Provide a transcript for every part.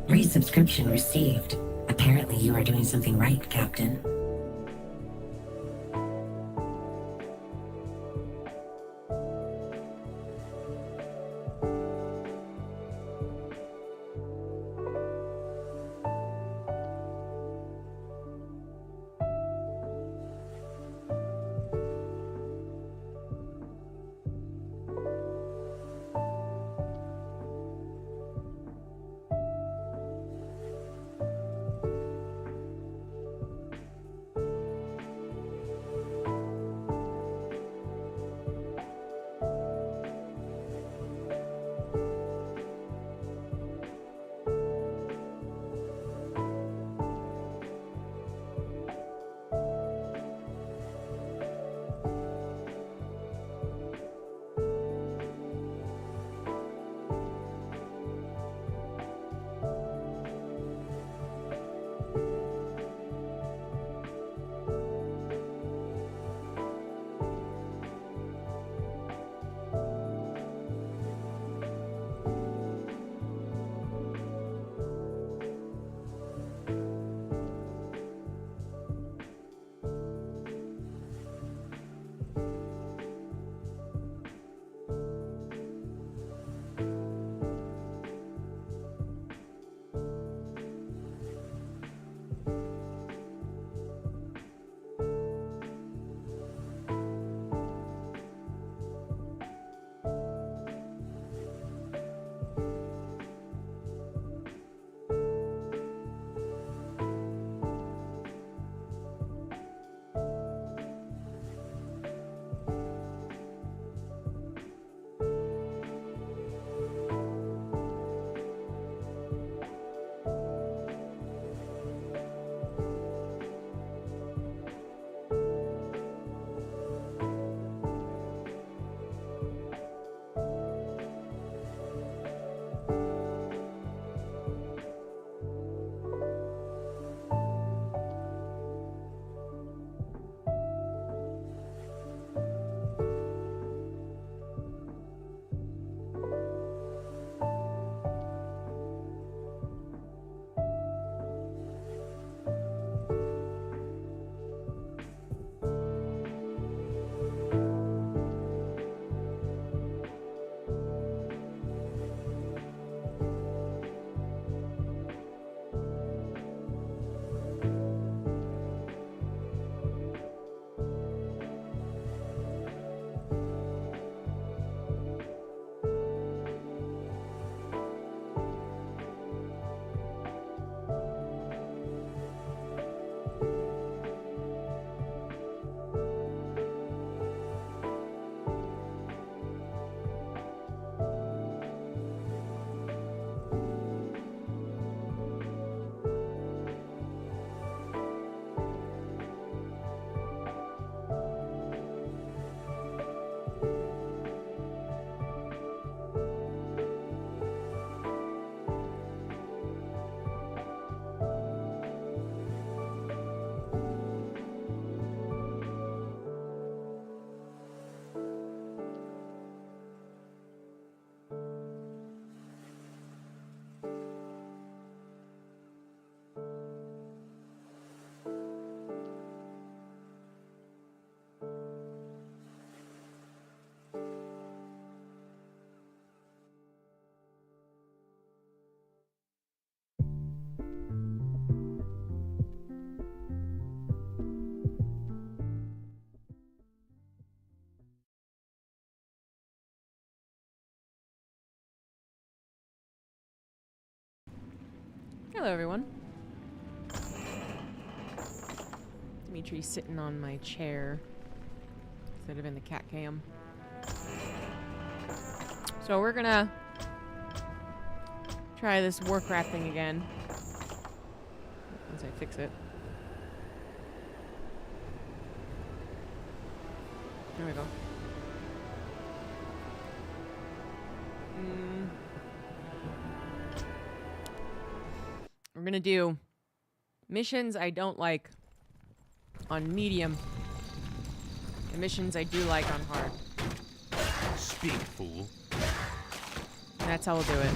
Resubscription received. Apparently you are doing something right, Captain. Hello, everyone. Dimitri's sitting on my chair instead of in the cat cam. So we're gonna try this WarCraft thing again once I fix it. There we go. We're gonna do missions I don't like on medium, and missions I do like on hard. Speak, fool. And that's how we'll do it.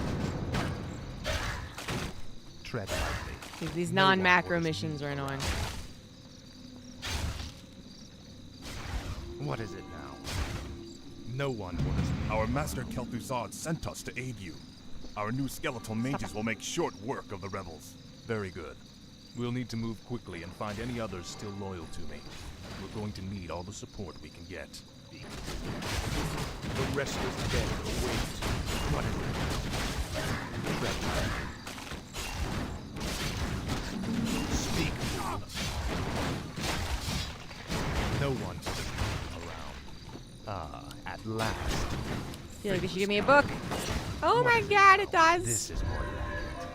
Tread lightly. These non-macro missions are annoying. What is it now? No one orders me. Our master Kel'Thuzad sent us to aid you. Our new skeletal mages will make short work of the rebels. Very good. We'll need to move quickly and find any others still loyal to me. We're going to need all the support we can get. The rest is dead. Wait. What is it? Tread lightly. Speak, fool. No one orders me around. Ah, at last. I feel like they should give me a book. Oh my god, it does! This is more like it.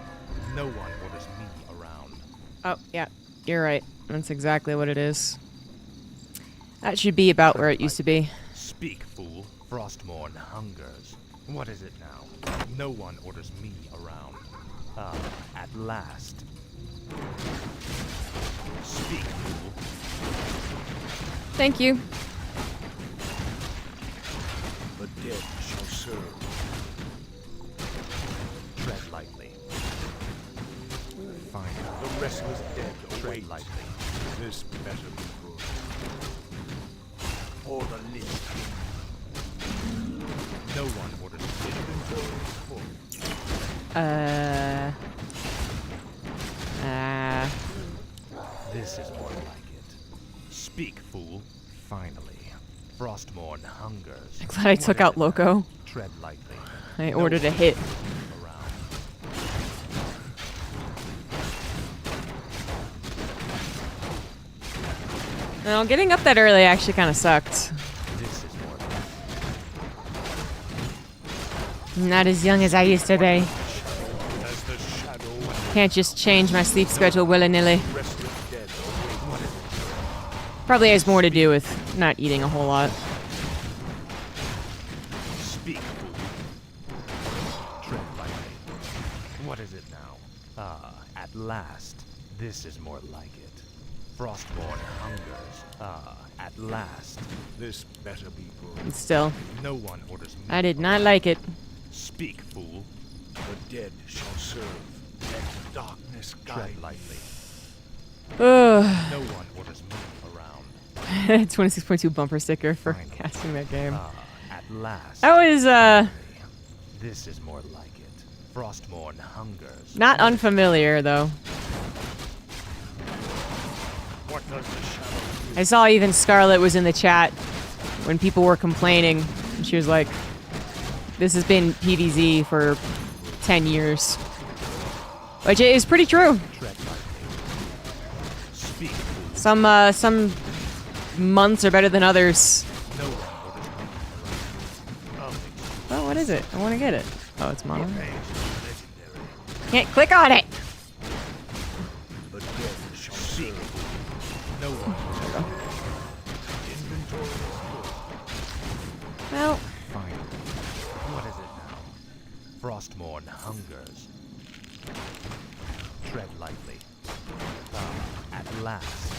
No one orders me around. Oh, yeah. You're right. That's exactly what it is. That should be about where it used to be. Speak, fool. Frostmourne hungers. What is it now? No one orders me around. Ah, at last. Speak, fool. Thank you. The dead shall serve. Tread lightly. Fine. The restless dead tread lightly. This better be good. For the list. No one orders inventory full. This is more like it. Speak, fool. Finally. Frostmourne hungers. I'm glad I took out Loco. Tread lightly. I ordered a hit. Around. No, getting up that early actually kind of sucked. This is more like Not as young as I used to be. as the shadow Can't just change my sleep schedule willy-nilly. restless dead. What is it? Probably has more to do with not eating a whole lot. Speak, fool. Tread lightly. What is it now? Ah, at last. This is more like it. Frostborn hungers. Ah, at last. This better be good. Still, No one orders me. I did not like it. Speak, fool. The dead shall serve. Let darkness guide. Tread lightly. Ugh. No one orders me around. 26.2 bumper sticker for Finally. casting that game. Ah, at last. That was, This is more like it. Frostmourne hungers. not unfamiliar, though. What does the shadow do? I saw even Scarlett was in the chat when people were complaining. And she was like, this has been PvZ for 10 years. Which is pretty true. Tread lightly. Speak, fool. Some months are better than others. No one orders me around. Oh, what is it? I want to get it. Oh, it's mono. Legendary. Can't click on it! The dead shall seek. No one. Inventory is good. Well, Fine. What is it now? Frostmourne hungers. Tread lightly. Ah, at last.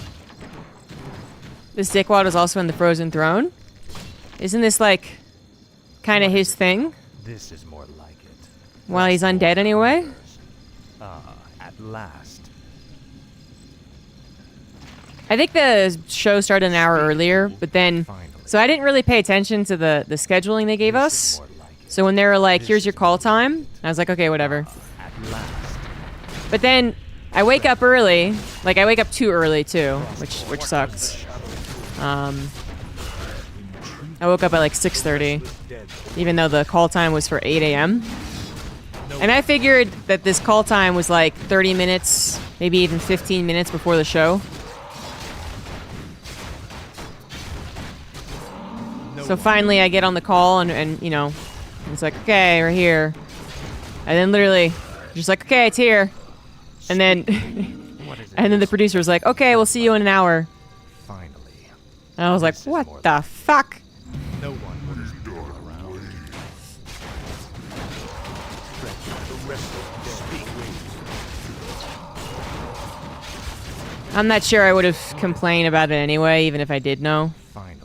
this dickwad is also in the Frozen Throne. Isn't this, like, kind of his thing? This is more like it. While he's undead anyway? Ah, at last. I think the show started an hour earlier, but then... Finally. So I didn't really pay attention to the scheduling they gave This us. is more like it. So when they were like, here's your call time, I was like, okay, whatever. At last. But then I wake up early. Like, I wake up too early, too, which sucks. I woke up at like 6:30, Dead. even though the call time was for 8 a.m. And I figured that this call time was like 30 minutes, maybe even 15 minutes before the show. So finally I get on the call and you know, it's like, okay, we're here. And then literally, just like, okay, it's here. And then, What is it? and then the producer was like, okay, we'll see you in an hour. Finally. And I was like, This is more what the fuck? No one orders me around. The rest of speak. I'm not sure I would have complained about it anyway, even if I did know. Finally.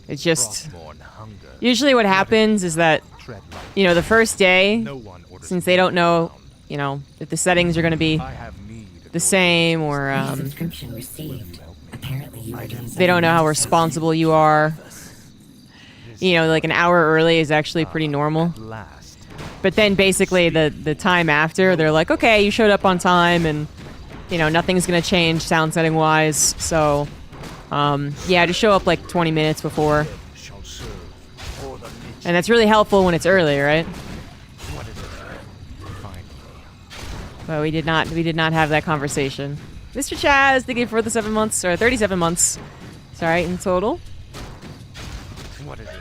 It's just, Frostmourne hungers. usually what happens is that, Tread lightly. you know, the first day, No one orders since me they don't know around. you know, if the settings are going to be I have need of the your same, or Subscription received. Apparently you are doing something they don't know how right. responsible you are. You know, like an hour early is actually pretty normal. At last. But then basically the time after, they're like, okay, you showed up on time, and you know nothing's gonna change sound setting wise. So, yeah, just show up like 20 minutes before, Shall serve for the niche. and that's really helpful when it's early, right? What is it? Finally. But we did not have that conversation. Mr. Chaz, thank you for the 7 months, or 37 months. Sorry, in total. What is it?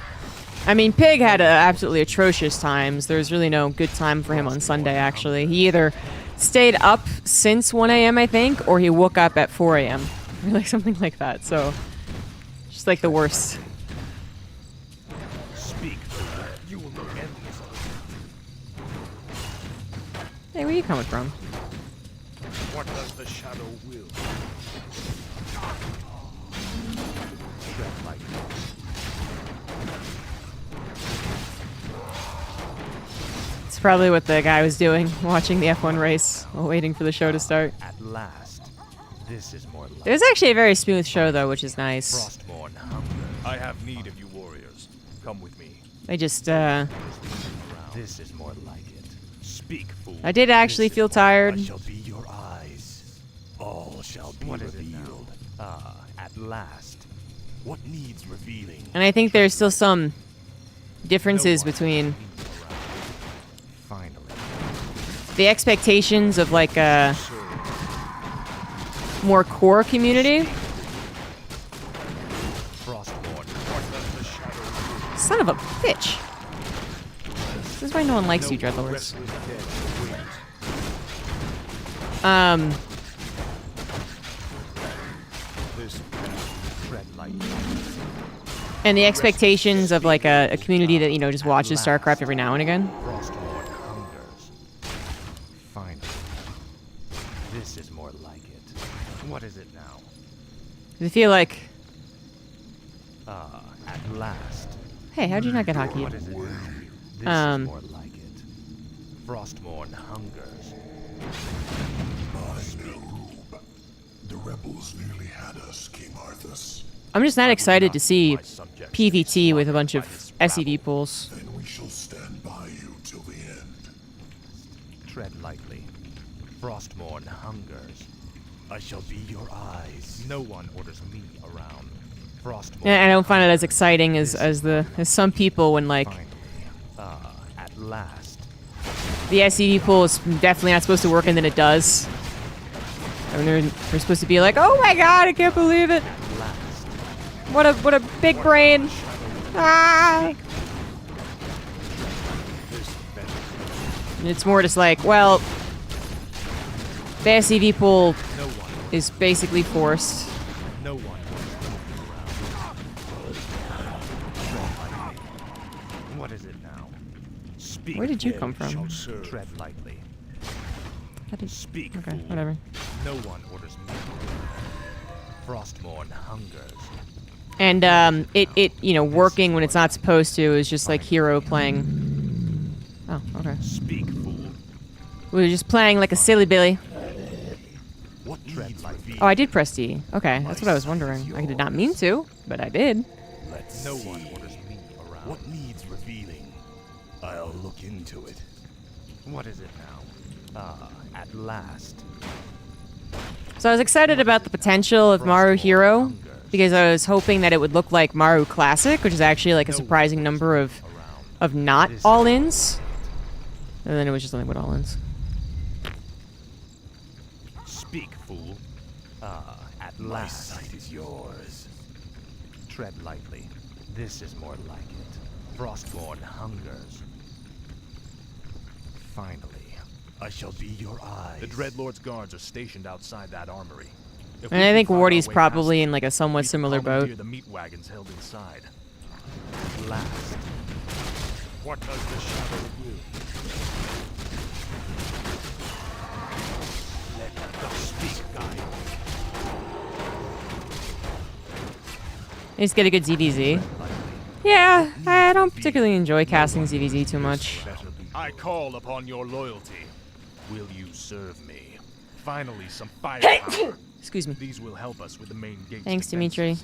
I mean, Pig had absolutely atrocious times. There was really no good time for him on Sunday, actually. He either stayed up since 1 a.m., I think, or he woke up at 4 a.m. Or like something like that. So, just like the worst. Speak. You will look endless. Hey, where are you coming from? What does the shadow will? Tread lightly. It's probably what the guy was doing, watching the F1 race while waiting for the show to start. At last, this is more It was actually a very smooth show, though, which is nice. Frostborn hunger. I have need of you warriors. Come with me. I just, This is more like it. Speak, fool. I did actually feel tired. I shall be your eyes. All shall be revealed. At last. What needs revealing? And I think there's still some differences between Finally. the expectations of like a more core community. Frostborn. What does the shadow will? Son of a bitch. This is why no one likes you, Dreadlords. Restless dead wait. This path, tread lightly. And the expectations of like a community that, you know, just watches StarCraft every now and again. Frostborn hungers. Finally. This is more like it. What is it now? I feel like, At last. hey, how'd you not get hockey? What is it now? This Um, is more like it. Frostborn hungers. The rebels nearly had us, King Arthas. I'm just not excited to see My subjects PvT with a bunch of by this SED pools. Then we shall stand by you till the end. Tread lightly. Frostborn hungers. I shall be your eyes. No one orders me around. Frostborn. And I don't find it as exciting as some people when like Finally. At last. the SED pool is definitely not supposed to work and then it does. And they're supposed to be like, oh my god, I can't believe it. At last. What a big brain. Ah. This better. And it's more just like, well, the SED pool No one. is basically forced. No one orders me around. Tread lightly. What is it now? Speak. Where did you dead come from? shall serve. Tread lightly. How did- Speak. Okay, fool. whatever. No one orders me. Frostborn hungers. And it you know, working when it's not supposed to is just like Hero playing. Oh, okay. Speak, fool. We were just playing like a silly billy. What tread lightly? Oh, I did press D. Okay, that's what I was wondering. I did not mean to, but I did. Let's No see. one orders me around. What needs revealing? I'll look into it. What is it now? At last. So I was excited about the potential of Maru Hero because I was hoping that it would look like Maru Classic, which is actually like a surprising number of not all-ins. And then it was just nothing but all-ins. Speak, fool. At My last. sight is yours. Tread lightly. This is more like it. Frostborn hungers. Finally. I shall be your eyes. The Dreadlord's guards are stationed outside that armory. If And we I can think find our Wardy's way probably past in like a somewhat them, similar we commandeer boat. the meat wagons held inside. At last. What does the shadow will? Let the speak guide. I just get a good ZVZ. Yeah, I don't particularly enjoy casting ZVZ too much. I call upon your loyalty. Will you serve me? Finally, some firepower. Excuse me. These will help us with the main gate. Thanks, Dimitri.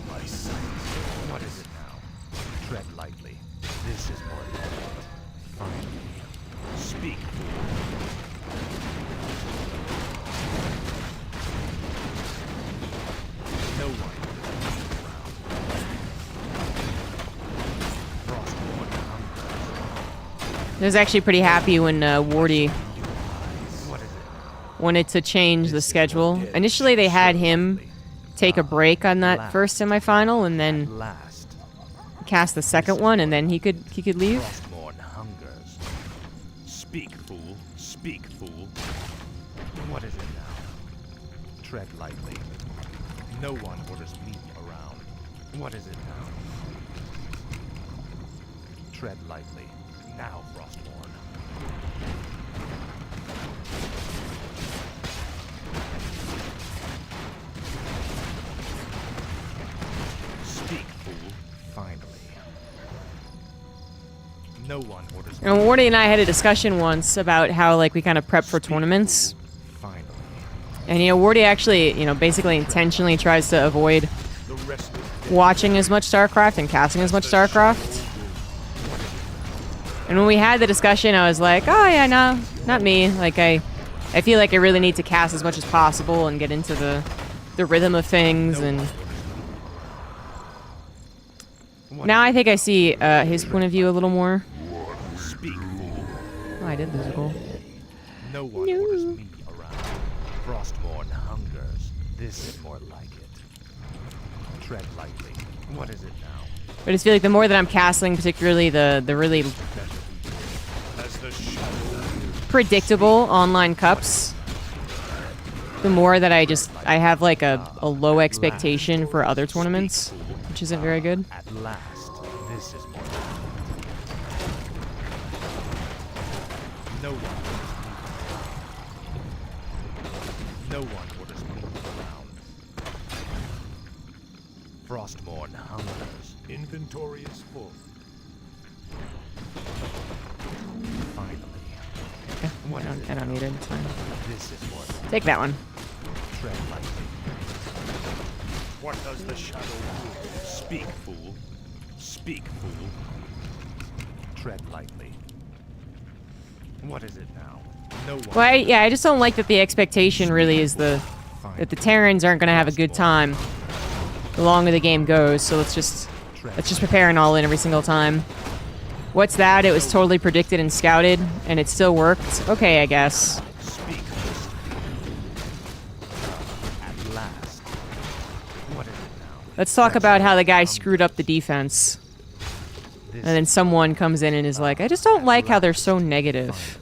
My sight. What is it now? Tread lightly. This is more like it. Finally. Speak. No one. Frostborn hunger. I was actually pretty happy when Wardy What is it? wanted to change the schedule. Initially, they had him take a break on that first semifinal and then Last. cast the second one, and then he could leave. Frostborn hungers. Speak, fool. Speak, fool. What is it now? Tread lightly. No one orders me around. What is it now? Tread lightly. Now, Frostborn. Speak, fool. Finally. No one orders me. And Wardy and I had a discussion once about how like we kind of prep for tournaments. Finally. And Wardy actually, basically intentionally tries to avoid The rest is watching as much StarCraft and casting as much StarCraft. And when we had the discussion, I was like, oh yeah, no, not me. Like I feel like I really need to cast as much as possible and get into the rhythm of things. And now I think I see his point of view a little more. Speak, fool. Oh, I did lose a goal. No one orders me around. Frostborn hungers. This is more like it. Tread lightly. What is it now? But I just feel like the more that I'm casting, particularly the really As the shadow. predictable online cups, the more that I have like a low expectation for other tournaments, which isn't very good. At last, this is more like it. No one orders me. No one orders me around. Frostborn hungers. Inventory is full. Finally. I don't need it. It's fine. This is more like Take that one. tread lightly. What does the shadow do? Speak, fool. Speak, fool. Tread lightly. What is it now? No one. Well, I just don't like that the expectation really is that the Terrans aren't going to have a good time the longer the game goes. So let's just prepare an all-in every single time. What's that? It was totally predicted and scouted, and it still worked. Okay, I guess. Speak. At last. What is it now? Let's talk about how the guy screwed up the defense. And then someone comes in and is like, I just don't like how they're so negative.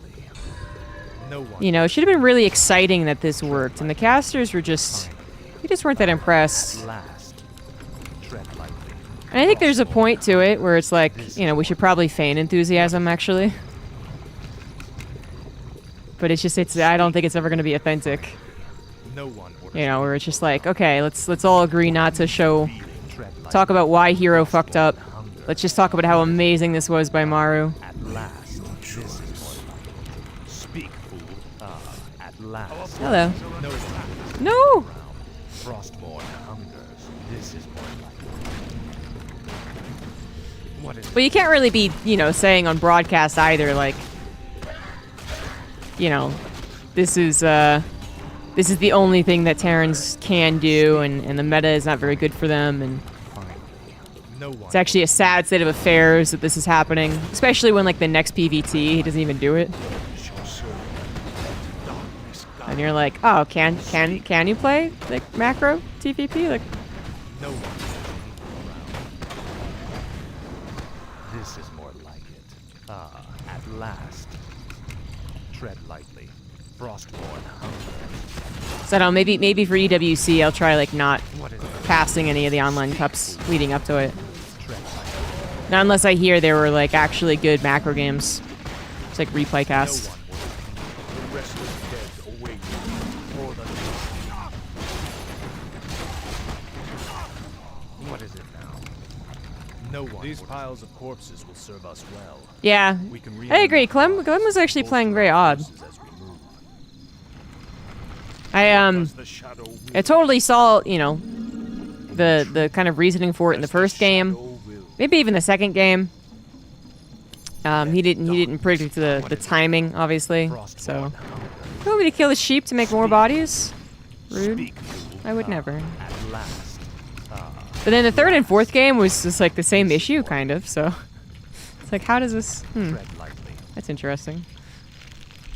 No one. It should have been really exciting that this worked, and the casters were just, they just weren't that impressed. Last. Tread lightly. And I think there's a point to it where it's like, we should probably feign enthusiasm, actually. But it's just, I don't think it's ever going to be authentic. No one orders Where it's just like, okay, let's all agree not to show, tread lightly. talk about why Hero fucked up. Let's just talk about how amazing this was by Maru. At last. This is more like it. Speak, fool. At last. Hello. No one. No! Frostborn hungers. This is more like it. What is But you can't really be, saying on broadcast either, like, this is the only thing that Terrans can do, and the meta is not very good for them, and no one. it's actually a sad state of affairs that this is happening, especially when, like, the next PVT, he doesn't even do it. And you're like, oh, can you play, like, macro TVP? Like, No one. This is more like it. At last. Tread lightly. Frostborn hunger. so I don't know, maybe for EWC, I'll try, like, not What is it? casting any of the online cups leading up to it. Tread lightly. Not unless I hear there were, like, actually good macro games. It's like replay No casts. one will. The rest is dead away for the. What is it now? No one. These will. piles of corpses will serve us well. Yeah, We can I agree. Clem was actually playing very odd. As we I totally saw, you know, the kind of reasoning for it in the first game, maybe even the second game. He didn't predict the timing, obviously. So, you want me to kill the sheep to make more bodies? Rude. I would never. But then the third and fourth game was just like the same issue, kind of. So, it's like, how does this? That's interesting.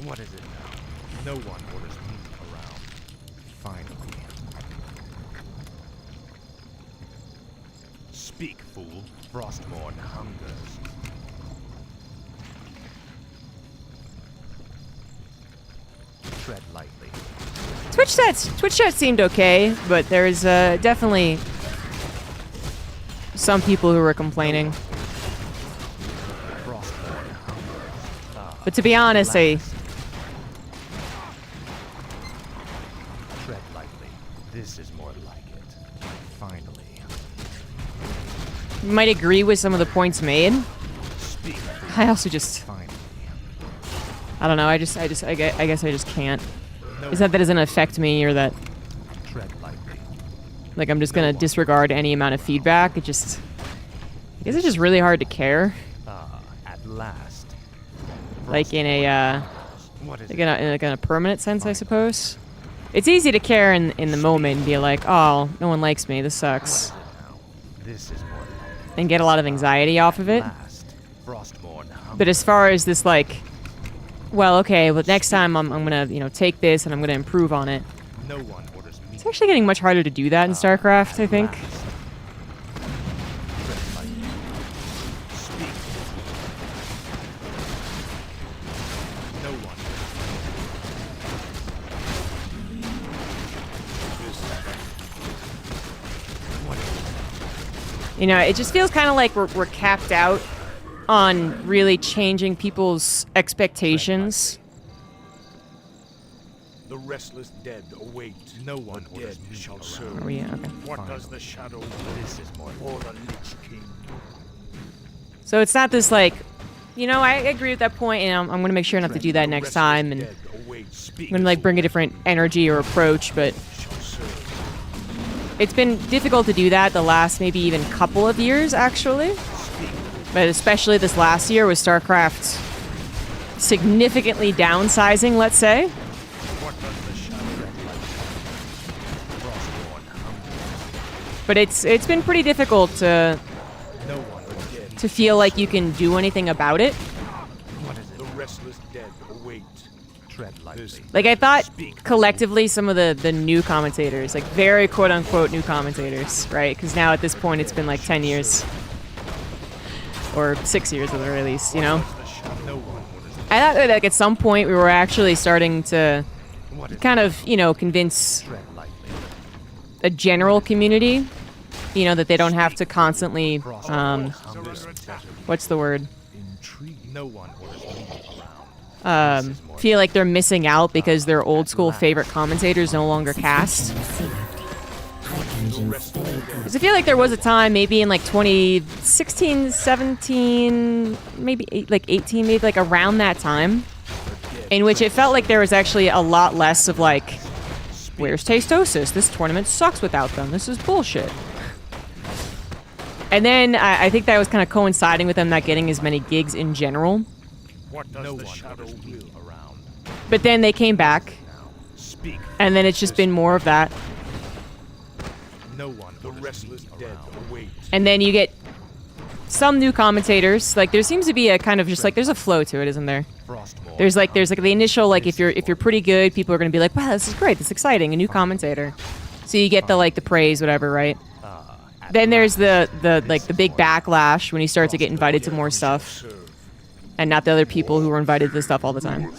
What is it now? No one orders me around. Finally. Speak, fool. Frostmourne hungers. Tread lightly. Twitch chat seemed okay, but there's definitely some people who were complaining. Frostmourne hungers. But to be honest, Tread lightly. This is more like it. Finally. might agree with some of the points made. Speak. I also just, Finally. I don't know. I guess I just can't. Is that doesn't affect me, or that Tread lightly. like I'm just gonna disregard any amount of feedback? I guess it's just really hard to care. At last. Like in a What is like in a permanent sense, I suppose. It's easy to care in the moment and be like, oh, no one likes me. This sucks, This is more like and get a lot of anxiety off of it. last. Frostmourne hungers. But as far as this, like, well, okay, but next time I'm gonna, you know, take this and I'm gonna improve on it. No one orders me. It's actually getting much harder to do that in StarCraft, I think. Speak. No one. You know, it just feels kind of like we're capped out on really changing people's expectations. The restless dead await. No one The dead orders me shall around. serve. Oh yeah, okay. What does the shadow This is more for the Lich King? So it's not this like, you know, I agree with that point, and I'm gonna make sure not to do that The next restless time, and dead await. Speak. I'm gonna like bring a different energy or approach, but Shall serve. it's been difficult to do that the last maybe even couple of years, actually. But especially this last year with StarCraft significantly downsizing, let's say. What does the shadow Frostmourne hungers. But it's been pretty difficult to No one orders me. feel like you can do anything about it. What is The it? restless dead await. Tread lightly. Like, I thought collectively some of the new commentators, like very quote-unquote new commentators, right? Because now at this point it's been like 10 years. Or 6 years at the very least, you know? No one orders me. I thought that like at some point we were actually starting to What is kind of, you know, convince tread lightly? a general community, you know, that they don't have to constantly, what's the word? Intriguing. No one orders me around. Feel like they're missing out because their old school favorite commentators no longer cast. Received. High engine stable. Because I feel like there was a time, maybe in like 2016, 17, maybe like 18, maybe like around that time, in which it felt like there was actually a lot less of like, where's Tastosis? This tournament sucks without them. This is bullshit. And then I think that was kind of coinciding with them not getting as many gigs in general. What does No the one shadow orders me will? around. But then they came back, Speak. and then it's just been more of that. No one The orders restless me dead around. await. And then you get some new commentators. Like, there seems to be a kind of just like, there's a flow to it, isn't there? Frostmourne. There's like the initial, like, if you're pretty good, people are gonna be like, wow, this is great, this is exciting, a new commentator. So you get the praise, whatever, right? Then there's the big backlash when you start to get invited to more stuff, and not the other people who were invited to this stuff all the time.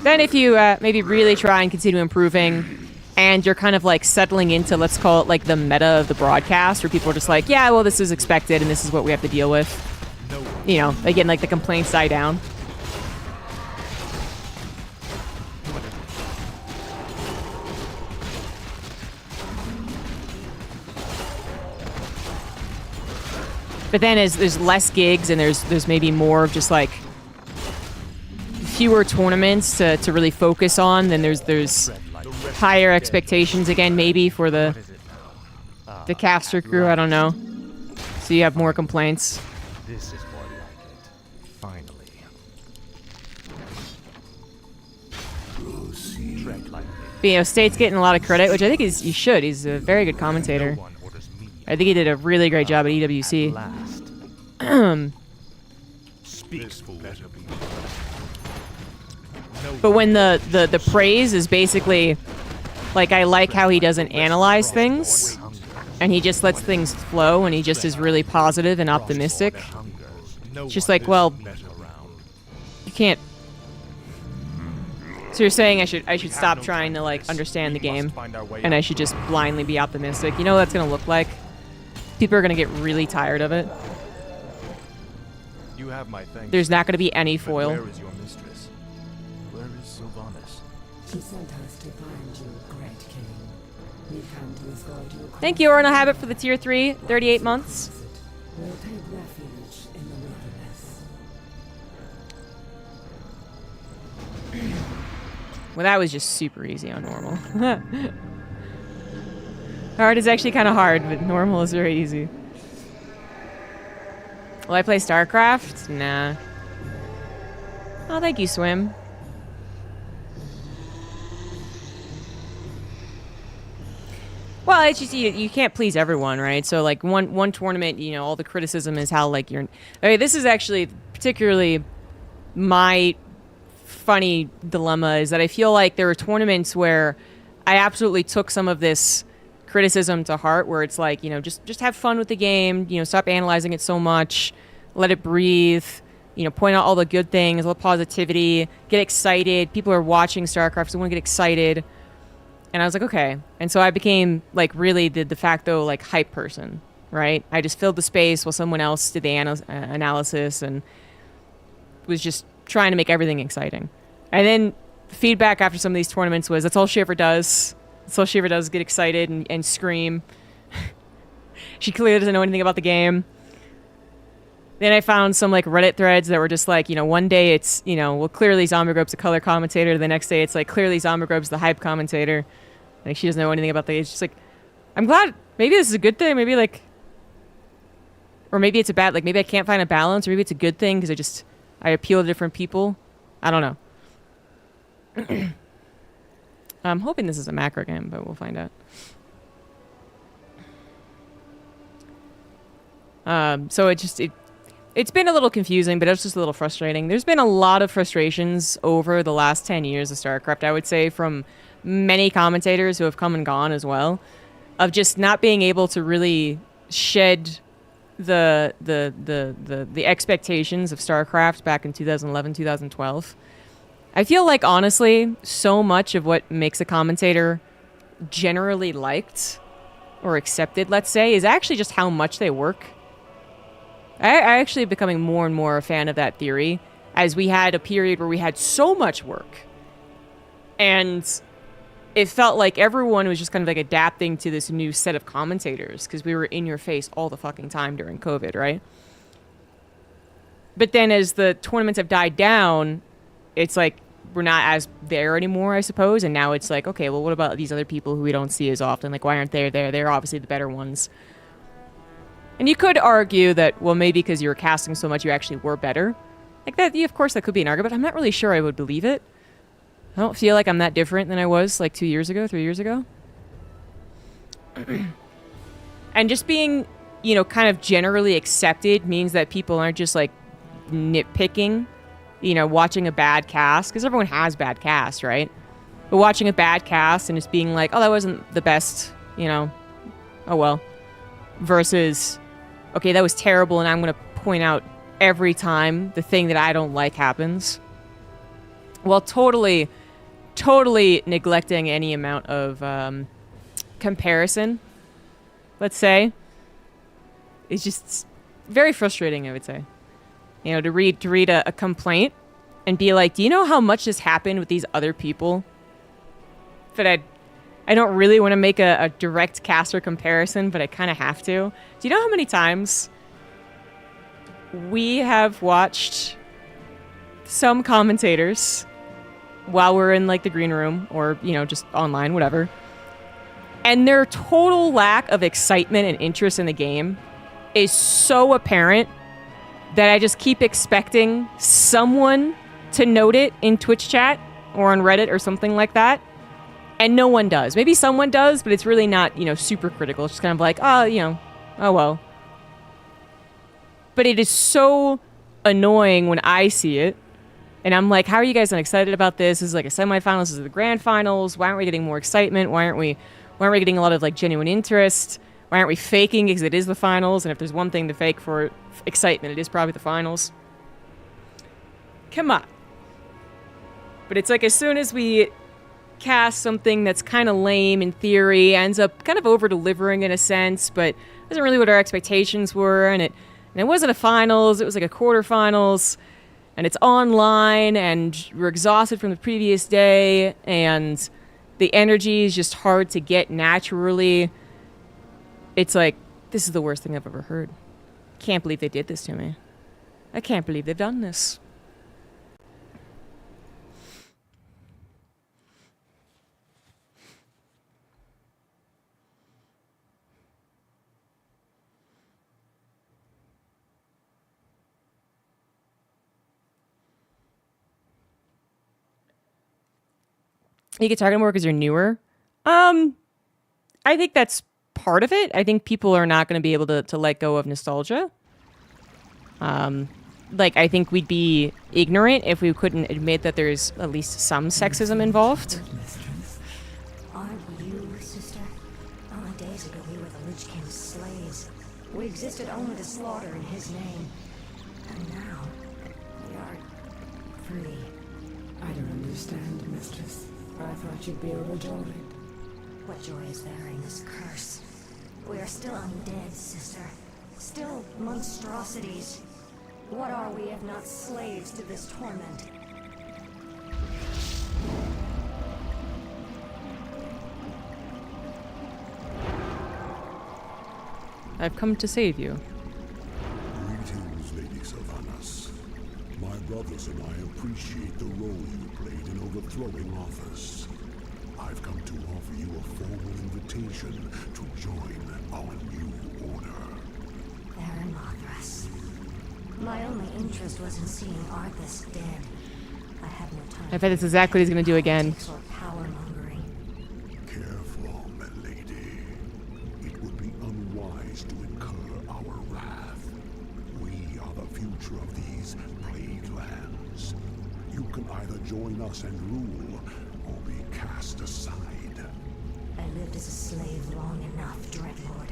Then if you maybe really try and continue improving, and you're kind of like settling into, let's call it like the meta of the broadcast, where people are just like, yeah, well, this is expected and this is what we have to deal with. You know, again, like the complaints die down. But then as there's less gigs and there's maybe more of just like fewer tournaments to really focus on, then there's higher expectations again, maybe for the caster crew. I don't know. So you have more complaints. This is more like it. Finally. Tread lightly. But, you know, State's getting a lot of credit, which I think he should. He's a very good commentator. No one orders me I think he did a really great job at at EWC. last. Speak, fool. But when the praise is basically like, I like how he doesn't analyze things and he just lets things flow and he just is really positive and optimistic. It's just like, well, you can't. So you're saying I should stop trying to like understand the game and I should just blindly be optimistic. You know what that's gonna look like? People are gonna get really tired of it. You have my thanks. There's not gonna be any But foil. where is your mistress? Where is Sylvanas? She sent us to find you, Great King. We can't escort you. Thank you, Orno Habit, for the tier 3, 38 months. We'll take refuge in the wilderness. Well, that was just super easy on normal. Hard is actually kind of hard, but normal is very easy. Will I play StarCraft? Nah. Oh, thank you, Swim. Well, it's just you can't please everyone, right? So like one tournament, you know, all the criticism is how like you're. Okay, this is actually particularly my funny dilemma is that I feel like there were tournaments where I absolutely took some of this criticism to heart, where it's like, you know, just have fun with the game, you know, stop analyzing it so much, let it breathe, you know, point out all the good things, all the positivity, get excited. People are watching StarCraft, so they want to get excited. And I was like, okay. And so I became like really the de facto like hype person, right? I just filled the space while someone else did the analysis and was just trying to make everything exciting. And then feedback after some of these tournaments was, that's all she ever does. That's all she ever does is get excited and scream. She clearly doesn't know anything about the game. Then I found some like Reddit threads that were just like, you know, one day it's, you know, well, clearly ZombieGrub's a color commentator. The next day it's like, clearly ZombieGrub's the hype commentator. Like, she doesn't know anything about the game. It's just like, I'm glad. Maybe this is a good thing. Maybe like, or maybe it's a bad, like maybe I can't find a balance, or maybe it's a good thing because I appeal to different people. I don't know. I'm hoping this is a macro game, but we'll find out. So it's been a little confusing, but it's just a little frustrating. There's been a lot of frustrations over the last 10 years of StarCraft, I would say, from many commentators who have come and gone as well, of just not being able to really shed the expectations of StarCraft back in 2011, 2012. I feel like, honestly, so much of what makes a commentator generally liked or accepted, let's say, is actually just how much they work. I actually am becoming more and more a fan of that theory, as we had a period where we had so much work. And it felt like everyone was just kind of like adapting to this new set of commentators because we were in your face all the fucking time during COVID, right? But then as the tournaments have died down, it's like we're not as there anymore, I suppose. And now it's like, okay, well, what about these other people who we don't see as often? Like, why aren't they there? They're obviously the better ones. And you could argue that, well, maybe because you were casting so much, you actually were better. Like that, yeah, of course, that could be an argument, but I'm not really sure I would believe it. I don't feel like I'm that different than I was like 2 years ago, 3 years ago. And just being, you know, kind of generally accepted means that people aren't just like nitpicking, you know, watching a bad cast, because everyone has bad casts, right? But watching a bad cast and just being like, oh, that wasn't the best, you know, oh well. Versus, okay, that was terrible, and I'm going to point out every time the thing that I don't like happens. Well, totally neglecting any amount of comparison, let's say. It's just very frustrating, I would say. You know, to read a complaint and be like, do you know how much this happened with these other people? That I don't really want to make a direct caster comparison, but I kind of have to. Do you know how many times we have watched some commentators while we're in like the green room or, you know, just online, whatever. And their total lack of excitement and interest in the game is so apparent that I just keep expecting someone to note it in Twitch chat or on Reddit or something like that. And no one does. Maybe someone does, but it's really not, you know, super critical. It's just kind of like, oh, you know, oh well. But it is so annoying when I see it. And I'm like, how are you guys unexcited about this? This is like a semifinals, this is the grand finals. Why aren't we getting more excitement? Why aren't we getting a lot of like genuine interest? Why aren't we faking? Because it is the finals, and if there's one thing to fake for excitement, it is probably the finals. Come on. But it's like as soon as we cast something that's kind of lame in theory, ends up kind of over-delivering in a sense, but isn't really what our expectations were, and it wasn't a finals, it was like a quarterfinals, and it's online, and we're exhausted from the previous day, and the energy is just hard to get naturally. It's like, this is the worst thing I've ever heard. Can't believe they did this to me. I can't believe they've done this. You get targeted more because you're newer. I think that's part of it. I think people are not going to be able to let go of nostalgia. Like, I think we'd be ignorant if we couldn't admit that there's at least some sexism involved. Mistress, aren't you, sister? Only days ago we were the Lich King's slaves. We existed only to slaughter in his name. And now, we are free. I don't understand, mistress. I thought you'd be overjoyed. What joy is there in this curse? We are still undead, sister. Still monstrosities. What are we if not slaves to this torment? I've come to save you. Greetings, Lady Sylvanas. My brothers and I appreciate the role you played in overthrowing Arthas. I've come to offer you a formal invitation to join our new order. Baron Mothras. My only interest was in seeing Arthas dead. I have no time. I bet it's exactly what he's going to do again. For power-mongering. Careful, my lady. It would be unwise to incur our wrath. We are the future of these plague lands. You can either join us and rule, or be cast aside. I lived as a slave long enough, Dreadlord.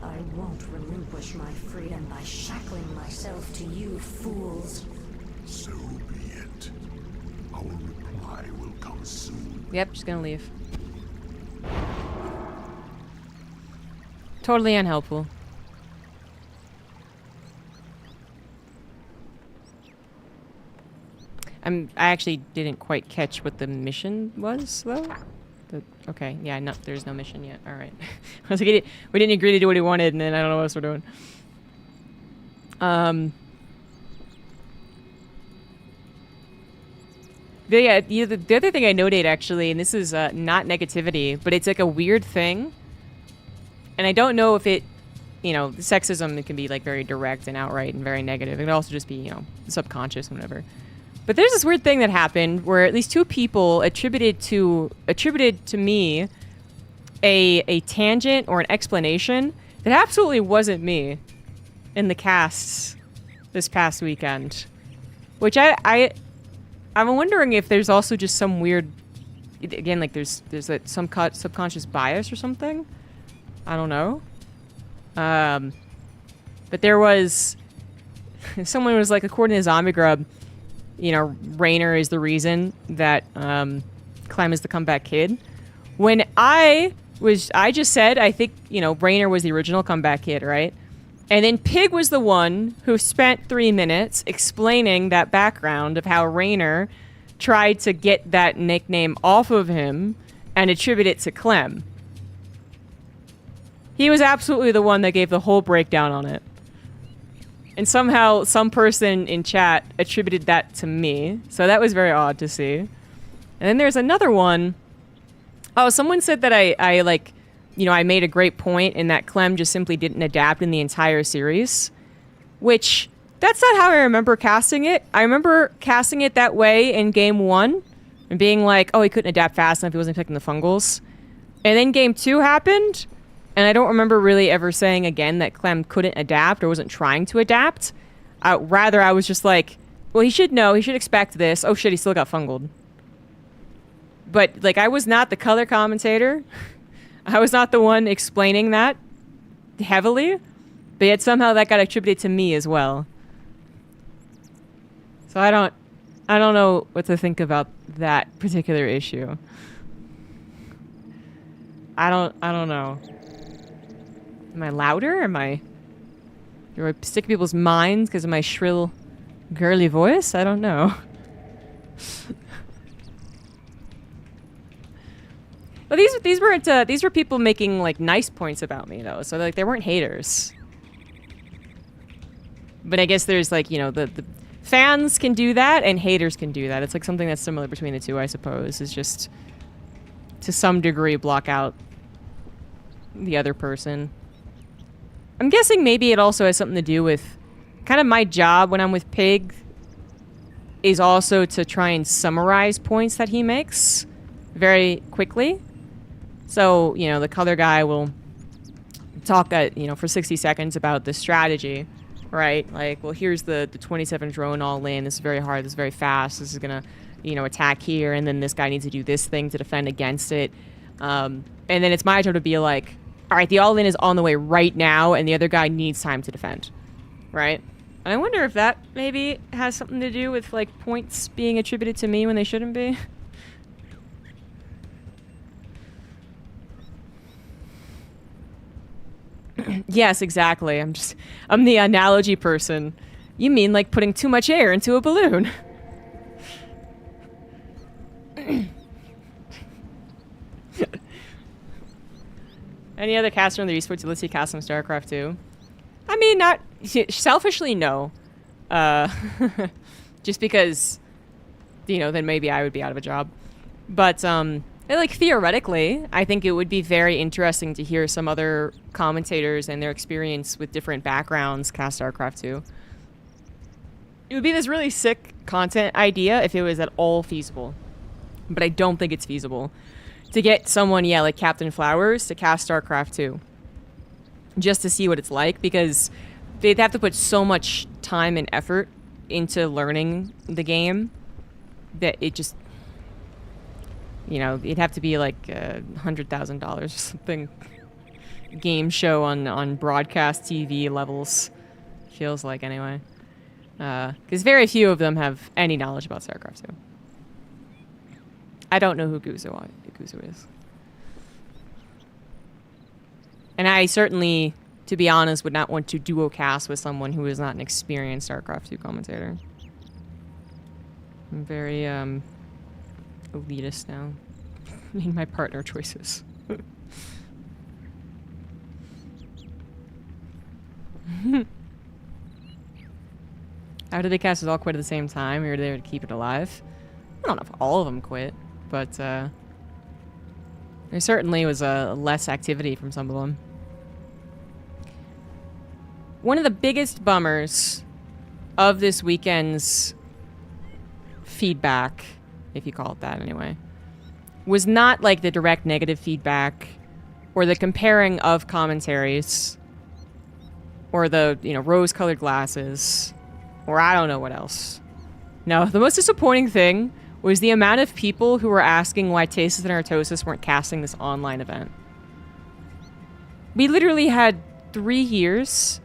I won't relinquish my freedom by shackling myself to you fools. So be it. Our reply will come soon. Yep, just gonna leave. Totally unhelpful. I actually didn't quite catch what the mission was, though. Okay, yeah, no, there's no mission yet. All right. I was like, we didn't agree to do what he wanted, and then I don't know what else we're doing. But yeah, the other thing I noted, actually, and this is not negativity, but it's like a weird thing. And I don't know if it, you know, sexism, it can be like very direct and outright and very negative. It can also just be, you know, subconscious and whatever. But there's this weird thing that happened where at least two people attributed to me a tangent or an explanation that absolutely wasn't me in the casts this past weekend. Which I'm wondering if there's also just some weird, again, like there's like some subconscious bias or something. I don't know. But there was someone was like, according to ZombieGrub, you know, Raynor is the reason that Clem is the comeback kid. When I just said, I think, you know, Raynor was the original comeback kid, right? And then Pig was the one who spent 3 minutes explaining that background of how Raynor tried to get that nickname off of him and attribute it to Clem. He was absolutely the one that gave the whole breakdown on it. And somehow some person in chat attributed that to me. So that was very odd to see. And then there's another one. Oh, someone said that I like, you know, I made a great point and that Clem just simply didn't adapt in the entire series. Which, that's not how I remember casting it. I remember casting it that way in game 1. And being like, oh, he couldn't adapt fast enough, he wasn't picking the fungals. And then game 2 happened, and I don't remember really ever saying again that Clem couldn't adapt or wasn't trying to adapt. Rather, I was just like, well, he should know, he should expect this. Oh shit, he still got fungled. But, like, I was not the color commentator. I was not the one explaining that heavily. But yet somehow that got attributed to me as well. So I don't know what to think about that particular issue. I don't know. Am I louder? Do I stick in people's minds because of my shrill, girly voice? I don't know. But these were people making like nice points about me though, so like they weren't haters. But I guess there's like, you know, the fans can do that and haters can do that. It's like something that's similar between the two, I suppose, is just to some degree block out the other person. I'm guessing maybe it also has something to do with kind of my job when I'm with Pig is also to try and summarize points that he makes very quickly. So, you know, the color guy will talk for 60 seconds about the strategy. Right, like, well, here's the 27 drone all in. This is very hard. This is very fast. This is gonna, you know, attack here, and then this guy needs to do this thing to defend against it. And then it's my job to be like, all right, the all in is on the way right now, and the other guy needs time to defend. Right? And I wonder if that maybe has something to do with like points being attributed to me when they shouldn't be. Yes, exactly. I'm the analogy person. You mean like putting too much air into a balloon. Any other caster on the esports let's see cast on StarCraft 2? I mean, not selfishly, no. Just because, you know, then maybe I would be out of a job. But like theoretically, I think it would be very interesting to hear some other commentators and their experience with different backgrounds cast StarCraft 2. It would be this really sick content idea if it was at all feasible. But I don't think it's feasible. To get someone, yeah, like Captain Flowers to cast StarCraft 2. Just to see what it's like, because they'd have to put so much time and effort into learning the game that it just... You know, it'd have to be like $100,000 or something. Game show on broadcast TV levels. Feels like, anyway. Because very few of them have any knowledge about StarCraft 2. I don't know who Guzo is. And I certainly, to be honest, would not want to duo cast with someone who is not an experienced StarCraft 2 commentator. I'm very, elitist now in my partner choices. How did they cast us all quit at the same time, or are they to keep it alive? I don't know if all of them quit, but there certainly was less activity from some of them. One of the biggest bummers of this weekend's feedback, if you call it that anyway, was not like the direct negative feedback or the comparing of commentaries or the, you know, rose-colored glasses or I don't know what else. No, the most disappointing thing was the amount of people who were asking why Tasis and Artosis weren't casting this online event. We literally had 3 years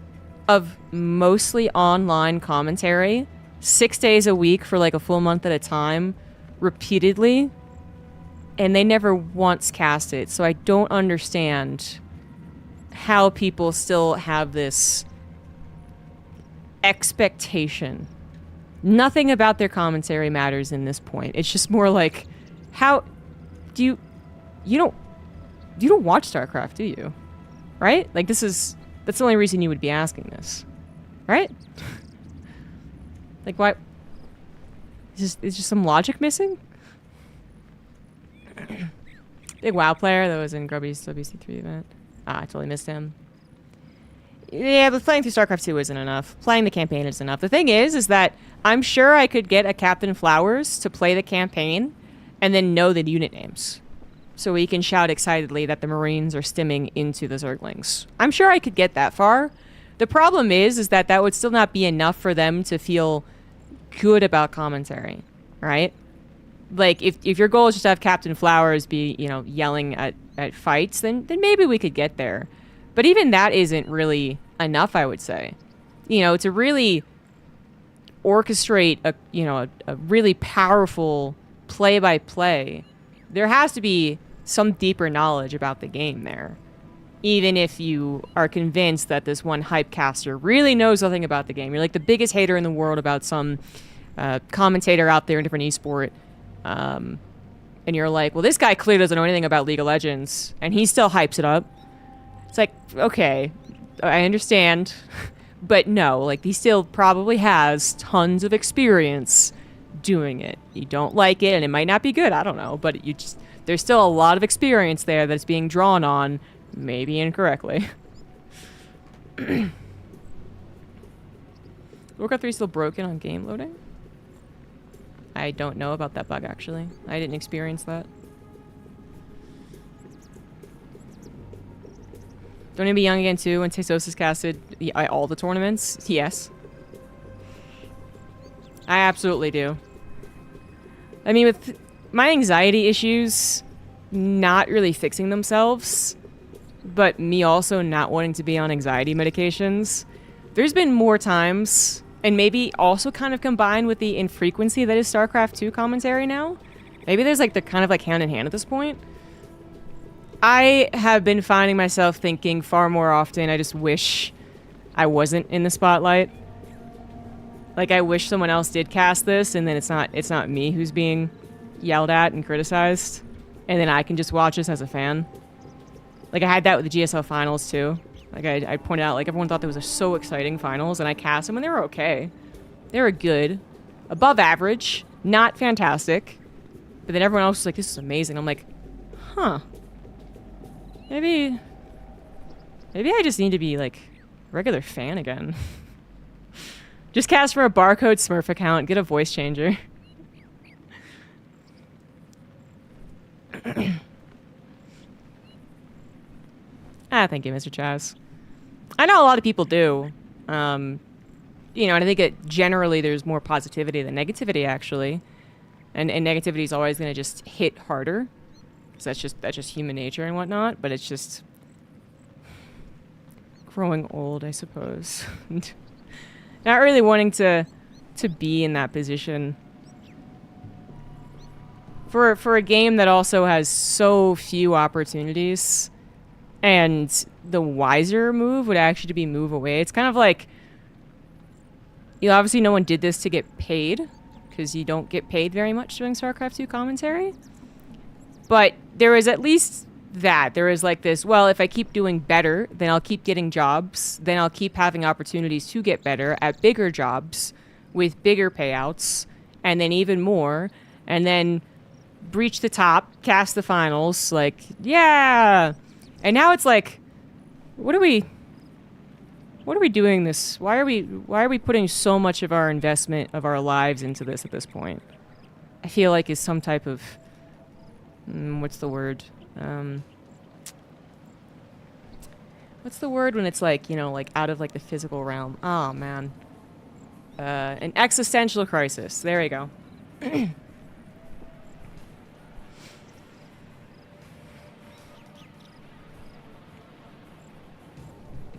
of mostly online commentary, 6 days a week for like a full month at a time, repeatedly, and they never once cast it. So I don't understand how people still have this expectation. Nothing about their commentary matters in this point. It's just more like, how do you don't watch StarCraft, do you? Right? Like, that's the only reason you would be asking this. Right? Like, why? Is just some logic missing? Big WoW player that was in Grubby's WC3 event. Ah, I totally missed him. Yeah, but playing through StarCraft 2 isn't enough. Playing the campaign is enough. The thing is that I'm sure I could get a Captain Flowers to play the campaign and then know the unit names. So he can shout excitedly that the Marines are stimming into the Zerglings. I'm sure I could get that far. The problem is that that would still not be enough for them to feel good about commentary, right? Like, if your goal is just to have Captain Flowers be, you know, yelling at fights, then maybe we could get there. But even that isn't really enough, I would say. You know, to really orchestrate a really powerful play-by-play, there has to be some deeper knowledge about the game there. Even if you are convinced that this one hype caster really knows nothing about the game. You're like the biggest hater in the world about some commentator out there in a different esport. And you're like, well, this guy clearly doesn't know anything about League of Legends, and he still hypes it up. It's like, okay, I understand, but no, like, he still probably has tons of experience doing it. You don't like it, and it might not be good, I don't know, but there's still a lot of experience there that's being drawn on, maybe incorrectly. WarCraft 3 is still broken on game loading? I don't know about that bug, actually. I didn't experience that. Don't even be young again, too, when Tesos is casted all the tournaments? Yes. I absolutely do. I mean, with my anxiety issues not really fixing themselves, but me also not wanting to be on anxiety medications, there's been more times, and maybe also kind of combined with the infrequency that is StarCraft 2 commentary now. Maybe there's like, they're kind of like hand in hand at this point. I have been finding myself thinking far more often, I just wish I wasn't in the spotlight. Like, I wish someone else did cast this, and then it's not me who's being yelled at and criticized, and then I can just watch this as a fan. Like, I had that with the GSL finals, too. Like, I pointed out, like, everyone thought that was so exciting finals, and I cast them, and they were okay. They were good. Above average. Not fantastic. But then everyone else was like, this is amazing. I'm like, huh. Maybe I just need to be, like, a regular fan again. Just cast for a barcode Smurf account, get a voice changer. Thank you, Mr. Chaz. I know a lot of people do. You know, and I think generally there's more positivity than negativity, actually. And negativity is always going to just hit harder. Because that's just human nature and whatnot. But it's just growing old, I suppose. Not really wanting to be in that position. For a game that also has so few opportunities, and the wiser move would actually be move away. It's kind of like, you know, obviously no one did this to get paid, because you don't get paid very much doing StarCraft 2 commentary. But there is at least that. There is like this, well, if I keep doing better, then I'll keep getting jobs. Then I'll keep having opportunities to get better at bigger jobs with bigger payouts, and then even more, and then breach the top, cast the finals, like, yeah. And now it's like, what are we doing this? Why are we putting so much of our investment of our lives into this at this point? I feel like it's some type of what's the word? What's the word when it's like, you know, like out of like the physical realm? Oh man. An existential crisis. There you go.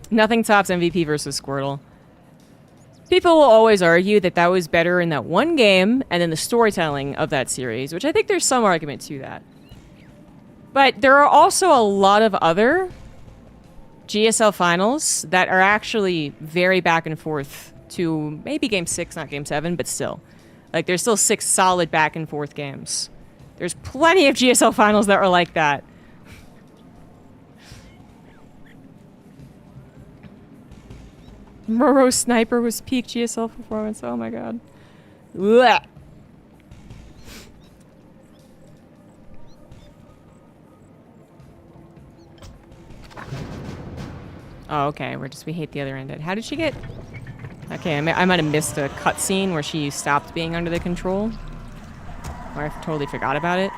Nothing tops MVP versus Squirtle. People will always argue that that was better in that one game, and then the storytelling of that series, which I think there's some argument to that. But there are also a lot of other GSL finals that are actually very back and forth to maybe Game 6, not Game 7, but still. Like, there's still 6 solid back and forth games. There's plenty of GSL finals that are like that. Roro Sniper was peak GSL performance. Oh my god. Blech. Oh, okay. We hate the other ended. How did she get? Okay, I might have missed a cutscene where she stopped being under the control. Or I totally forgot about it.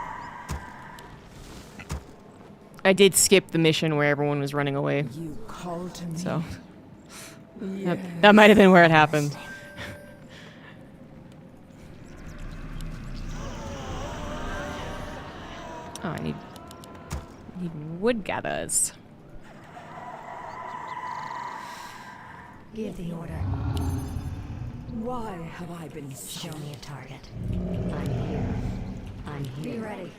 I did skip the mission where everyone was running away. You called to me. So that might have been where it happened. Oh, I need wood gatherers. Give the order. Why have I been Show me a target. I'm Be here. ready.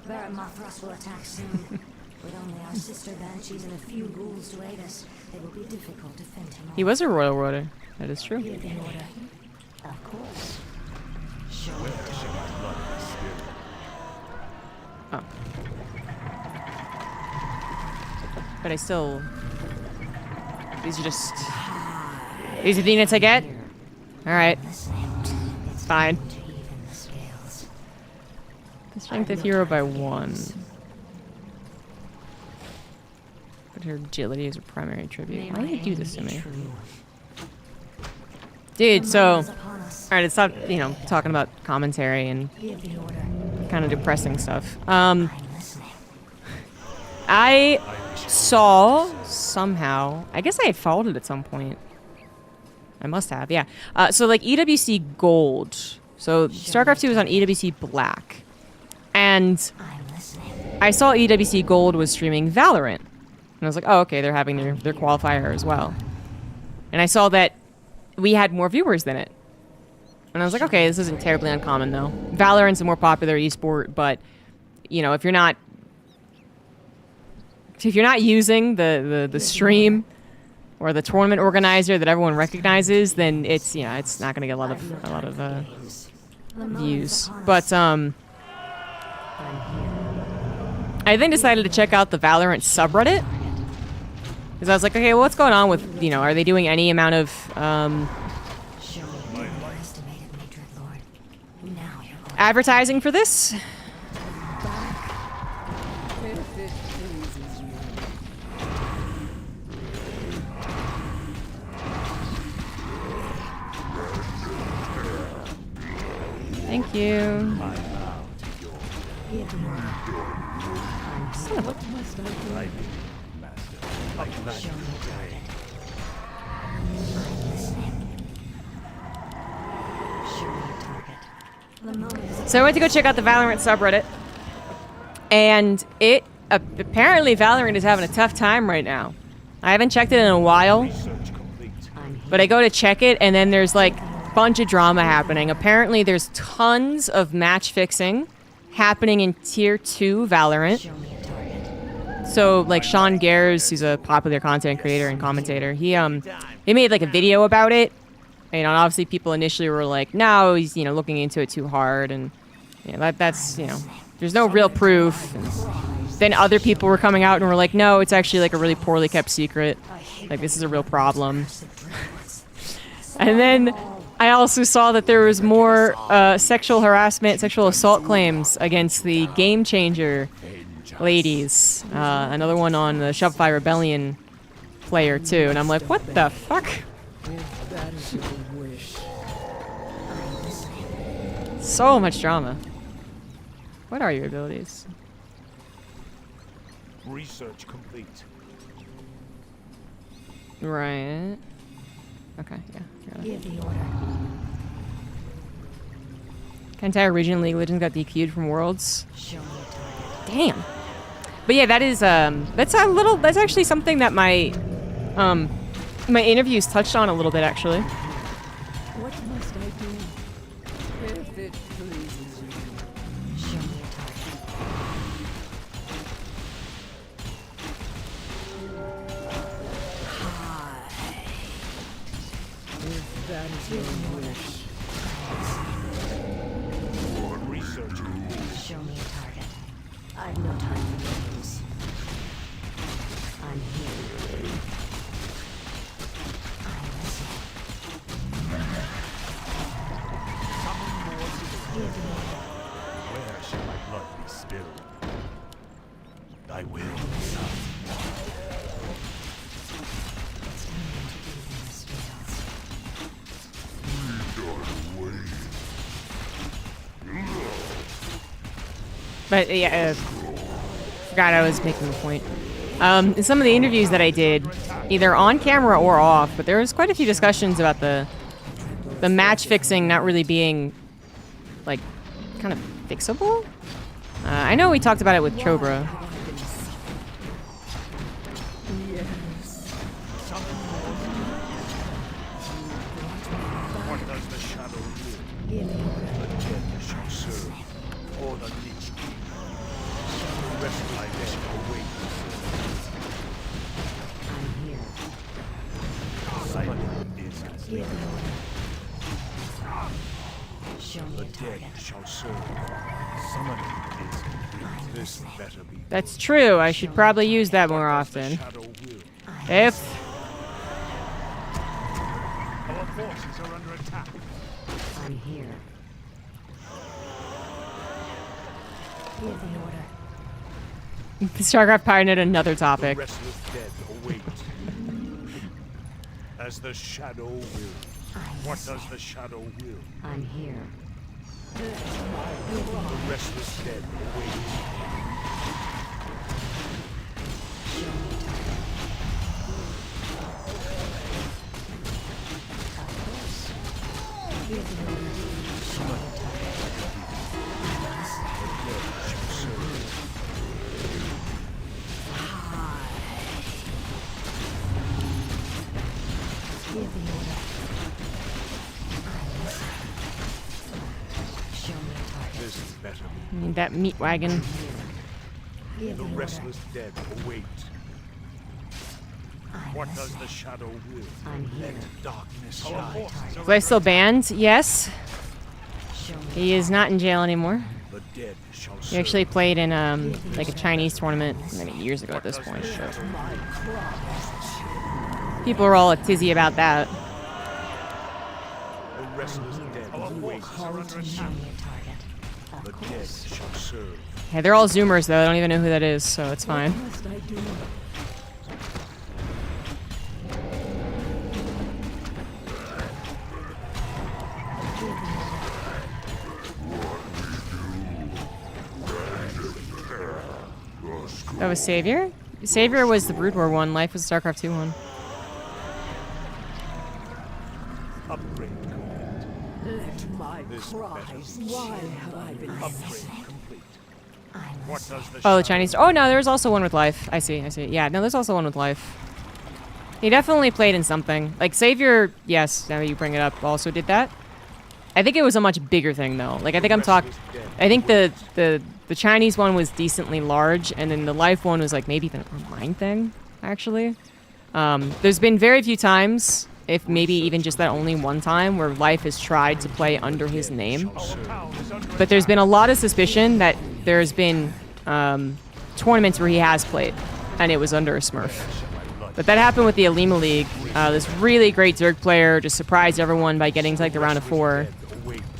Barret Mothras will attack soon. With only our sister banshees and a few ghouls to aid us, it will be difficult to fend him off. He was a royal roader. That is true. Give the order. Of course. Show me a target. Oh. But I still... These are just... These are the units I get? Alright. It's fine. To even the scales. The strength of hero by 1. But her agility is her primary tribute. Why do you do this to me? Dude, so... Alright, let's stop, you know, talking about commentary and Give the order. kind of depressing stuff. I'm listening. I saw somehow... I guess I had followed it at some point. I must have, yeah. So, like, EWC Gold. So, StarCraft 2 was on EWC Black. And I'm listening. I saw EWC Gold was streaming Valorant. And I was like, oh, okay, they're having their qualifier as well. And I saw that we had more viewers than it. And I was like, okay, this isn't terribly uncommon, though. Valorant's a more popular esport, but, you know, if you're not using the stream or the tournament organizer that everyone recognizes, then it's, you know, it's not going to get a lot of views. But I then decided to check out the Valorant subreddit because I was like, okay, well, what's going on with, you know, are they doing any amount of Show me your estimated Matrix Lord. Now you're going. advertising for this? If it pleases you. Thank you. Give the order. Son of a- Must I do? Show me a target. I'm listening. Show me a target. The moment is So I went to go check out the Valorant subreddit, and it apparently Valorant is having a tough time right now. I haven't checked it in a while, but I go to check it, and then there's like a bunch of drama happening. Apparently, there's tons of match fixing happening in Tier 2 Valorant. show me a target. So like Sean Gares, who's a popular content creator and commentator, he made like a video about it. You know, and obviously people initially were like, no, he's, you know, looking into it too hard, and you know, that's, you know, there's no real proof. And then other people were coming out and were like, no, it's actually like a really poorly kept secret. Like, this is a real problem. And then I also saw that there was more sexual harassment, sexual assault claims against the Game Changer ladies. Another one on the Shopify Rebellion player too. And I'm like, what the fuck? If that is your wish. So much drama. What are your abilities? Research complete. Right. Okay, yeah. got it. Give the order. Entire region League of Legends got DQ'd from Worlds. Show me a target. Damn. But yeah, that is that's actually something that my interviews touched on a little bit actually. What must I do? If it pleases you. Show me a target. If that is your wish. Research complete. Show me a target. I've no time for games. I'm here. I'm listening. still. Thy will, But yeah, forgot I was making a point. In some of the interviews that I did, either on camera or off, but there was quite a few discussions about the match fixing not really being like kind of fixable. I know we talked about it with Chobra. What does the shadow will? The dead shall serve. Or the Lich King. The rest of my dead await. Summoning is complete. The dead shall serve. Summoning is complete. This better be. That's true. I should probably use that more often. Shadow will. If Our forces are under attack. I'm here. Give the order. StarCraft pioneered another topic. The restless dead await. As the shadow will. What does the shadow will? I'm here. The restless dead await. This better be. Need that meat wagon. The restless dead await. What does the shadow will? Let darkness shine. Was I still banned? Yes. He is not in jail anymore. The dead shall He actually played in like a Chinese tournament many years ago at this point. So. People are all a tizzy about that. The restless dead await. The dead shall serve. Hey, they're all Zoomers though. I don't even know who that is, so it's fine. Must I do? That was Savior? Savior was the Brood War one. Life was StarCraft 2 one. Upgrade complete. Let my This cries. Why have I been Upgrade complete. What does the Oh, the shadow Chinese. Oh no, there's also one with Life. I see. Yeah, no, there's also one with Life. He definitely played in something. Like Savior, yes, now that you bring it up, also did that. I think it was a much bigger thing though. Like I think I think the Chinese one was decently large, and then the Life one was like maybe the online thing, actually. There's been very few times, if maybe even just that only one time, where Life has tried to play under his name. But there's been a lot of suspicion that there's been tournaments where he has played, and it was under a Smurf. But that happened with the Alima League. This really great Zerg player just surprised everyone by getting to like the round of 4,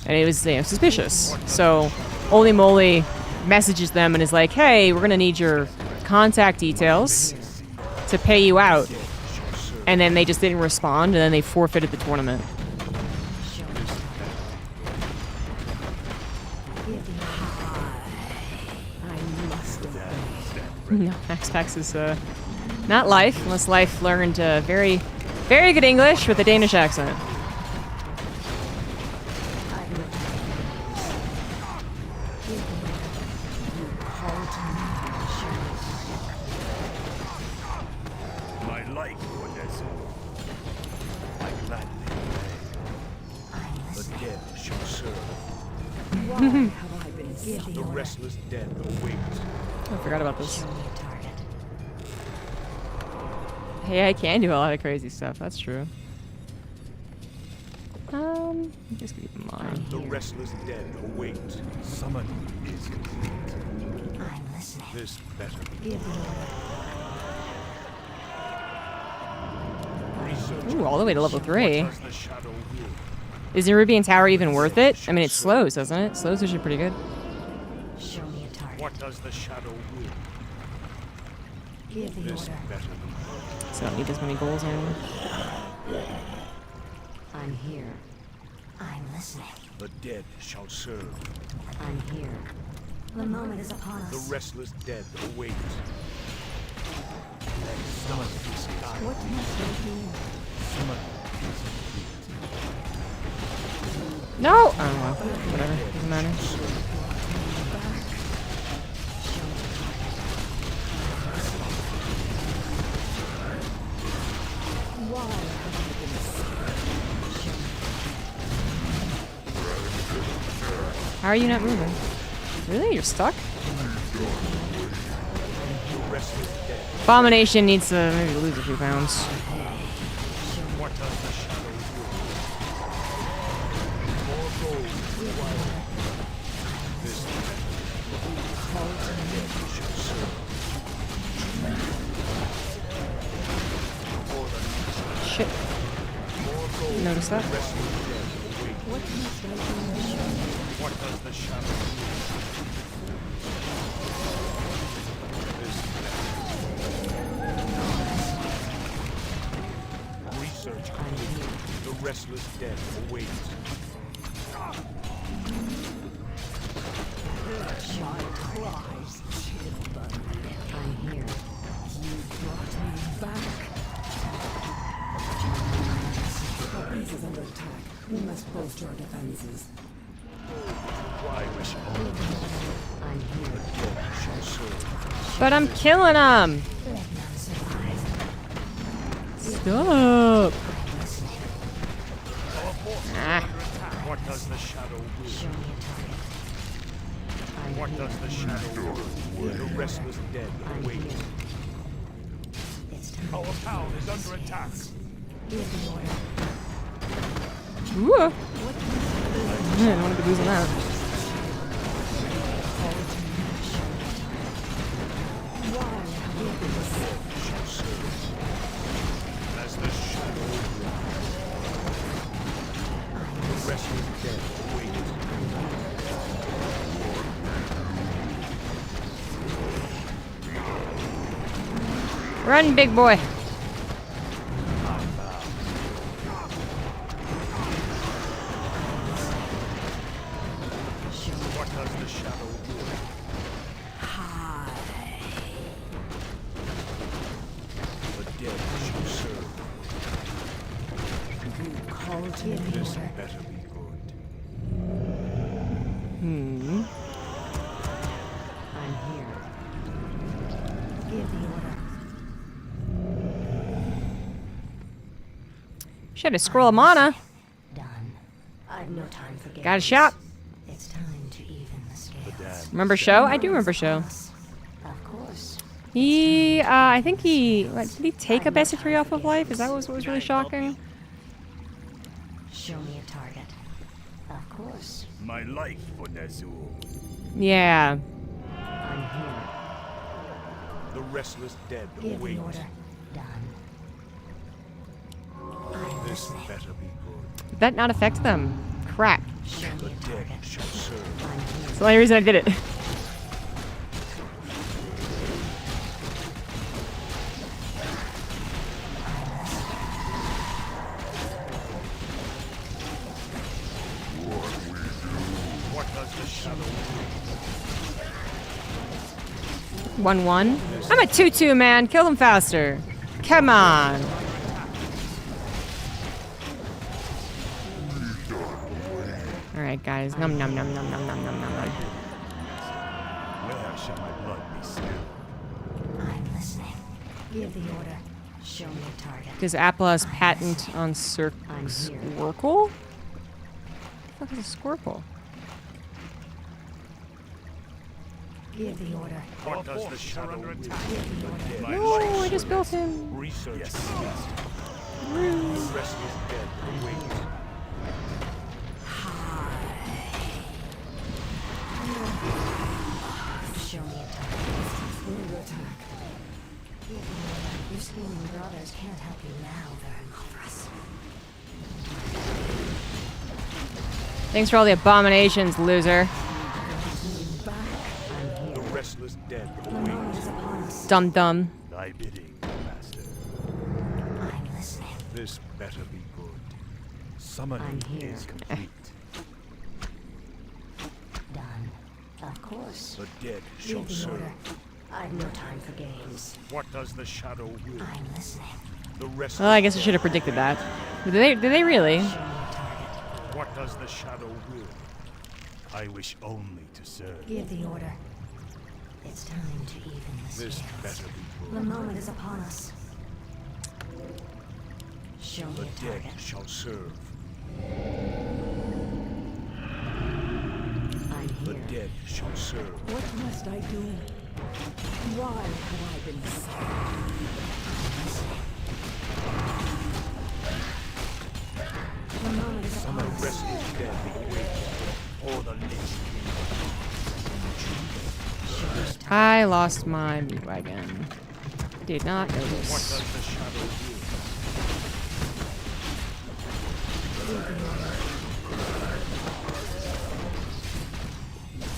and it was suspicious. So Holy Moly messages them and is like, hey, we're gonna need your contact details to pay you out. And then they just didn't respond, and then they forfeited the tournament. I must obey. No, Max Pax is not Life, unless Life learned very, very good English with a Danish accent. My life would as I gladly obey. The dead shall serve. Why have I been The restless dead await. I forgot about this. Hey, I can do a lot of crazy stuff. That's true. Just keep in mind. The restless dead await. Summoning is complete. I'm listening. This better be. Ooh, all the way to level 3. Does the shadow will? Is the Nerubian Tower even worth it? I mean, it slows, doesn't it? Slows usually pretty good. Show me a target. What does the shadow will? Give the This order. better be. So I don't need as many goals anymore. I'm here. I'm listening. The dead shall serve. I'm here. The moment is upon The us. restless dead await. Summon the sky. What must I do? Summon No! Oh well. Whatever. Doesn't matter. How are you not moving? Really? You're stuck? Abomination needs to maybe lose a few pounds. what does the shadow will? More gold required. This dead shall serve. For the Shit. more gold. Notice that? Restless dead await. What must I do? What does the shadow will? Research complete. The restless dead awaits. My prize children. I'm here. You brought me back. Our base is under attack. We must bolster our defenses. Why wish only I'm here. the dead shall serve? But I'm killing him! Let none survive. Stop! Ah. What does the shadow will? Show me a target. I'm What here. does the shadow will? The restless dead I'm await. here. It's time. Our town is under attack. Give the order. Ooh. I don't want to be losing that. Shall serve. As the shadow will. The restless dead await. Run, big boy! What does the shadow will? The dead shall serve. This better be good. I'm here. Give the order. Should have scroll of mana. Done. I've no time for games. Got a shot. It's time to even the scales. Remember Show? I do remember Show. Of course. He, I think he, what, did he take a basic tree off of life? Is that what was really shocking? Show me a target. Of course. My life for Nezu. Yeah. I'm here. The restless dead Give the await. order. Done. I'm This listening. better be good. Did that not affect them? Crap. Show me The a dead target. shall serve. I'm here. That's the only reason I did it. What does the shadow will? 1-1. I'm a 2-2, man. Kill them faster. Come on. Alright, guys. Num num num num num num num num. Where shall my blood be spilled? I'm listening. Give the order. Show me a target. Does Apple has patent on I'm here. Squircle? What the fuck is a Squircle? Give the order. What does the shadow will? Give the order. My No, life I just built him. Research. Yes, complete. yes. The restless dead await. Show me a target. Under attack. Give the order. Your scheming brothers can't help you now, Vermophorus. Thanks for all the abominations, loser. I'm here. restless dead The await. moment is upon us. Dum dum. Thy bidding, Master. I'm listening. This better be good. Summoning I'm here. is complete. Done. Of course. The dead shall Give the serve. order. I've no time for games. What does the shadow will? I'm listening. The restless Well, I guess I should have predicted that. Did they really? Show me a target. What does the shadow will? I wish only to serve. Give the order. It's time to even the This scales. better be The good. moment is upon us. Show me The a dead target. shall serve. I'm The here. dead shall serve. What must I do? Why have I been sent? The moment is upon The us. restless dead await. Or the living. I lost my meat wagon. Did not What notice. does the shadow will?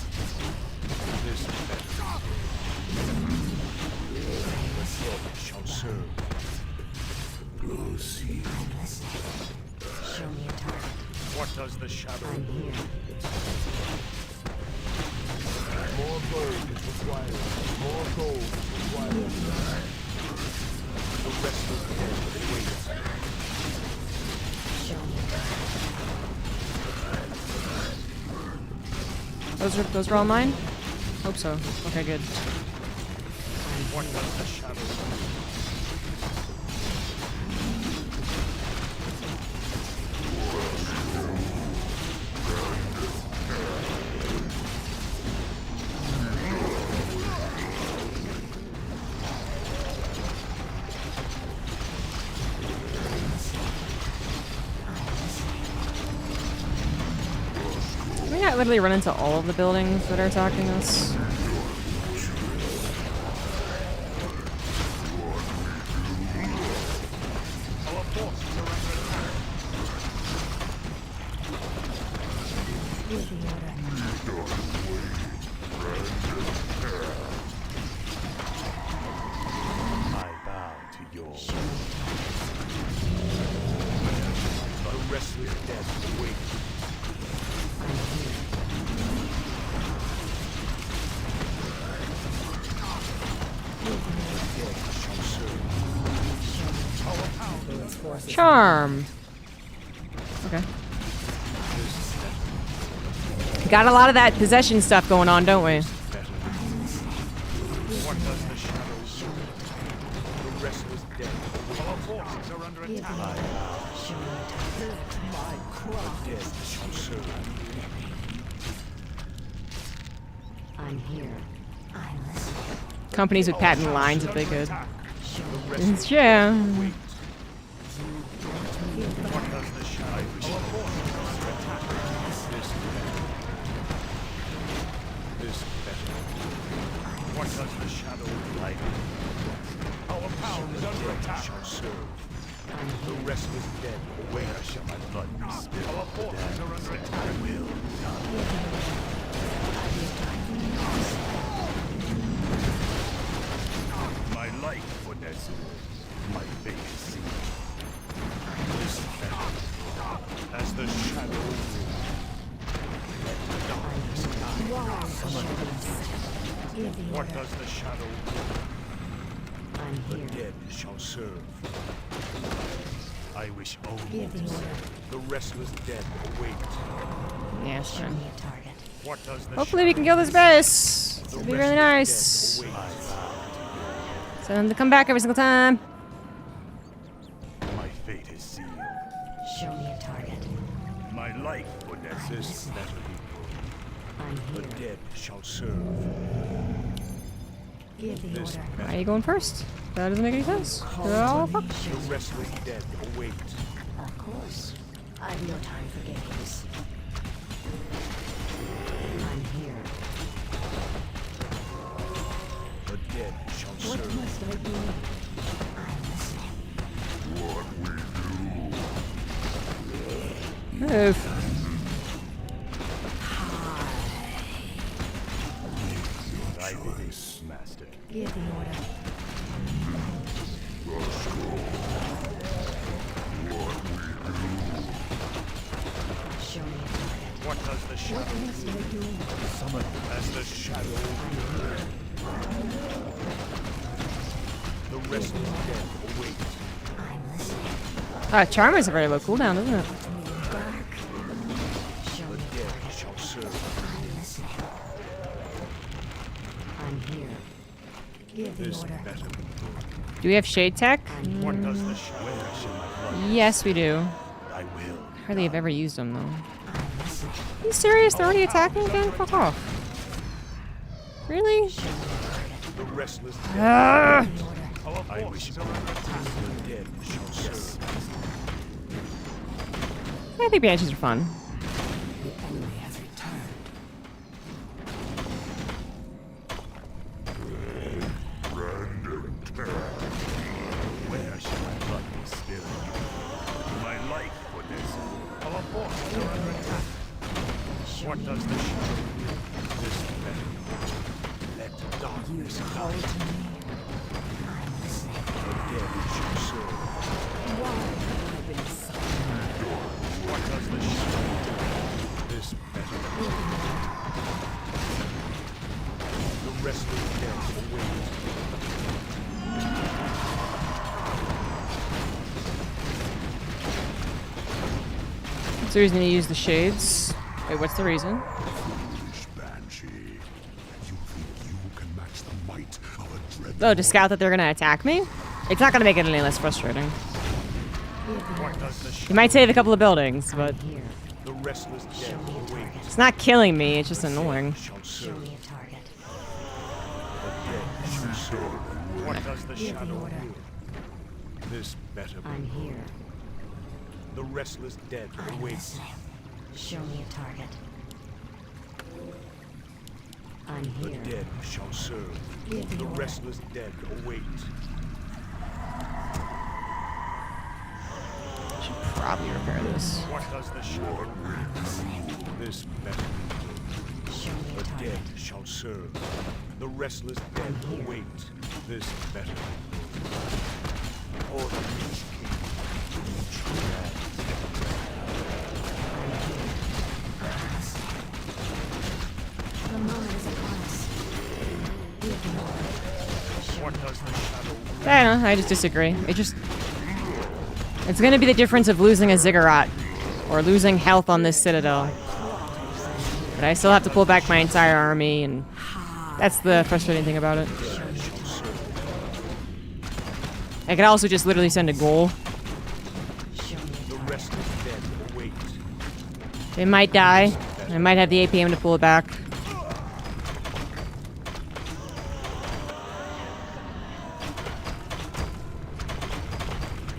This better. The dead shall serve. Proceed. I'm listening. Show me a target. What does the shadow I'm will? here. More gold is required. More gold is required. The restless dead awaits. Show me a target. Those are all mine? Hope so. Okay, good. What does the shadow will? We got literally run into all of the buildings that are attacking us. Our forces are under attack. Give the order. I bow to your Show me a target. The restless dead await. I'm here. Dead shall serve. Charm. Okay. Got a lot of that possession stuff going on, don't we? What does the shadow serve? The restless dead await. Our forces are under Give the attack. order. Show me a target. The dead shall serve. I'm here. I'm listening. Companies would patent lines if they could. Show me a It's, yeah. Wait. What does the shadow wish? Our forces are under attack. This better. What does the shadow like? Our power is under attack. Shall serve. The restless dead await. Where shall my blood be spilled? Our forces are under attack. Will my life for Nezu. My fate is sealed. This better. As the shadow darkness Give the What order. does the shadow I'm The here. dead shall serve. I wish only Give the to order. serve. The restless dead await. Yeah, it's Show fine. me a target. What does the Hopefully we can kill this base. It'll be really nice. So them to come back every single time. My fate is sealed. Show me a target. My life would this better be. I'm The here. dead shall serve. Give the This order. Why are you going first? That doesn't make any sense. Oh, fuck. The restless dead await. Of course. I've no time for games. I'm here. The dead shall What serve. must I do? I'm listening. Move. Thy choice. Master. Give the order. Show me a target. What does the shadow What must I do? summon as the shadow? The restless dead await. I'm listening. Charmer's a very low cooldown, isn't it? Dark. Show me a Dead target. shall serve. I'm listening. I'm here. Give the This order. better. Do we have shade tech? What does the shadow? Where shall my blood? Yes, we do. I will. Hardly have ever used them though. I'm listening. Are you serious? They're already attacking again? Fuck off. Really? The restless dead. Ah! Give the order. Our I forces wish are under attack. The dead shall serve. I think banshees are fun. The enemy has returned. Where shall my blood be spilled? My life for this. Our forces are under attack. What does the shadow do? This better. Let darkness Call to me. I'm listening. the dead shall serve. Why have I been silent? What does the shadow do? This better. The restless dead await. What's the reason to use the shades? Wait, what's the reason? Foolish banshee. You think you can match the might of a dread Oh, to scout that they're gonna attack me? It's not gonna make it any less frustrating. What does the You shadow? might save a couple of buildings, but Here. The restless dead await. it's not killing me, it's just annoying. Shall Show serve. me a target. The dead shall serve. What does the Give the shadow order. do? This better. I'm here. The restless dead I'm awaits. listening. Show me a target. I'm The here. dead shall serve. Give the The order. restless dead await. Should probably repair this. What does the shadow do? This better. Show me a The target. dead shall serve. The restless dead await. This better. Or the Lich King. Tread. The moment is upon us. Give the order. What does the shadow do? I don't know, I just disagree. It's gonna be the difference of losing a ziggurat or losing health on this citadel. But I still have to pull back my entire army, and that's the frustrating thing about it. I could also just literally send a goal. Show me a The target. restless dead await. They might die. I might have the APM to pull it back.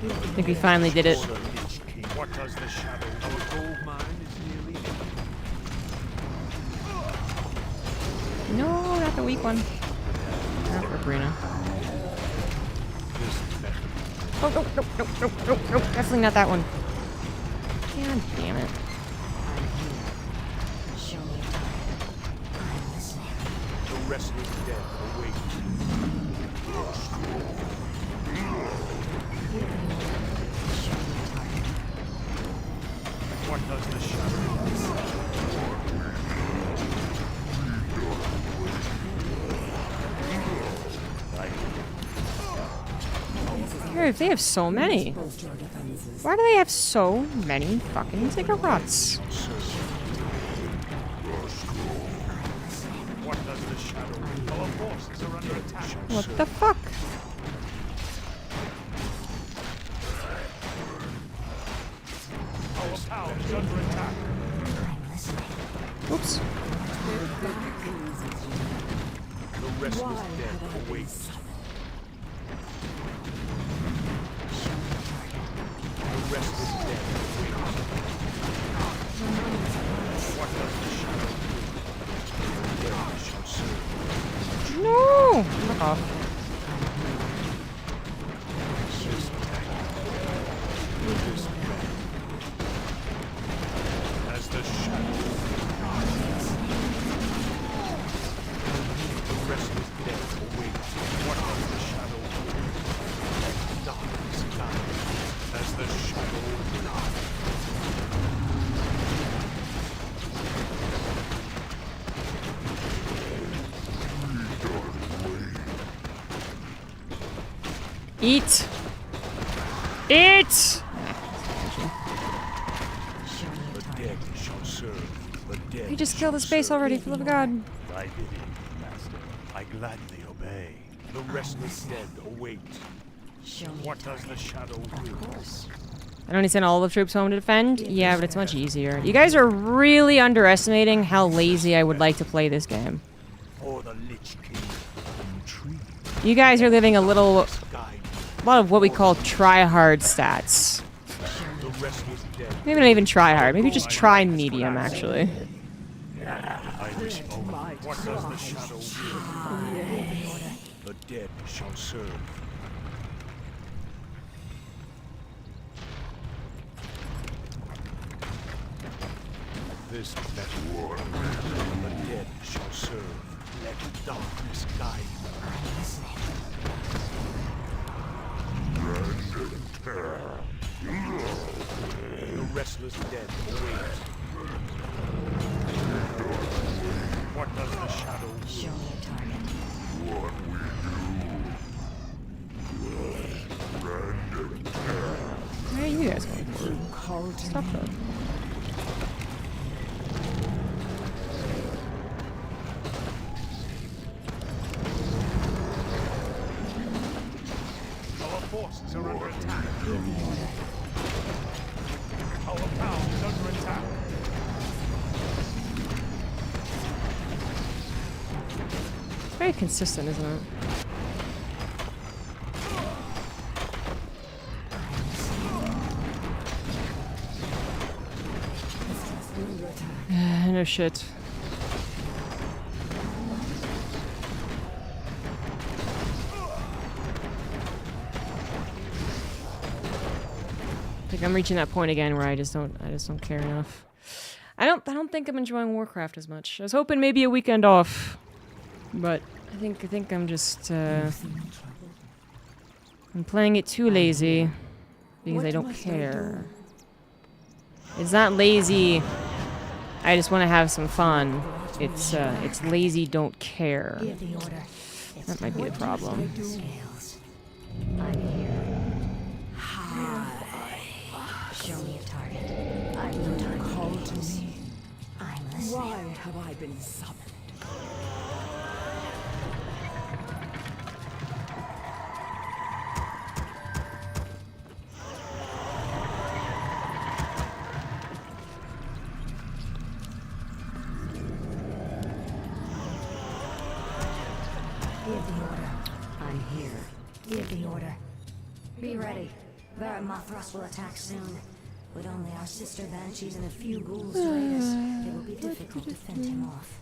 I think we finally did it. Or the Lich King. What does the shadow do? Our gold mine is nearly. No, not the weak one. Not for Brina. This better. Oh, no, no, no, no, no, no, definitely not that one. God damn it. I'm here. Show me a target. I'm listening. The restless dead await. Show me a target. What does the shadow do? Here, they have so many. Why do they have so many fucking ziggurats? What does the shadow do? Our forces are under attack. What the fuck? Our power is under attack. I'm listening. Oops. The restless dead awaits. Show me a target. The restless dead awaits. What does the shadow do? The dead shall serve. No! Fuck off. As the shadow. The restless What does the shadow will? Let darkness guide as the shadow will. Eat! Eat! The dead shall serve. The dead You just killed the shall space serve. already, for the love of God. Thy bidding, master. I gladly obey. The restless dead await. What does the shadow will? I don't need to send all the troops home to defend? Yeah, but it's much easier. You guys are really underestimating how lazy I would like to play this game. Or the Lich King. Intrigue. You guys are living a little... Guide. a lot of what we call try-hard stats. The restless dead. Maybe not even try-hard. Maybe just try medium, actually. I wish only. What does the shadow will? The dead shall serve. This better war. The dead shall serve. Let darkness guide. The restless dead await. What does the shadow will? Show me a target. Where are you guys going for? Stop that. Our forces are under attack. Our town is under attack. It's very consistent, isn't it? No shit. I think I'm reaching that point again where I just don't care enough. I don't think I'm enjoying WarCraft as much. I was hoping maybe a weekend off, but I think I'm just I'm playing it too lazy because I don't care. It's not lazy. I just want to have some fun. It's lazy don't care. Give the order. That might be the problem. Scales. I'm here. Show me a target. I've no time for games. I'm listening. Why have I been summoned? Give the order. I'm here. Give the order. Be ready. Baron Mothras will attack soon. With only our sister banshees and a few ghouls to aid us, it will be difficult to fend him off.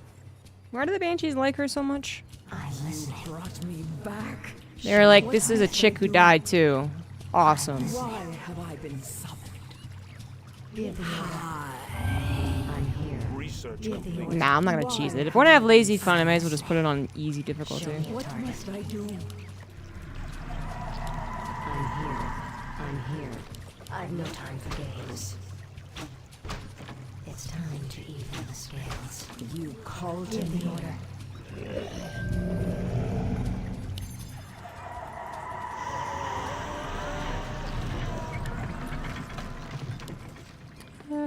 Why do the Banshees like her so much? I'm listening. Brought me back. They're like, this is a chick who died too. Awesome. Why have I been summoned? Give the order. I'm here. Research Give the complete. order. Nah, I'm not gonna cheese it. If I wanna have lazy fun, I might as well just put it on easy difficulty. Show me a What target. must I do? I'm here. I'm here. I've no time for games. It's time to even the scales. You called to Give me. the order.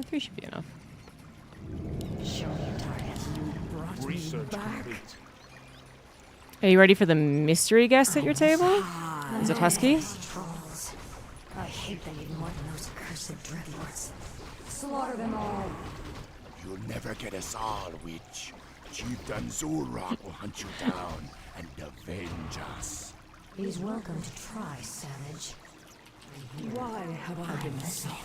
Three should be enough. Show me a target. Brought me Research back. complete. Are you ready for the mystery guest at your table? Is it Husky? These trolls. I hate them even more than those cursed dreadlords. Slaughter them all. You'll never get us all, witch. Chieftain Zulrock will hunt you down and avenge us. He's welcome to try, savage. Why have I been Listening. summoned?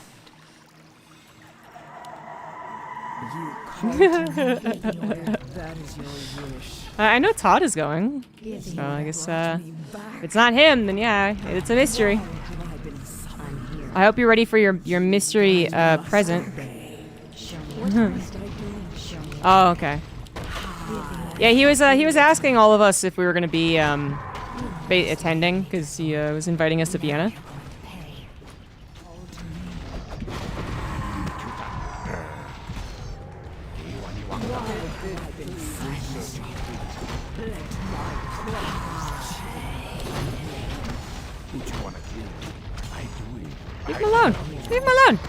You called to me. That is your wish. I know Todd is going. Give the So I order. guess Brought me back. if it's not him, then yeah, it's a mystery. Why have I been summoned? I'm here. I hope you're ready for your mystery present. Show me What a target. must I do? Show me a Oh, okay. Give the order. Yeah, he was asking all of us if we were going to be attending because he was inviting us to Vienna. Leave him alone! Leave him alone!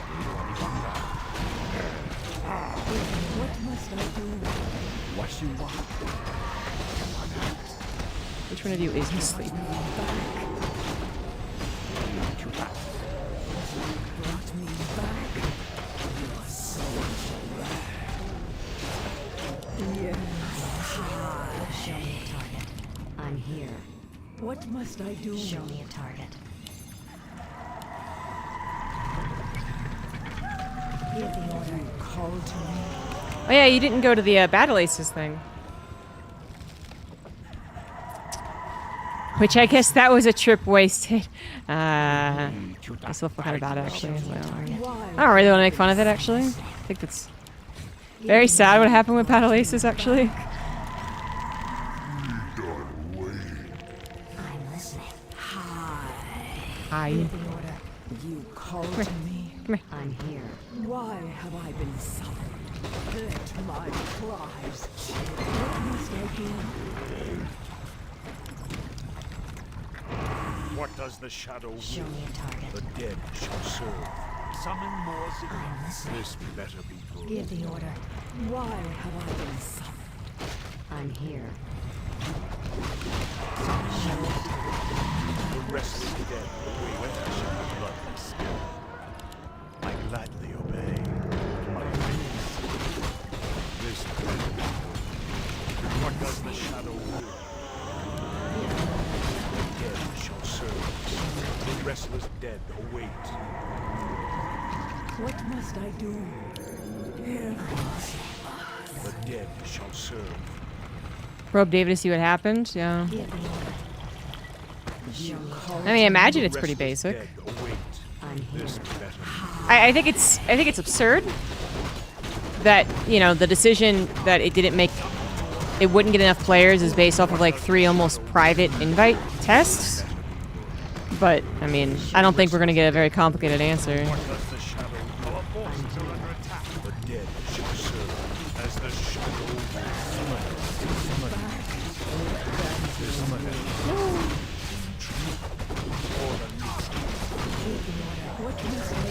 Which one of you is asleep? Show me a target. I'm here. What must I do? Show me a target. Give the order. Call to me. Oh yeah, you didn't go to the Battle Aces thing. Which I guess that was a trip wasted. I still feel kind of bad actually. So I don't really want to make fun of it actually. I think that's very sad what happened with Battle Aces actually. I'm listening. Hi. You call to me. Come here. I'm here. Why have I been summoned? Let my cries. What must I do? What does the shadow Show will? me a target. The dead shall serve. Summon more I'm civilians. listening. This better be good. Give the order. Why have I been summoned? I'm here. The restless dead await shall the bloodless still. I gladly obey. My wings. This better be good. What does the shadow will? The dead shall serve. The restless dead await. What must I do? The dead shall serve. Probe David to see what happened. Yeah. Give the order. Show me a target. I mean, I imagine it's The pretty restless basic. dead await. I'm here. This better. I think it's absurd that, you know, the decision that it didn't make, it wouldn't get enough players is based off of like 3 almost private invite tests. But I mean, I don't think we're gonna get a very complicated answer. What does the shadow? Our forces are under attack. The dead shall serve as the shadow will. What must I do?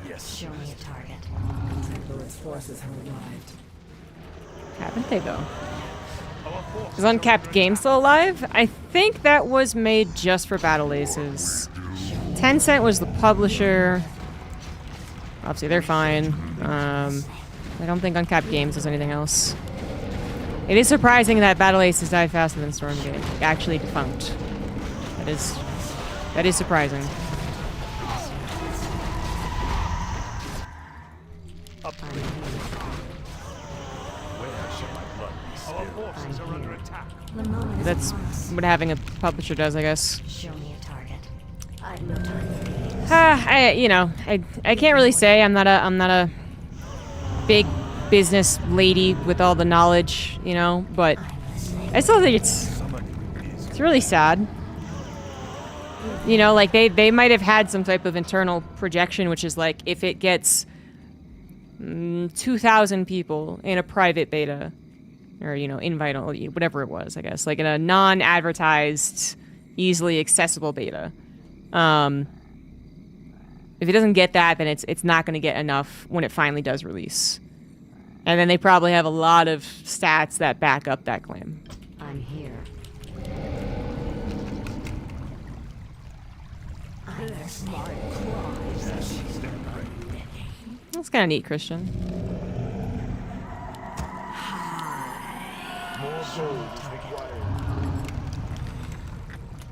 Yes. Show me a target. Lord's forces have arrived. Haven't they though? Is Uncapped Game still alive? I think that was made just for Battle Aces. Tencent was the publisher. Obviously, they're fine. I don't think Uncapped Games does anything else. It is surprising that Battle Aces died faster than Stormgate. Actually defunct. That is surprising. Where shall my blood be spilled? Our forces are under attack. The moment is That's upon us. what having a publisher does, I guess. Show me a target. I've no time for games. I can't really say I'm not a big business lady with all the knowledge, you know, but I still think it's really sad. You know, like they might have had some type of internal projection, which is like if it gets 2,000 people in a private beta, or you know, invite only, whatever it was, I guess, like in a non-advertised, easily accessible beta. If it doesn't get that, then it's not going to get enough when it finally does release. And then they probably have a lot of stats that back up that claim. I'm here. That's kind of neat, Christian. More gold is required.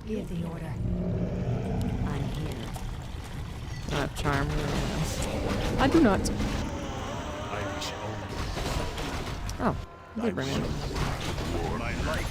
Give the order. I'm here. Not charm. I do not. I wish only. Oh, you did bring it. My life.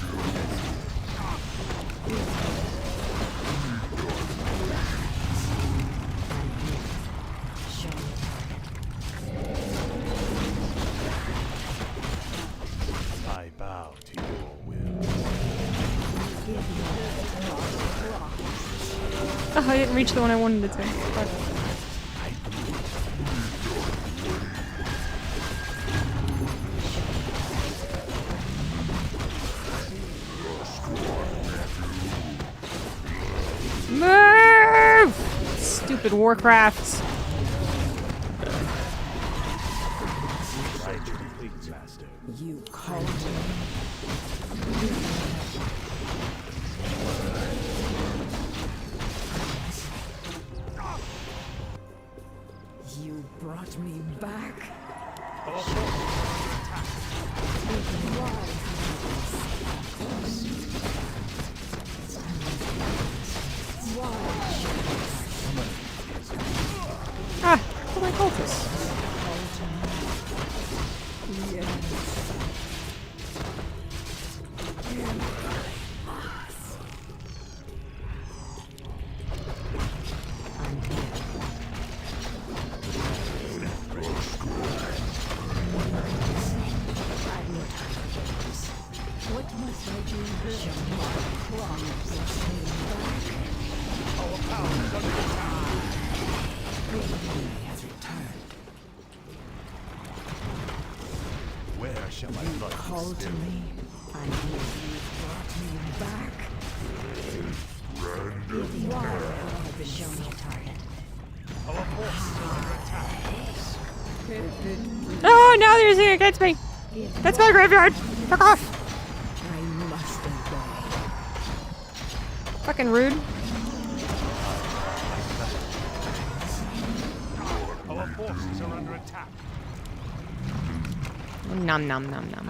Oh, I didn't reach the one I wanted it to. Fuck. Move! Stupid WarCraft. You called me. You brought me back. Ah, oh my cultists. What must I do to show my claws Our power is under attack. has returned? Where shall I find Called to me. I knew you brought me back. Why have I been shown a target? Our forces are under attack. Oh, now they're using it against me. That's my graveyard. Fuck off. I must obey. Fucking rude. Our forces are under attack. Nom nom nom nom.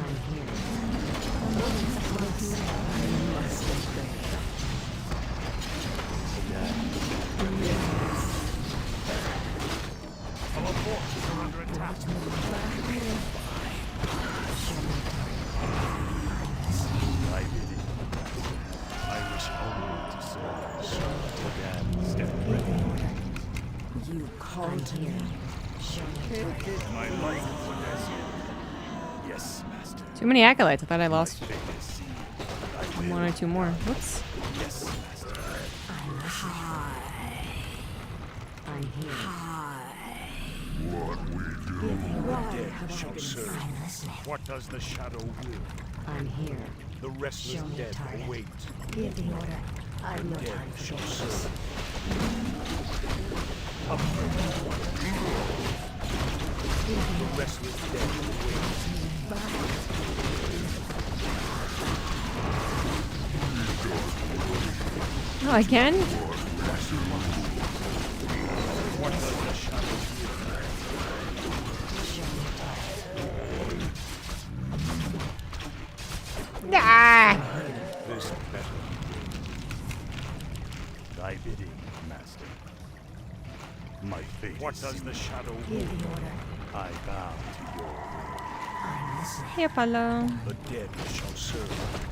Our forces are under attack. I did it. I wish only to serve. Again, step ready. You called to me. My life for this. Yes, master. Too many acolytes. I thought I lost Fate is sealed. one or two more. Whoops. Yes, master. I'm here. What we do. The dead shall serve. I'm listening. What does the shadow will? I'm here. The restless Show me dead target. await. Give the order. I've no Dead time for shall games. serve. The restless dead await. Oh, again? What does the shadow Ah! will? This better. Thy bidding, master. My fate. What does the shadow will? Give the order. I bow to your will. I'm listening. Here, Palo. The dead shall serve.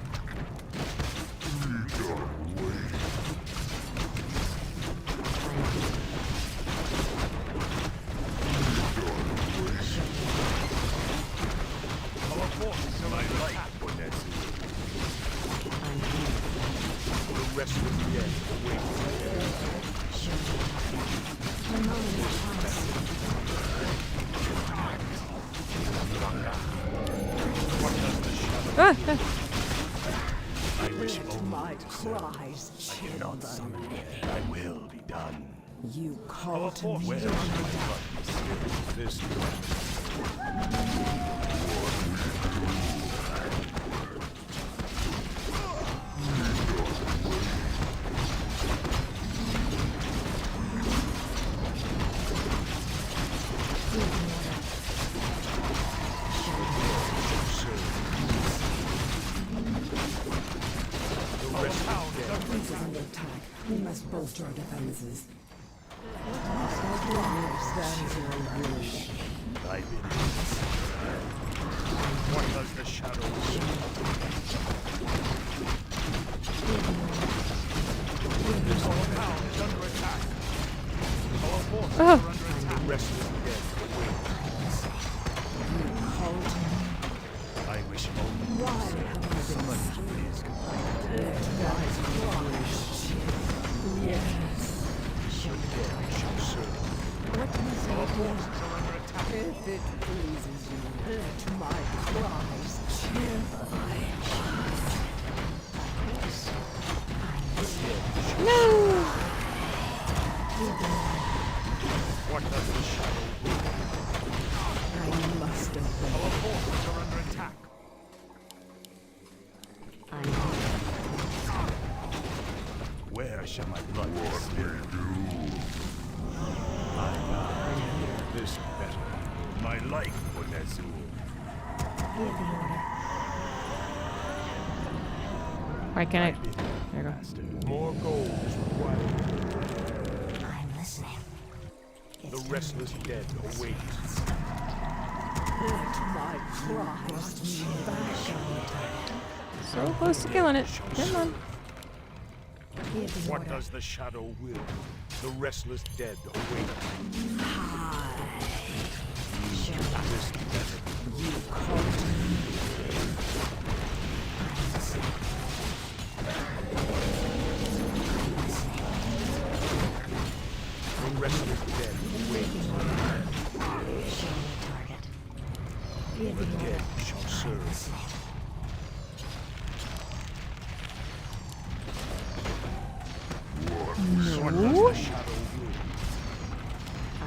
Our forces are under attack. The restless dead await. What does the shadow? Ah, ah. I wish My only to serve. cries I cannot summon it. Thy will be done. You Our called to forces me. are under attack. This Is under attack. We must bolster our defenses. Stands in our wish. thy bidding. What does the shadow will? Our town is under attack. Our forces are under attack. Restless dead await. Called to me. I wish only Why have I been summon is complete. Let thy cries. Yes. forces are under attack. If it pleases you, let my cries chill thy cheeks. No! What does the shadow will? I must obey. Our forces are under attack. Where shall my blood be spilled? This better. My life for Nezul. Why can't I? There you go. More gold is required. I'm listening. The restless dead await. Let my cries chill. So close to killing it. Come on. What does the shadow will? The restless dead await. This better. You called me. The restless dead await. The dead shall serve. What does the shadow will?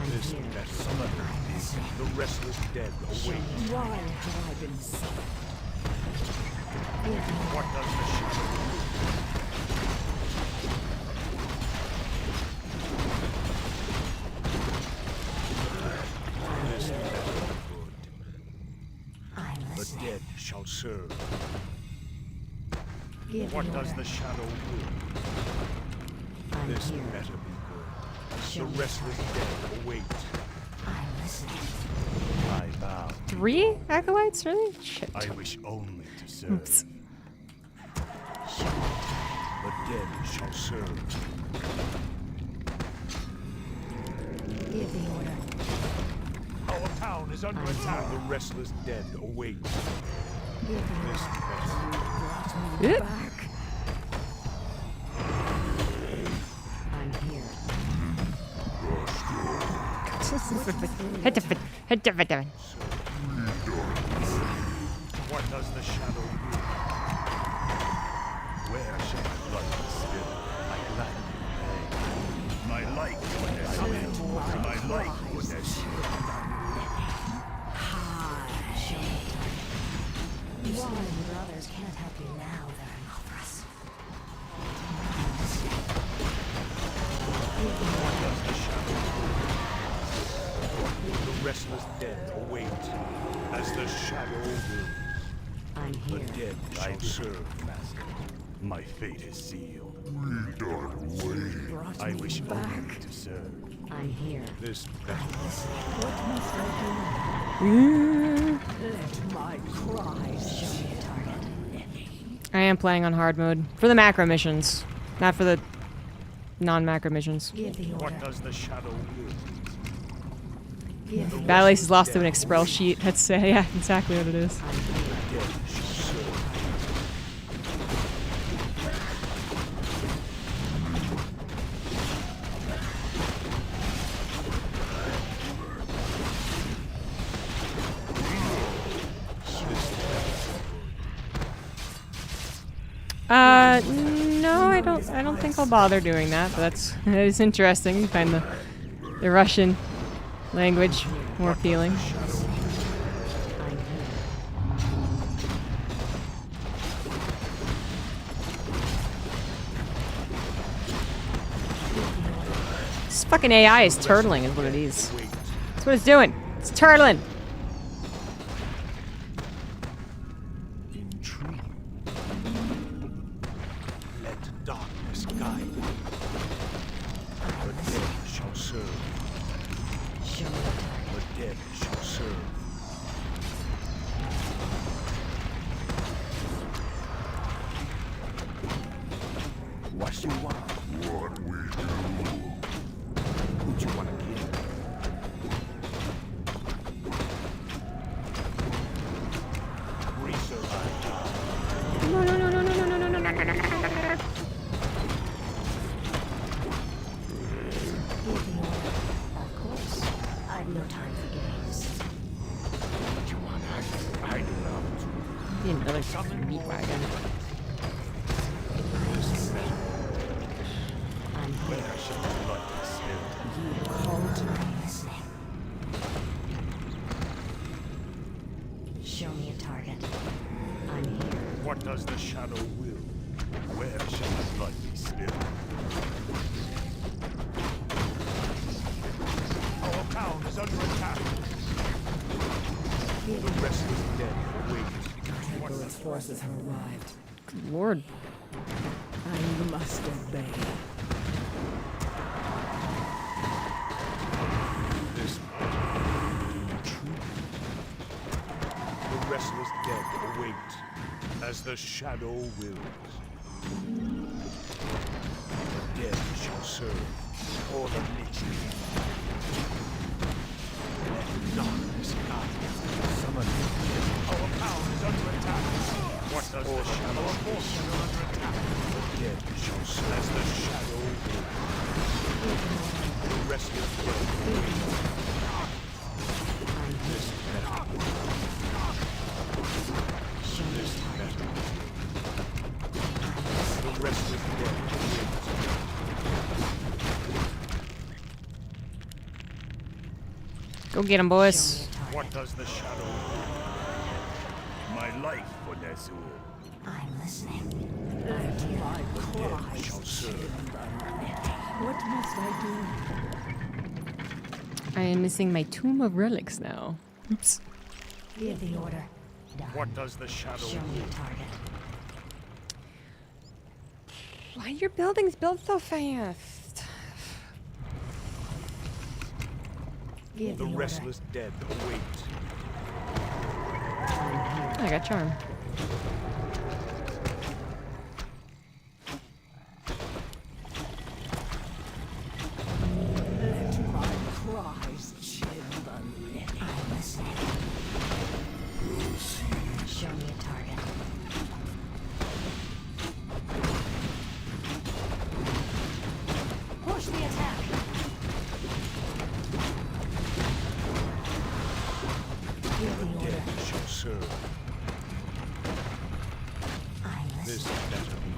This better. The restless dead await. Why have I been summoned? What does the shadow will? This better good. The dead shall serve. What does the shadow will? This better be good. The restless dead await. I bow. 3 acolytes, really? Shit. I wish only to serve. Oops. The dead shall serve. Our town is under attack. The restless dead await. This better. Oop. What does the shadow will? Where shall my blood be spilled? I gladly pay. My life for Nezul. My life for Nezul. You see, your brothers can't help you now, they're in Alphras. What does the shadow will? The restless dead await. As the shadow will. The dead shall serve. Master, my fate is sealed. I wish only to serve. This better. Let my cries chill. I am playing on hard mode for the macro missions, not for the non-macro missions. What does the shadow will? Battle Ace is lost to an Expel sheet. That's yeah, exactly what it is. The dead shall serve. No, I don't think I'll bother doing that, but that's it's interesting. You find the Russian language more appealing. This fucking AI is turtling, is what it is. That's what it's doing. It's turtling. Let darkness guide. The dead shall serve. The dead shall serve. What you want? What we do. Who you want to kill? Research. No, no, no, no, no, no, no, no, no, no, no, no, no, no. Of course. I've no time for games. What you want? I do not. Be another meat wagon. I'm Where here. shall the blood be spilled? You called me. I'm listening. Show me a target. I'm here. What does the shadow will? Where shall the blood be spilled? Our town is under attack. The rest is dead. Wait. Temporal's forces have arrived. Good lord. I must obey. This true. The restless dead await as the shadow wills. The dead shall serve for the Lich King. Let darkness come. Summon. Our town is under attack. What does the shadow forces are under attack? The dead shall serve as the shadow wills. The restless dead await. This better. Show me a target. The restless dead await. Go get him, boys. What does the shadow will? My life for Nezul. I'm listening. Let my cries Shall serve. What must I I am missing my Tomb of Relics now. Oops. Give the order. Done. What does the shadow Show me will? a target. Why are your buildings built so fast? Give The the order. restless dead await. I got charm. Let my cries chill the living. I'm listening. Show me a target. Push the attack. Give the order. Dead shall serve. I'm This listening. better be.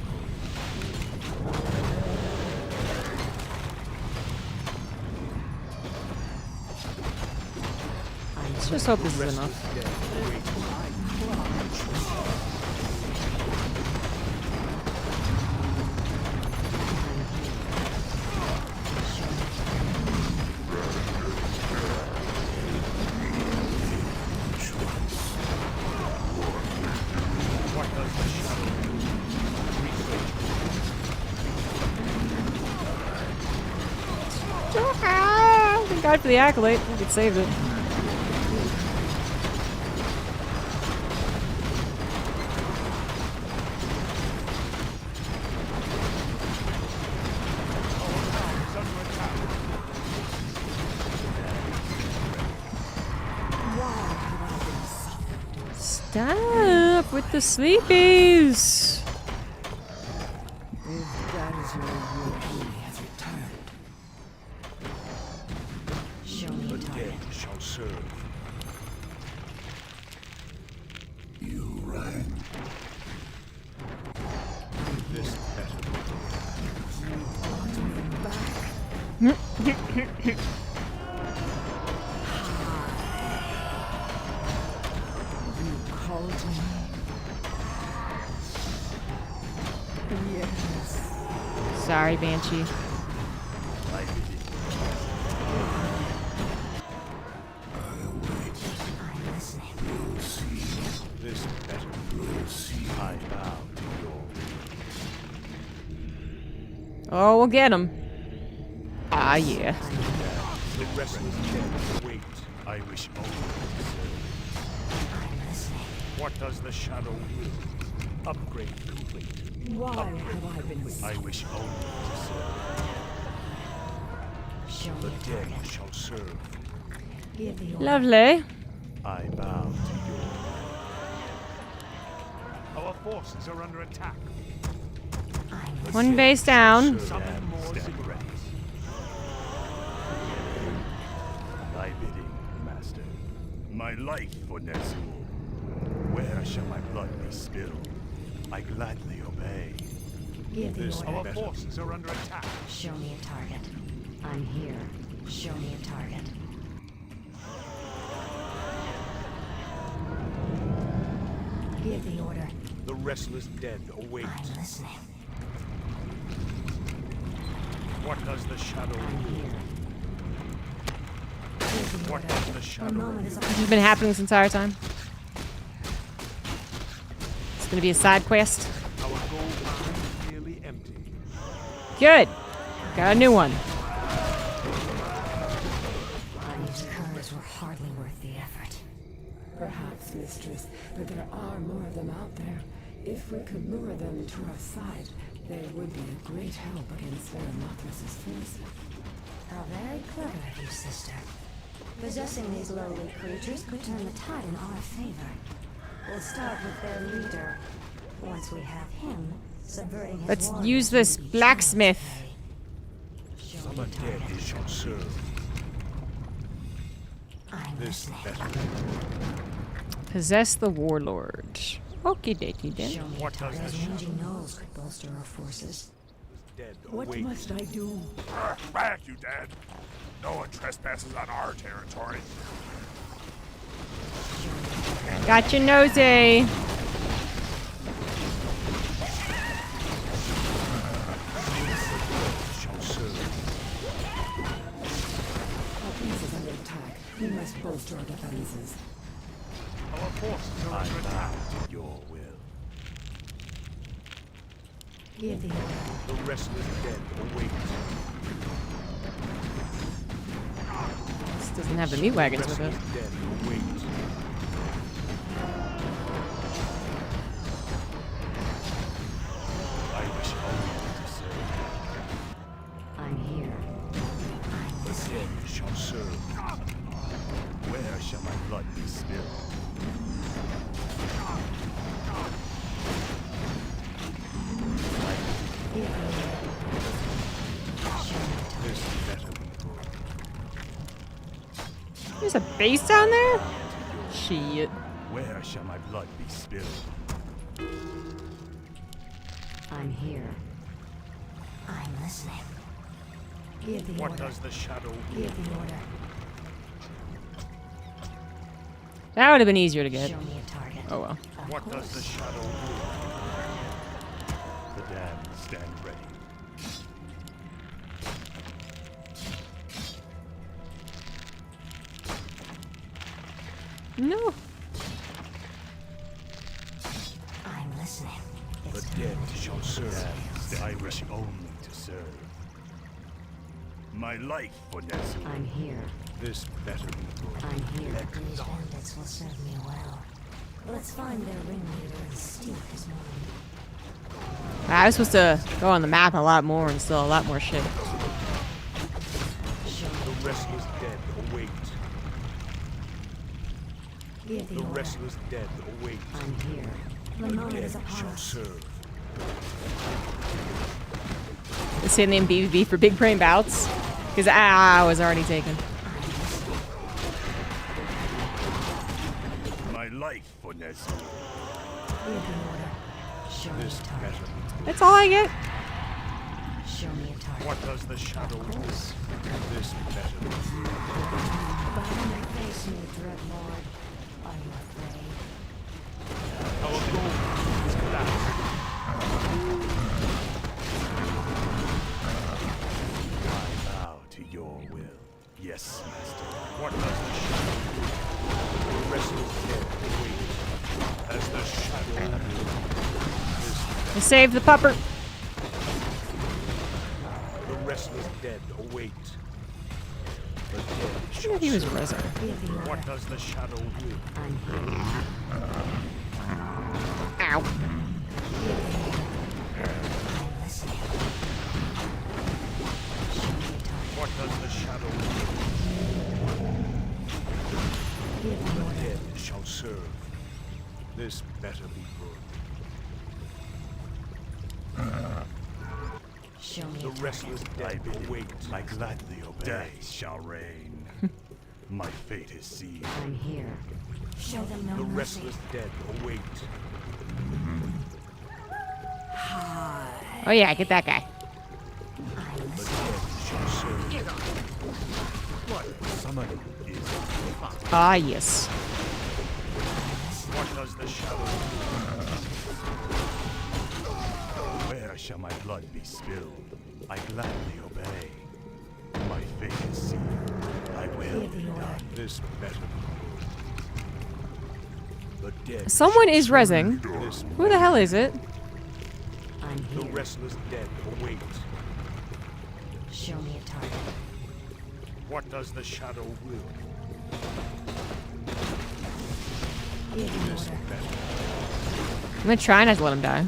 Let's just hope this is enough. Dead await. What does the shadow Thank God for the accolade. I think it saved it. Stop with the sleepies. If that is your will, he has returned. Show me a The target. dead shall serve. You rang. This better be. You called me. Yes. Sorry, Banshee. I'm listening. This better be. I bow to your Oh, we'll get him. Ah, yeah. The restless dead await. I wish only to serve. I'm listening. What does the shadow will? Upgrade complete. Why have I been I wish only to serve. Show The me a dead target. shall serve. Give the order. Lovely. I bow to your Our forces are under attack. I'm listening. One base down. Summon and more stand ziggurats. ready. Thy bidding. My life for Nezul. Where shall my blood be spilled? I gladly obey. Give the This order. Our forces are under attack. Show me a target. I'm here. Show me a target. Give the order. The restless dead await. I'm listening. What does the shadow I'm do? here. Give the What order. does the The shadow moment is do? upon This has been happening this entire time. It's gonna be a side quest. Our gold mine is nearly empty. Good. Got a new one. These curs were hardly worth the effort. Perhaps, mistress, but there are more of them out there. If we could lure them to our side, they would be a great help against Veramothras' forces. How very clever of you, sister. Possessing these lowly creatures could turn the tide in our favor. We'll start with their leader. Once we have him, subverting his Let's warriors use this will be blacksmith. child's play. Show Some me are a dead target. who shall serve. I'm This listening. better. Possess the warlord. Okie dokie then. Show me a What does target. the Those rangy shadow gnolls could bolster our forces. Dead What await. must I do? Back, you dead. No one trespasses on our territory. Got your nosy. Shall serve. Our base is under attack. We must bolster our defenses. Our forces are I under attack. bow to your will. Give the order. The restless dead await. This doesn't have the meat wagons with it. Restless dead await. I wish only to serve. I'm here. I'm The listening. dead shall serve. Where shall my blood be spilled? Give the order. Show me a target. This better be good. There's a base down there? Shit. Where shall my blood be spilled? I'm here. I'm listening. Give the What order. does the shadow do? Give the order. That would have been easier to get. Show me a target. Oh well. Of What does the course. shadow do? The damned stand ready. No. I'm listening. The It's dead time to shall use serve. this. I wish only to serve. My life for Nezul. I'm here. This better be good. I'm here. These bandits will serve me well. Let's find their ringleader and steal his mind. I was supposed to go on the map a lot more and steal a lot more shit. Show The me. restless dead await. Give the The order. restless dead await. I'm here. The moment Dead is upon shall us. serve. This hit name BBB for big brain bouts. Because I was already taken. My life for Nezul. Give the order. Show me This a target. better be good. That's all I get. Show me a target. What does the shadow do? This better be good. Bow my face, you dread lord. Are you afraid? Our goal is collapsed. I bow to your will. Yes, master. What does the shadow do? The restless dead await. As the shadow I saved the pupper. the restless dead await. The dead I shall wonder if he was serve. resin. Give the order. What does the shadow do? I'm here. Ow. I'm listening. Show me a target. What does the shadow do? Give the The order. dead shall serve. This better be good. Show me The a target. restless dead await. I gladly obey. Death shall reign. My fate is sealed. I'm here. Show them no The mercy. restless dead await. Oh yeah, get that guy. The dead shall serve. What summoning is? Ah, yes. What does the shadow do? Where shall my blood be spilled? I gladly obey. My fate is sealed. I will be done. This better. The dead. Someone is rezzing. This Who the hell is it? I'm the here. restless dead await. Show me a target. What does the shadow will? Give me order. I'm gonna try not to let him die.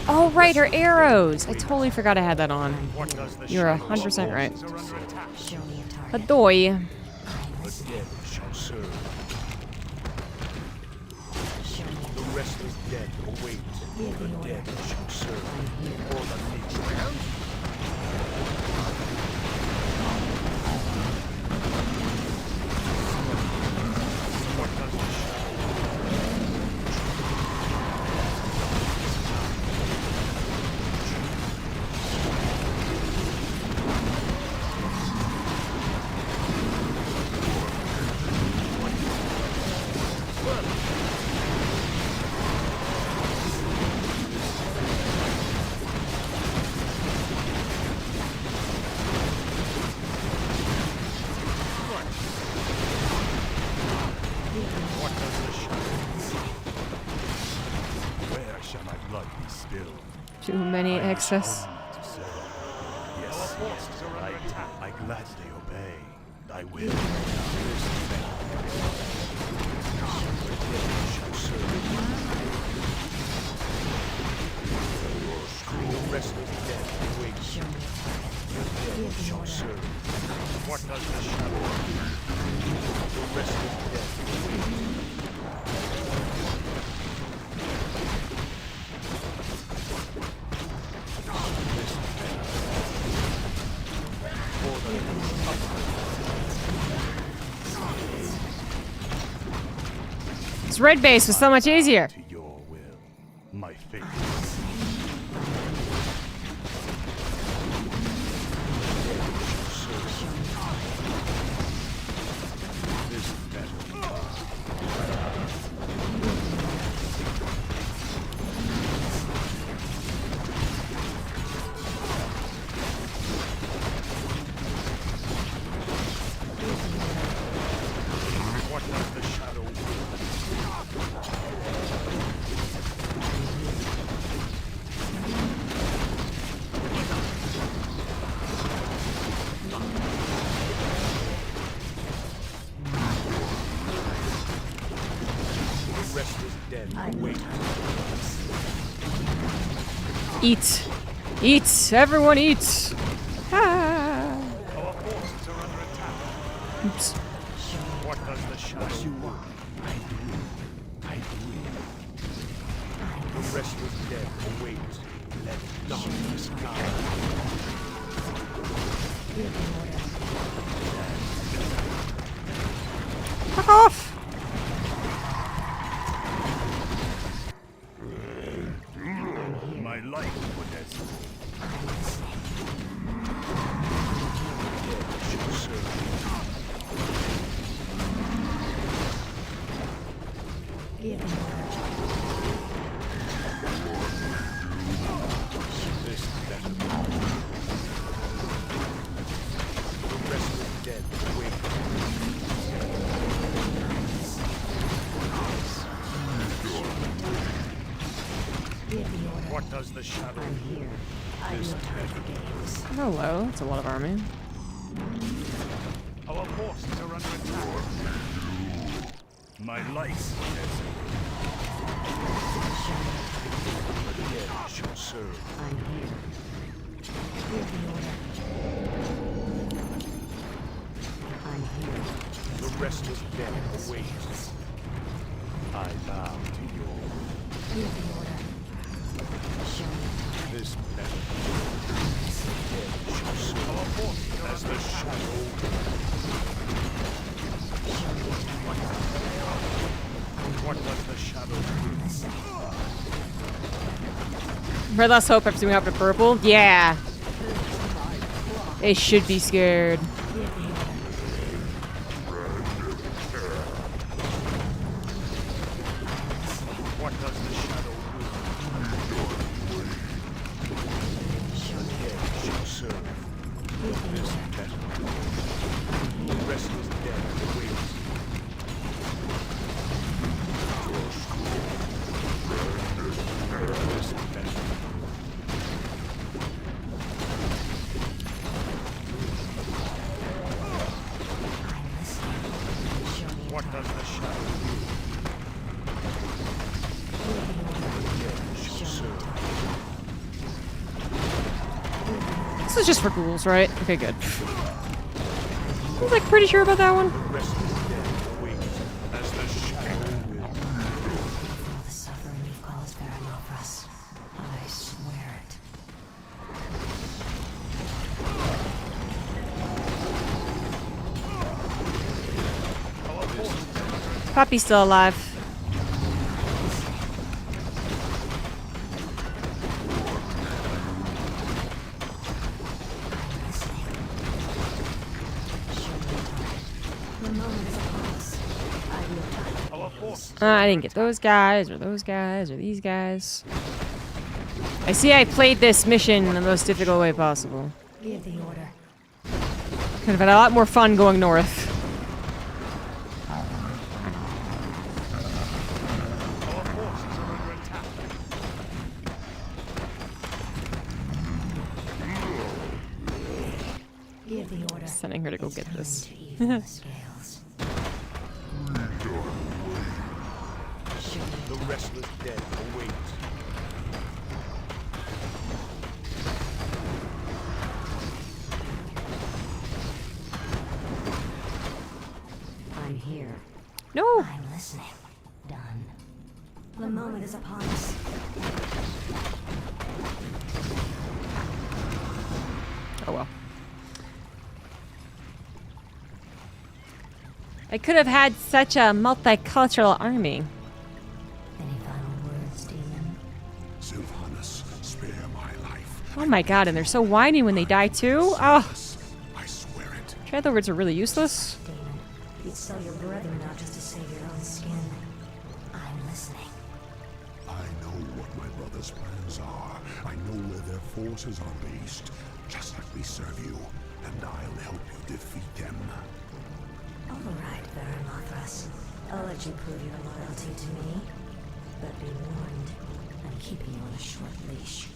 Oh right, her arrows. I totally forgot I had that on. What does the You're shadow 100% right. are under attack? Show me a target. Adoy. The dead shall serve. Show me a The restless dead await. The dead shall serve. For the nature. What does the shadow What does the shadow Where shall my blood be spilled? Too many excess. To serve. Yes, I gladly obey. Thy will. The restless dead await. Show me a target. The dead shall serve. What does the shadow The restless dead await. This red base was so much easier. to your will? My fate. This better. What does the shadow will? The restless dead await. Eat. Eat. Everyone eat. Ah. Our forces are under attack. Oops. What does the shadow want? The restless dead await. Let darkness guide. Fuck off. My life would as Shall serve. Give me order. This better. The restless dead await. Give me order. What does the shadow I'm here. I know time for games. Hello. That's a lot of army. Our forces are under attack. My life would as The dead shall serve. I'm here. Give me order. I'm here. The restless dead await. I bow to your Give me order. Show me a target. This battle as the shadow. What does the shadow do? Red less hope after doing up to purple? Yeah. They should be scared. What does the shadow do? Your dead shall serve. This battle. The restless dead awaits. This battle. What does the shadow do? Shall serve. This is just for ghouls, right? Okay, good. I was like pretty sure about that one. Restless dead awaits as the shadow will. All the suffering you've caused, Baronopras. I swear it. Poppy's still alive. The moment is upon us. I've no time. Our forces I didn't get those guys, or those guys, or these guys. I see I played this mission in the most difficult way possible. Give the order. Could have had a lot more fun going north. Our forces are under attack. Give the order. Sending her to go It's get time this. to even the scales. The restless dead await. I'm here. No! I'm listening. Done. The moment is upon us. Oh well. I could have had such a multicultural army. Any final words, demon? Sylvanus, spare my life. Oh my god, and they're so whiny when they die too. Oh, I swear it. Tread words are really useless. Demon, you'd sell your brethren out just to save your own skin. I'm listening. I know what my brother's plans are. I know where their forces are based. Just let me serve you, and I'll help you defeat them. All right, Baron Lothras. I'll let you prove your loyalty to me. But be warned, I'm keeping you on a short leash.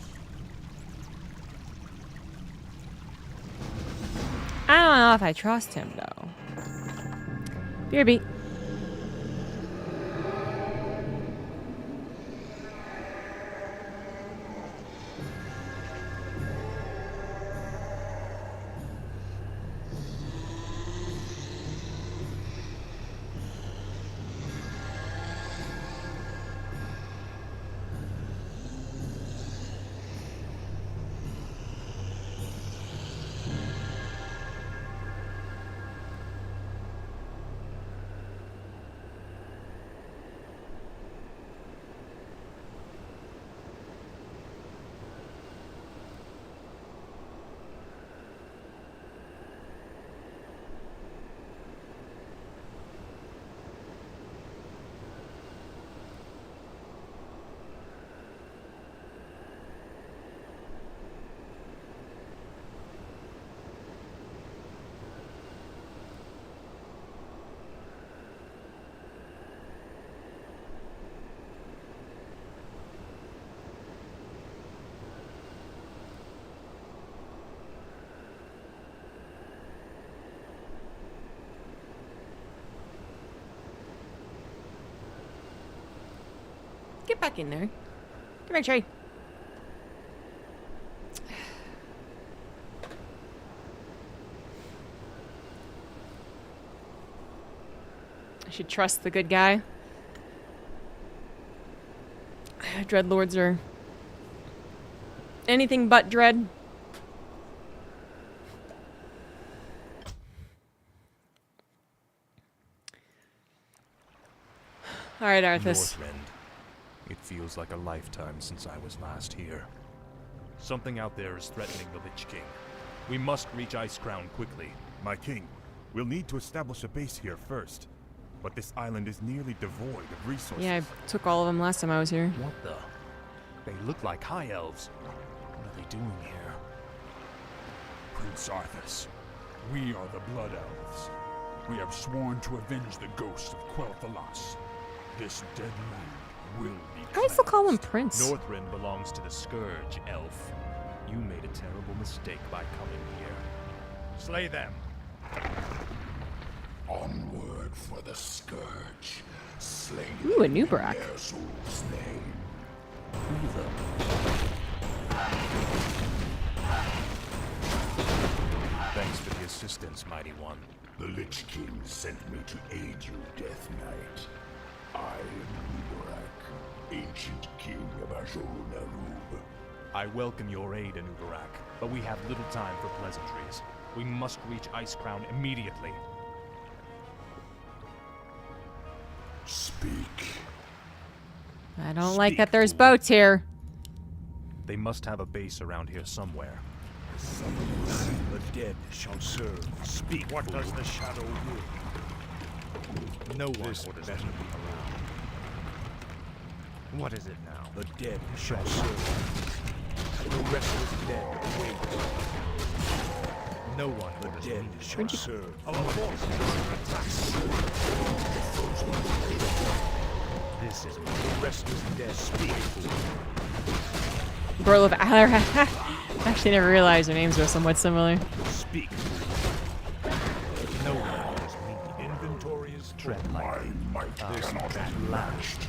I don't know if I trust him though. BRB. Get back in there. Come here, Trey. I should trust the good guy. Dreadlords are anything but dread. Alright, Arthas. Northrend. It feels like a lifetime since I was last here. Something out there is threatening the Lich King. We must reach Icecrown quickly. My king, we'll need to establish a base here first. But this island is nearly devoid of resources. Yeah, I took all of them last time I was here. What the? They look like High Elves. What are they doing here? Prince Arthas, we are the Blood Elves. We have sworn to avenge the ghost of Quel'Thalas. This dead land will be I still call him cleansed. Prince. Northrend belongs to the Scourge, Elf. You made a terrible mistake by coming here. Slay them. Onward for the Scourge, slain Ooh, a new Brack. in their soul's name. Thanks for the assistance, Mighty One. The Lich King sent me to aid you, Death Knight. I am Uberak, ancient king of Azul-Narub. I welcome your aid, Anubarak, but we have little time for pleasantries. We must reach Icecrown immediately. Speak. I don't like Speak, that there's fool. boats here. They must have a base around here somewhere. The dead shall serve. Speak. What does the shadow will? No one This orders better me be around. What is it now? The dead shall serve. The restless dead wait. No one orders me shall serve. Our forces are attacked. This is The restless dead speak. Girl of Valor. Actually, never realized their names were somewhat similar. Speak. No one orders me. Inventory is tread My lightly. might This cannot that be loud. matched.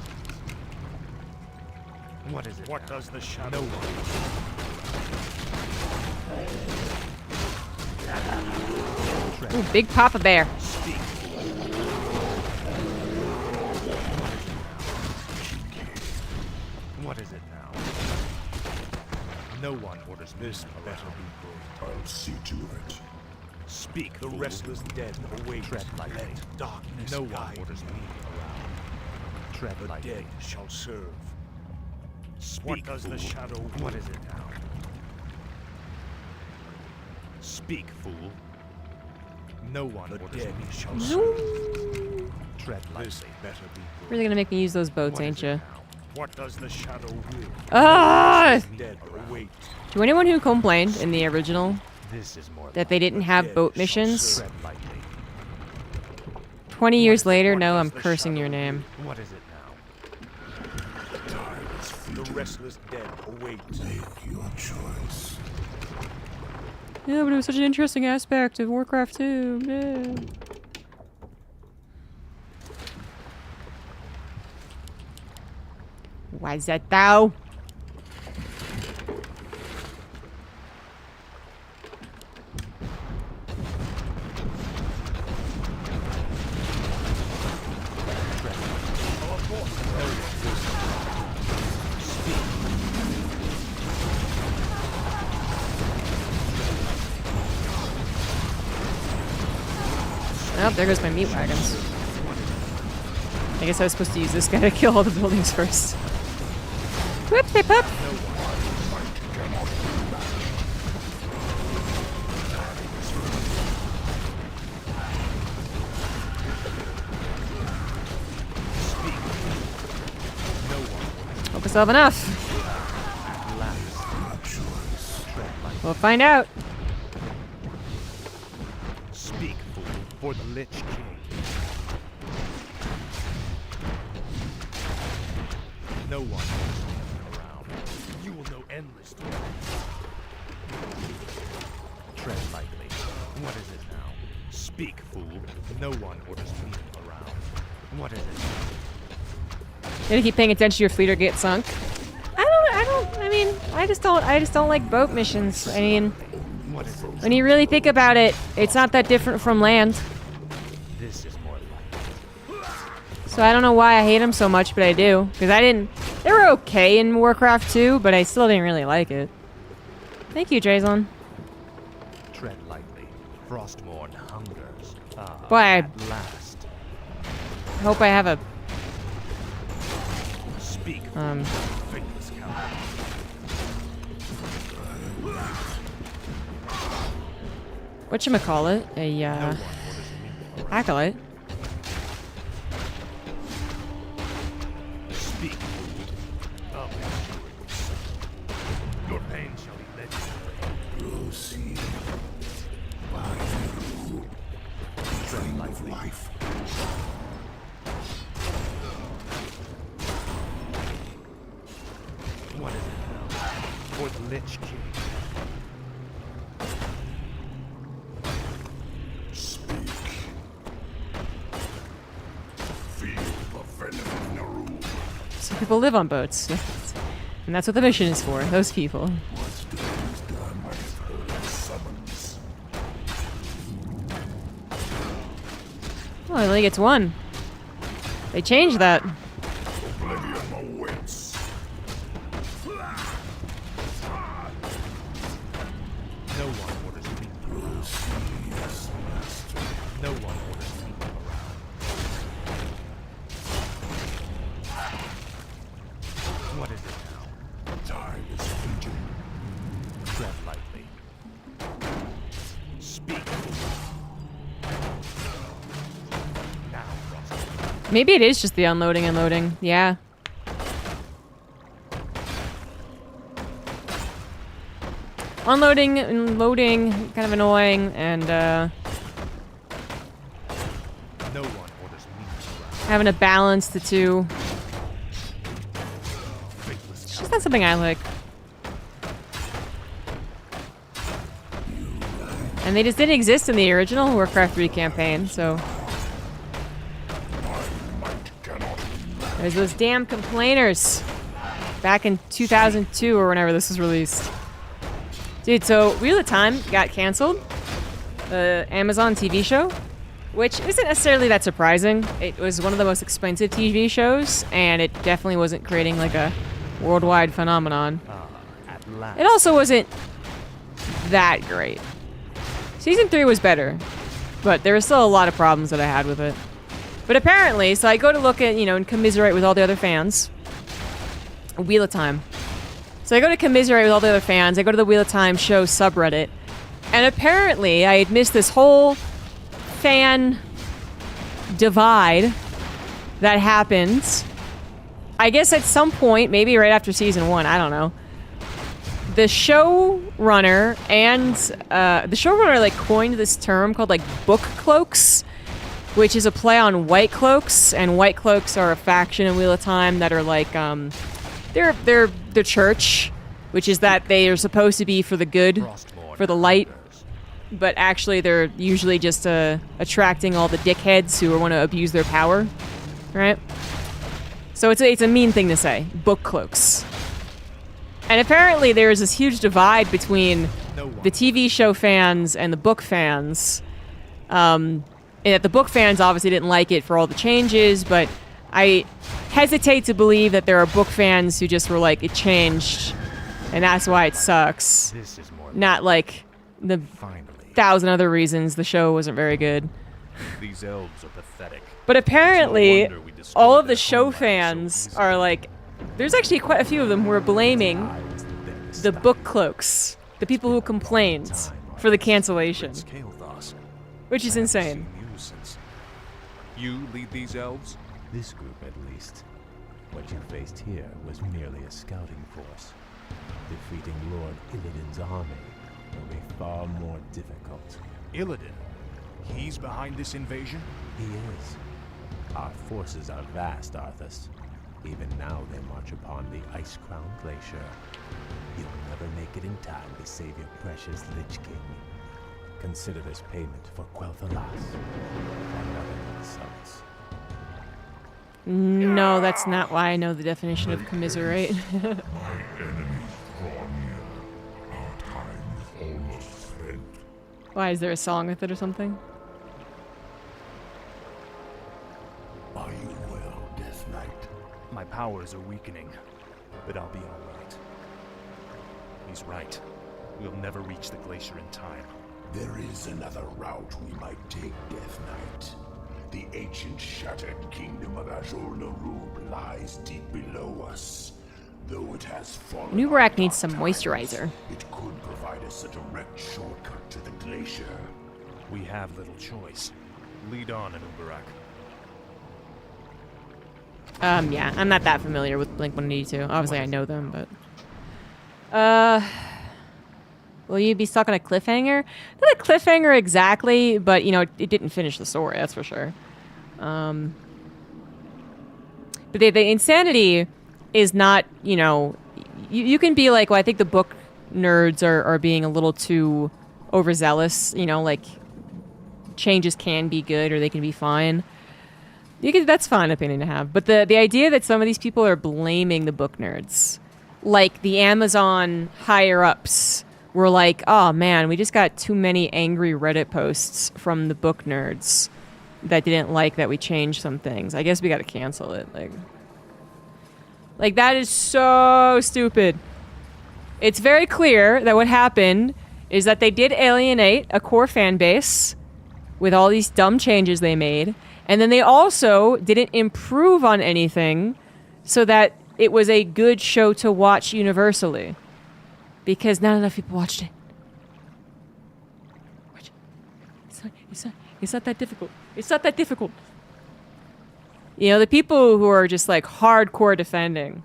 What is it? What now? does the shadow Ooh, big Papa Bear. speak? What is it now? No one orders me. This better be good. I'll see to it. Speak. The restless dead await. Tread lightly. Let darkness No one guide orders me. me around. Tread The lightly. dead shall serve. Speak, What does the fool. shadow What is it now? Speak, fool. No one The orders dead me. shall serve. Tread This lightly. better be good. Really gonna make me use those boats, What is ain't it you? now? What does the shadow will? Ah! Dead await. To anyone who complained in the original This is more that they didn't have boat missions, tread lightly. 20 years later, no, I'm cursing your name. What is it now? The restless dead await. Make your choice. Yeah, but it was such an interesting aspect of WarCraft 2. Yeah. Why is that thou? Oh, there goes my meat wagons. I guess I was supposed to use this guy to kill all the buildings first. Whoops, they pop. Hope I still have enough. We'll find out. Speak, fool, for the Lich King. No one is around. You will know endless time. Tread lightly. What is it now? Speak, fool. No one orders me around. What is it? You gotta keep paying attention to your fleet or get sunk. I just don't like boat missions. I mean, What is it? when you really think about it, it's not that different from land. This is more like it. So I don't know why I hate them so much, but I do. Because they were okay in Warcraft 2, but I still didn't really like it. Thank you, Jason. Tread lightly. Frostmourne hungers. Boy, I At last. hope I have a Speak, faithless coward. whatchamacallit? A No one orders me around. acolyte. Speak, fool. I'll make sure it was so. Your pain shall be legendary. Proceed. By you. Flame of life. What is it now? For the Lich King. Speak. Feel the venom of Naru. Some people live on boats. And that's what the mission is for, those people. What's done is done. I've heard summons. Oh, he only gets one. They changed that. Oblivion awaits. No one orders me around. Proceed, master. No one orders me around. What is it now? Time is fleeting. Tread lightly. Speak. Now, Frost. Maybe it is just the unloading and loading. Yeah. Unloading and loading, kind of annoying, and No one orders me around. having to balance the two. Faithless It's just not something I like. And they just didn't exist in the original WarCraft 3 campaign, so there's those damn complainers back in 2002 or whenever this was released. Dude, so Wheel of Time got canceled, the Amazon TV show, which isn't necessarily that surprising. It was one of the most expensive TV shows, and it definitely wasn't creating like a worldwide phenomenon. at last. It also wasn't that great. Season 3 was better, but there were still a lot of problems that I had with it. But apparently, so I go to look at, and commiserate with all the other fans. Wheel of Time. So I go to commiserate with all the other fans. I go to the Wheel of Time show subreddit. And apparently, I had missed this whole fan divide that happened. I guess at some point, maybe right after season 1, I don't know. The showrunner and the showrunner like coined this term called like book cloaks, which is a play on white cloaks, and white cloaks are a faction in Wheel of Time that are like they're the church, which is that they are supposed to be for the good, for the light, but actually they're usually just attracting all the dickheads who want to abuse their power, right? So it's a mean thing to say, book cloaks. And apparently there is this huge divide between the TV show fans and the book fans. And that the book fans obviously didn't like it for all the changes, but I hesitate to believe that there are book fans who just were like, it changed, and that's why it sucks. This is more Not like the finally. 1,000 other reasons the show wasn't very good. These elves are pathetic. But apparently, wonder we destroyed all of the their show homeland so fans easily. are like, there's actually quite a few of them who are blaming the book cloaks, the people who complained, for the cancellation, which is insane. You lead these elves? This group, at least. What you faced here was merely a scouting force. Defeating Lord Illidan's army will be far more difficult. Illidan. He's behind this invasion? He is. Our forces are vast, Arthas. Even now they march upon the Ice-Crowned Glacier. You'll never make it in time to save your precious Lich King. Consider this payment for Quel'Thalas. Another insults. No, that's not why I know the definition of commiserate. My enemies draw near. Our time is almost spent. Why, is there a song with it or something? Are you well, Death Knight? My powers are weakening, but I'll be all right. He's right. We'll never reach the glacier in time. There is another route we might take, Death Knight. The ancient shattered kingdom of Azul Narub lies deep below us. Though it has fallen Nubarak on needs some dark times, moisturizer. It could provide us a direct shortcut to the glacier. We have little choice. Lead on, Anubarak. Yeah, I'm not that familiar with Blink-182. Obviously, I know them, but... Will you be stuck on a cliffhanger? Not a cliffhanger exactly, but, you know, it didn't finish the story, that's for sure. But the insanity is not, you know... You can be like, well, I think the book nerds are being a little too overzealous, you know, like... Changes can be good or they can be fine. That's a fine opinion to have. But the idea that some of these people are blaming the book nerds, like the Amazon higher-ups were like, oh man, we just got too many angry Reddit posts from the book nerds that didn't like that we changed some things. I guess we got to cancel it. Like that is so stupid. It's very clear that what happened is that they did alienate a core fan base with all these dumb changes they made. And then they also didn't improve on anything so that it was a good show to watch universally. Because not enough people watched it. It's not that difficult. It's not that difficult. You know, the people who are just like hardcore defending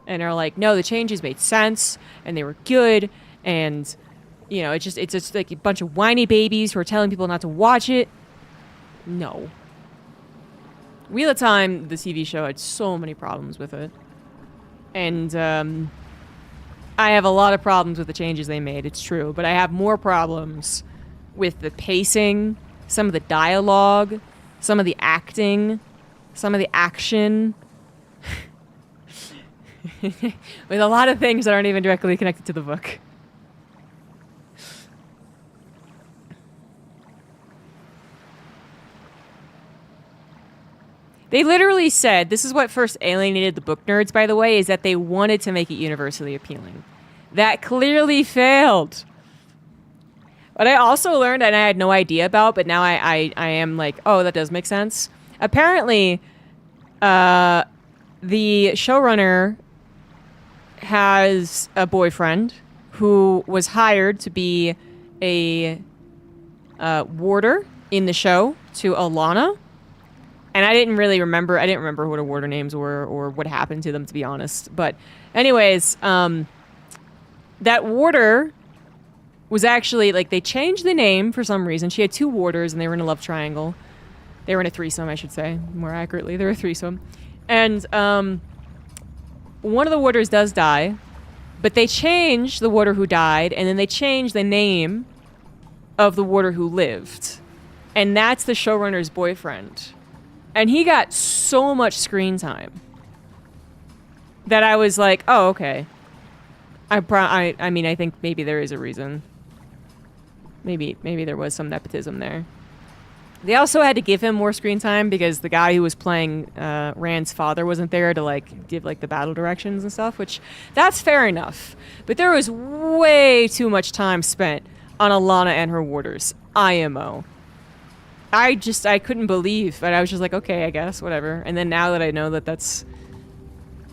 and are like, no, the changes made sense and they were good and... You know, it's just like a bunch of whiny babies who are telling people not to watch it. No. Wheel of Time, the TV show, had so many problems with it. And I have a lot of problems with the changes they made, it's true. But I have more problems with the pacing, some of the dialogue, some of the acting, some of the action. With a lot of things that aren't even directly connected to the book. They literally said, this is what first alienated the book nerds, by the way, is that they wanted to make it universally appealing. That clearly failed. What I also learned, and I had no idea about, but now I am like, oh, that does make sense. Apparently, the showrunner has a boyfriend who was hired to be a warder in the show to Alana. And I didn't remember what her warder names were or what happened to them, to be honest. But anyways, that warder was actually, like, they changed the name for some reason. She had two warders, and they were in a love triangle. They were in a threesome, I should say, more accurately. They were a threesome. And one of the warders does die, but they changed the warder who died, and then they changed the name of the warder who lived. And that's the showrunner's boyfriend. And he got so much screen time that I was like, oh, okay. I mean, I think maybe there is a reason. Maybe there was some nepotism there. They also had to give him more screen time because the guy who was playing Rand's father wasn't there to, like, give, like, the battle directions and stuff, which, that's fair enough. But there was way too much time spent on Alana and her warders. IMO. I couldn't believe, but I was just like, okay, I guess, whatever. And then now that I know that that's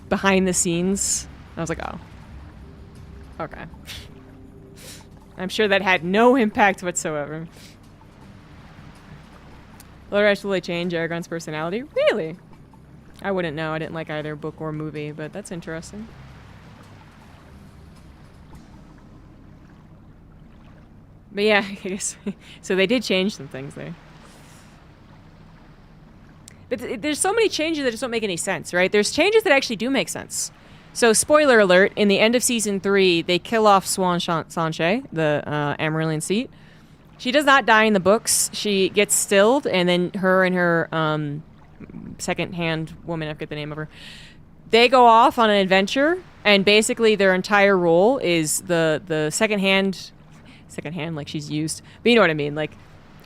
behind the scenes, I was like, oh. Okay. I'm sure that had no impact whatsoever. Will it actually change Aragorn's personality? Really? I wouldn't know. I didn't like either book or movie, but that's interesting. But yeah, I guess. So they did change some things there. But there's so many changes that just don't make any sense, right? There's changes that actually do make sense. So, spoiler alert, in the end of Season 3, they kill off Swan Sanche, the Amarillion seat. She does not die in the books. She gets stilled, and then her and her second-hand woman, I forget the name of her, they go off on an adventure, and basically their entire role is the second-hand, like she's used, but you know what I mean, like,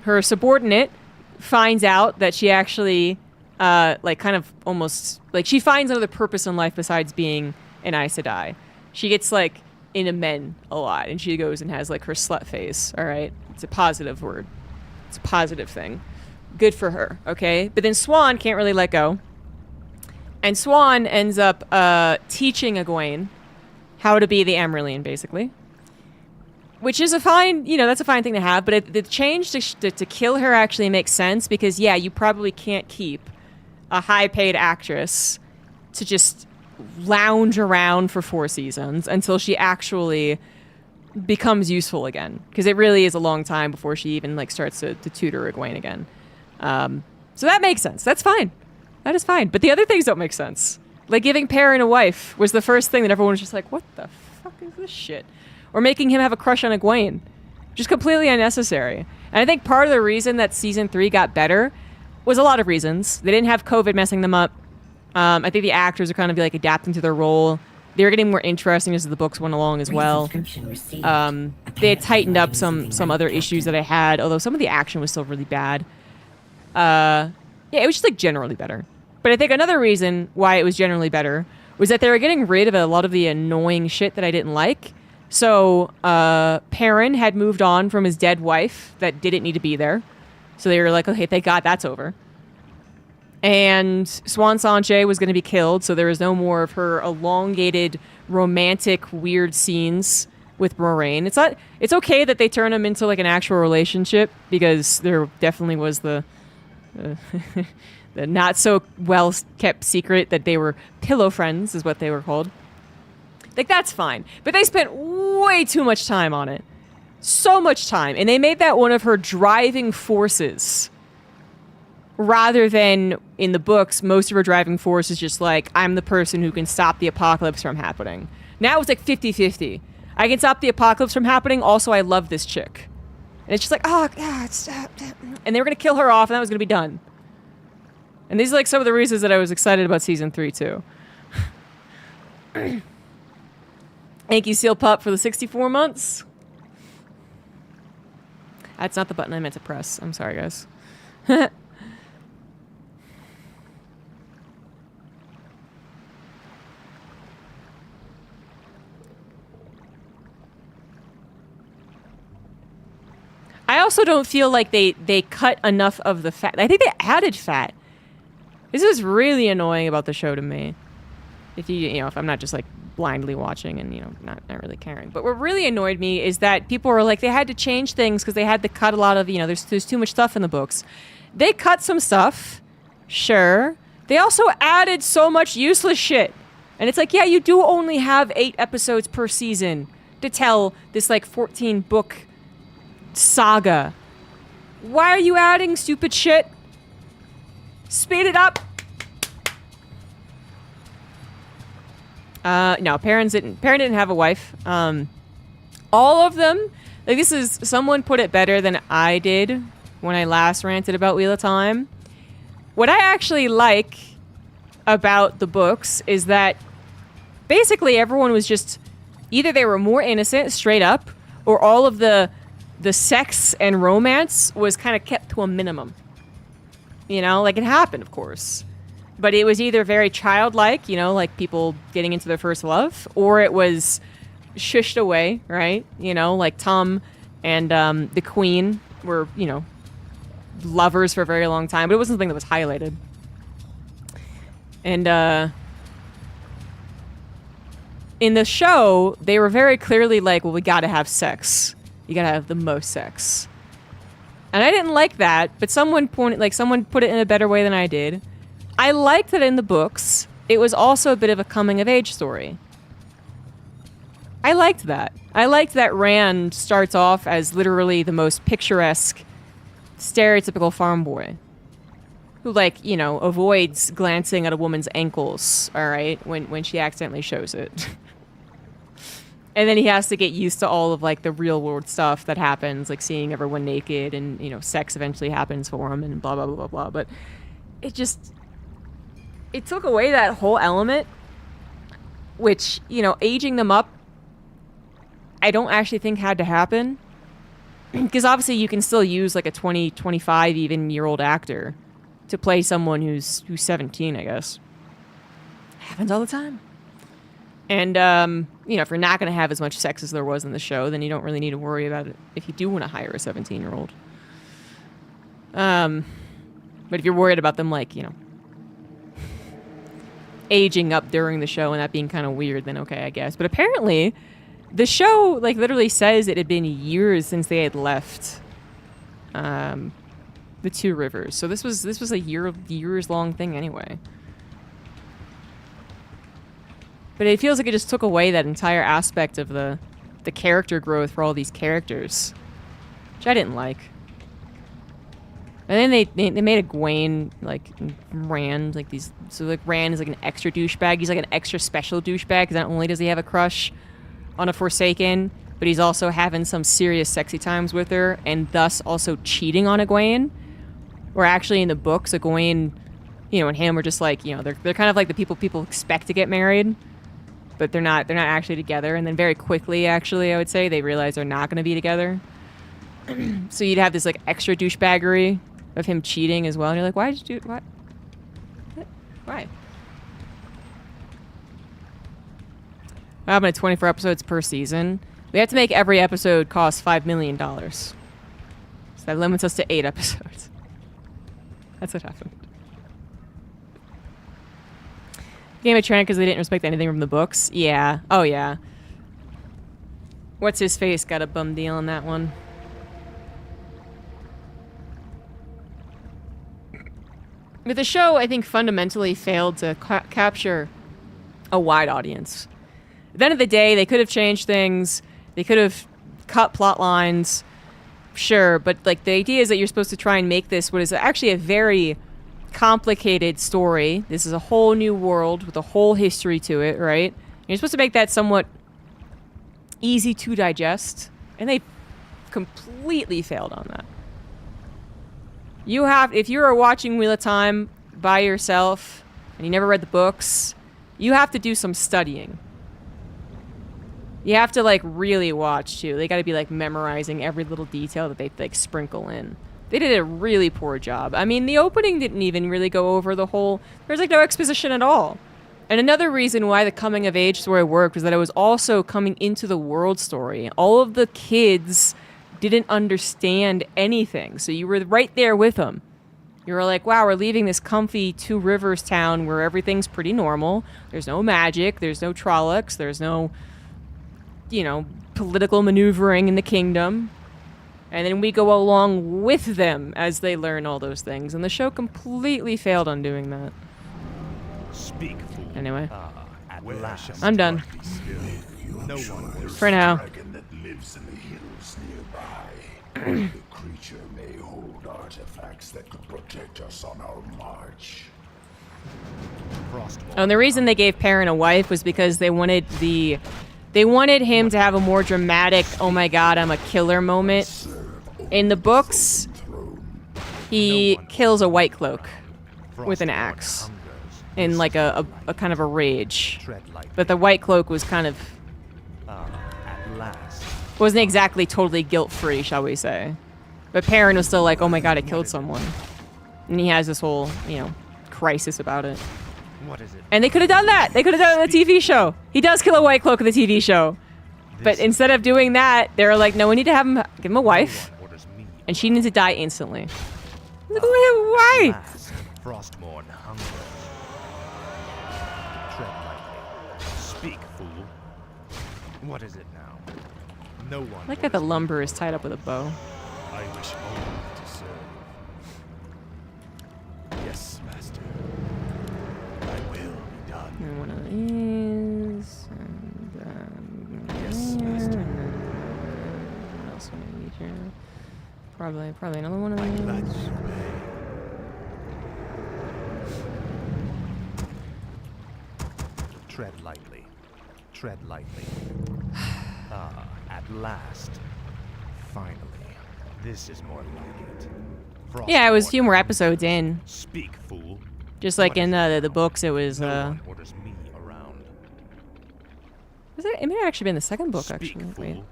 her subordinate finds out that she actually... like kind of almost like she finds another purpose in life besides being an Aes Sedai. She gets like into men a lot, and she goes and has like her slut phase. All right, it's a positive word. It's a positive thing. Good for her. Okay, but then Swan can't really let go, and Swan ends up teaching Egwene how to be the Amaryllian, basically. Which is a fine, that's a fine thing to have, but the change to kill her actually makes sense because, yeah, you probably can't keep a high-paid actress to just lounge around for 4 seasons until she actually becomes useful again. Because it really is a long time before she even, like, starts to tutor Egwene again. So that makes sense. That's fine. That is fine. But the other things don't make sense. Like, giving Perrin a wife was the first thing that everyone was just like, what the fuck is this shit? Or making him have a crush on Egwene. Just completely unnecessary. And I think part of the reason that season 3 got better was a lot of reasons. They didn't have COVID messing them up. I think the actors are kind of like adapting to their role. They were getting more interesting as the books went along as well. They had tightened up some other issues that I had, although some of the action was still really bad. Yeah, it was just like generally better. But I think another reason why it was generally better was that they were getting rid of a lot of the annoying shit that I didn't like. So, Perrin had moved on from his dead wife that didn't need to be there. So they were like, okay, thank God that's over. And Swan Sanche was going to be killed, so there was no more of her elongated, romantic, weird scenes with Moraine. It's okay that they turn them into like an actual relationship, because there definitely was the not so well kept secret that they were pillow friends, is what they were called. Like, that's fine. But they spent way too much time on it. So much time. And they made that one of her driving forces. Rather than, in the books, most of her driving force is just like, I'm the person who can stop the apocalypse from happening. Now it's like 50-50. I can stop the apocalypse from happening, also I love this chick. And it's just like, oh, God, stop. And they were going to kill her off, and that was going to be done. And these are like some of the reasons that I was excited about season 3, too. Thank you, Seal Pup, for the 64 months. That's not the button I meant to press. I'm sorry, guys. I also don't feel like they cut enough of the fat. I think they added fat. This is really annoying about the show to me. If if I'm not just like blindly watching and not really caring. But what really annoyed me is that people were like, they had to change things because they had to cut a lot of, there's too much stuff in the books. They cut some stuff, sure. They also added so much useless shit. And it's like, yeah, you do only have 8 episodes per season to tell this like 14 book saga. Why are you adding stupid shit? Speed it up. No, Perrin didn't have a wife. All of them, like, this is, someone put it better than I did when I last ranted about Wheel of Time. What I actually like about the books is that basically everyone was just, either they were more innocent, straight up, or all of the sex and romance was kind of kept to a minimum. Like, it happened, of course. But it was either very childlike, like people getting into their first love, or it was shushed away, right? Like Tom and the Queen were, lovers for a very long time, but it wasn't something that was highlighted. And in the show, they were very clearly like, well, we gotta have sex. You gotta have the most sex. And I didn't like that, but someone put it in a better way than I did. I liked that in the books, it was also a bit of a coming-of-age story. I liked that. I liked that Rand starts off as literally the most picturesque, stereotypical farm boy. Who, avoids glancing at a woman's ankles, alright, when she accidentally shows it. And then he has to get used to all of, the real-world stuff that happens, like seeing everyone naked, and, sex eventually happens for him, and blah, blah, blah, blah, blah. But it took away that whole element, which, aging them up, I don't actually think had to happen. Because obviously you can still use a 20, 25 even year old actor to play someone who's 17, I guess. Happens all the time. And, you know, if you're not going to have as much sex as there was in the show, then you don't really need to worry about it if you do want to hire a 17-year-old. But if you're worried about them, like, you know, aging up during the show and that being kind of weird, then okay, I guess. But apparently, the show, like, literally says it had been years since they had left the Two Rivers. So this was a years-long thing anyway. But it feels like it just took away that entire aspect of the character growth for all these characters, which I didn't like. And then they made a Gwaine, like, Rand, like these... So, like, Rand is, like, an extra douchebag. He's, like, an extra special douchebag, because not only does he have a crush on a Forsaken, but he's also having some serious sexy times with her, and thus also cheating on Egwene. Where actually in the books, Egwene, you know, and him are just, like, you know, they're kind of like the people expect to get married, but they're not actually together. And then very quickly, actually, I would say, they realize they're not going to be together. So you'd have this, like, extra douchebaggery of him cheating as well, and you're like, why did you do... What? Why? What happened to 24 episodes per season? We have to make every episode cost $5 million. So that limits us to 8 episodes. That's what happened. Game of Trent because they didn't respect anything from the books? Yeah. Oh, yeah. What's his face got a bum deal on that one. But the show, I think, fundamentally failed to capture a wide audience. At the end of the day, they could have changed things. They could have cut plot lines. Sure, but like the idea is that you're supposed to try and make this what is actually a very complicated story. This is a whole new world with a whole history to it, right? You're supposed to make that somewhat easy to digest, and they completely failed on that. You have, if you are watching Wheel of Time by yourself and you never read the books, you have to do some studying. You have to, like, really watch, too. They gotta be, like, memorizing every little detail that they, like, sprinkle in. They did a really poor job. I mean, the opening didn't even really go over the whole... There's, like, no exposition at all. And another reason why the coming-of-age story worked was that it was also coming into the world story. All of the kids didn't understand anything, so you were right there with them. You were like, wow, we're leaving this comfy Two Rivers town where everything's pretty normal. There's no magic, there's no Trollocs, there's no, you know, political maneuvering in the kingdom. And then we go along with them as they learn all those things. And the show completely failed on doing that. Speak, fool. Anyway. At last. I'm done. No one For now. Dragon that lives in the hills nearby. The creature may hold artifacts that could protect us on our march. Oh, and the reason they gave Perrin a wife was because they wanted him to have a more dramatic, oh my god, I'm a killer moment. In the books, he kills a White Cloak with an axe in like a kind of a rage. But the White Cloak was kind of wasn't exactly totally guilt-free, shall we say. But Perrin was still like, oh my god, I killed someone. And he has this whole, you know, crisis about it. What is it? And they could have done that. They could have done it in the TV show. He does kill a White Cloak in the TV show. But instead of doing that, they're like, no, we need to have him, give him a wife. And she needs to die instantly. Like, why? Frostmourne hunger. Tread lightly. Speak, fool. What is it now? No one. I like that the lumber is tied up with a bow. I wish only to serve. Yes, master. Thy will be done. And one of these. And Yes, master. What else do I need here? Probably another one of I'm these. glad you obey. Tread lightly. Tread lightly. At last. Finally. This is more like it. Yeah, it was a few more episodes in. Speak, fool. Just like in the books, it was. No one orders me around. Was it? It may have actually been the second book, Speak, actually. fool. Wait,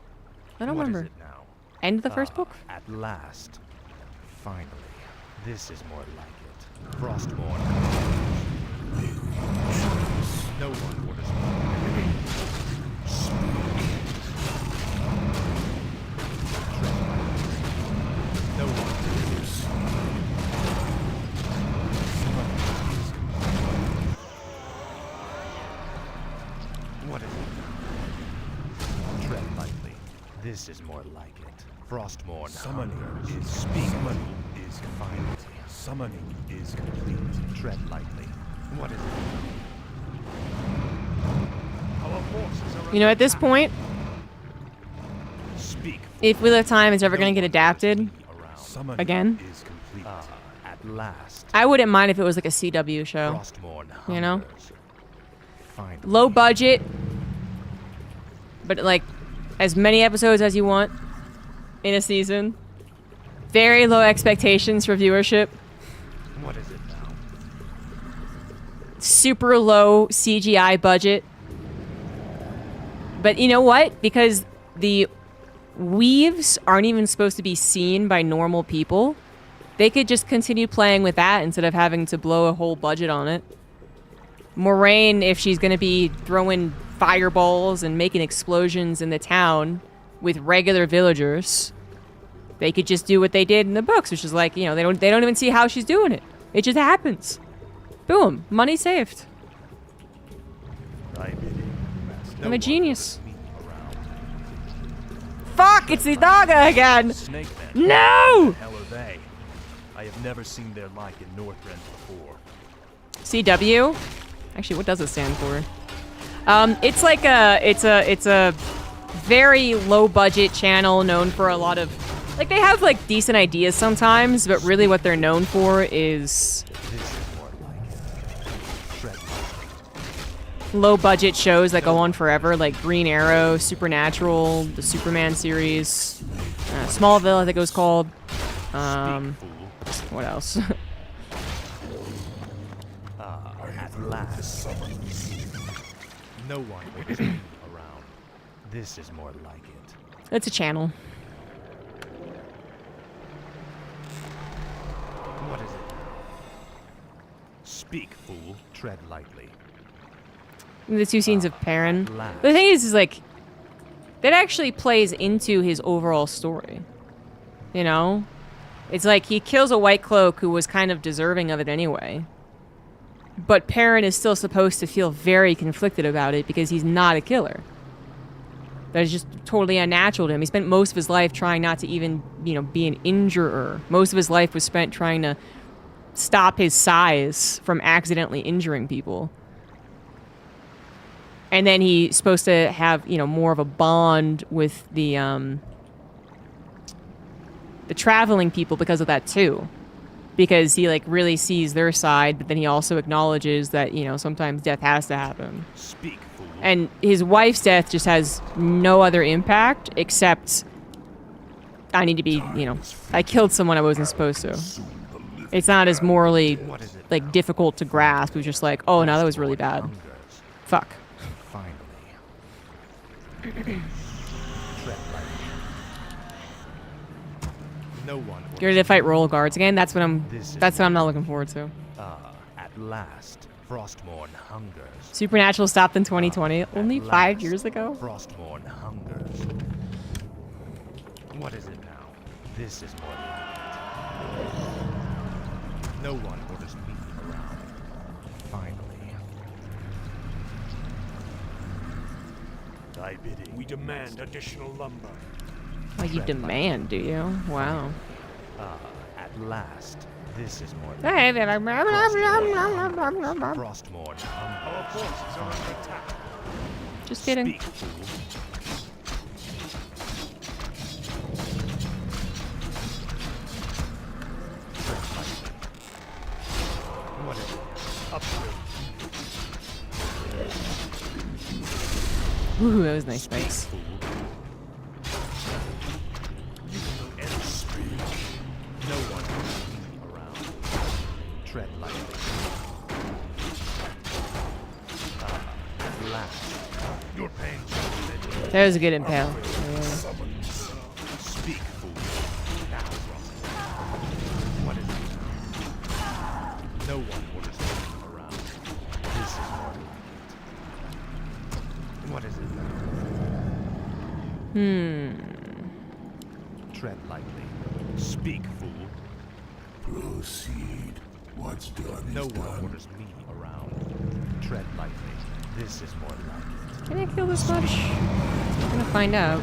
I don't What is remember. it now? End of the first book? At last. Finally. This is more like it. Frostmourne. No one orders me. This is more like it. Frostmourne Summoning hungers. is summoning is confined. Summoning is complete. Tread lightly. What is it? Our forces are You know, at this point, Speak. if Wheel of Time is ever going to get adapted Around. Summoning again, is complete. At last. I wouldn't mind if it was like a CW show. Frostmourne You know? hungers. Finally. Low budget, but like as many episodes as you want in a season. Very low expectations for viewership. What is it now? Super low CGI budget. But you know what? Because the weaves aren't even supposed to be seen by normal people, they could just continue playing with that instead of having to blow a whole budget on it. Moraine, if she's going to be throwing fireballs and making explosions in the town with regular villagers, they could just do what they did in the books, which is like, you know, they don't even see how she's doing it. It just happens. Boom, money saved. Thy bidding. I'm a genius. Fuck, it's the Naga again. Snake men. No! Hell are they? I have never seen their like in Northrend before. CW? Actually, what does it stand for? It's like it's a very low budget channel known for a lot of, like, they have like decent ideas sometimes, but really what they're known for is low budget shows that go on forever, like Green Arrow, Supernatural, the Superman series, Smallville, I think it was called. What else? At last. No one will be around. This is more like it. It's a channel. What is it? Speak, fool. Tread lightly. The two scenes of Perrin. The thing is like, that actually plays into his overall story. You know? It's like he kills a White Cloak who was kind of deserving of it anyway. But Perrin is still supposed to feel very conflicted about it because he's not a killer. That is just totally unnatural to him. He spent most of his life trying not to even, you know, be an injurer. Most of his life was spent trying to stop his size from accidentally injuring people. And then he's supposed to have, you know, more of a bond with the traveling people because of that too. Because he like really sees their side, but then he also acknowledges that, you know, sometimes death has to happen. Speak, fool. And his wife's death just has no other impact except I need to be, you know, I killed someone I wasn't supposed to. It's not as morally like difficult to grasp. It was just like, oh no, that was really bad. Fuck. Finally. No one will Get ready to fight roll guards again. That's what I'm not looking forward to. at last, Frostmourne hungers. Supernatural stopped in 2020, only 5 years ago. Frostmourne hungers. What is it now? This is more like it. No one orders me around. Finally. Thy bidding. We demand additional lumber. Oh, you demand, do you? Wow. At last, this is more Hey, Frostmourne hungers. Our forces are under attack. just kidding. Speak, fool. What is it? Upgrade. Ooh, that was nice spikes. No one around. Tread lightly. At last. Your pain. That was a good impale. Yeah. Speak, fool. Now, what is it? No one orders me around. This is more like it. What is it? Tread lightly. Speak, fool. Proceed. What's done No is one done. orders me around. Tread lightly. This is more like it. Can I kill this much? I'm gonna find out.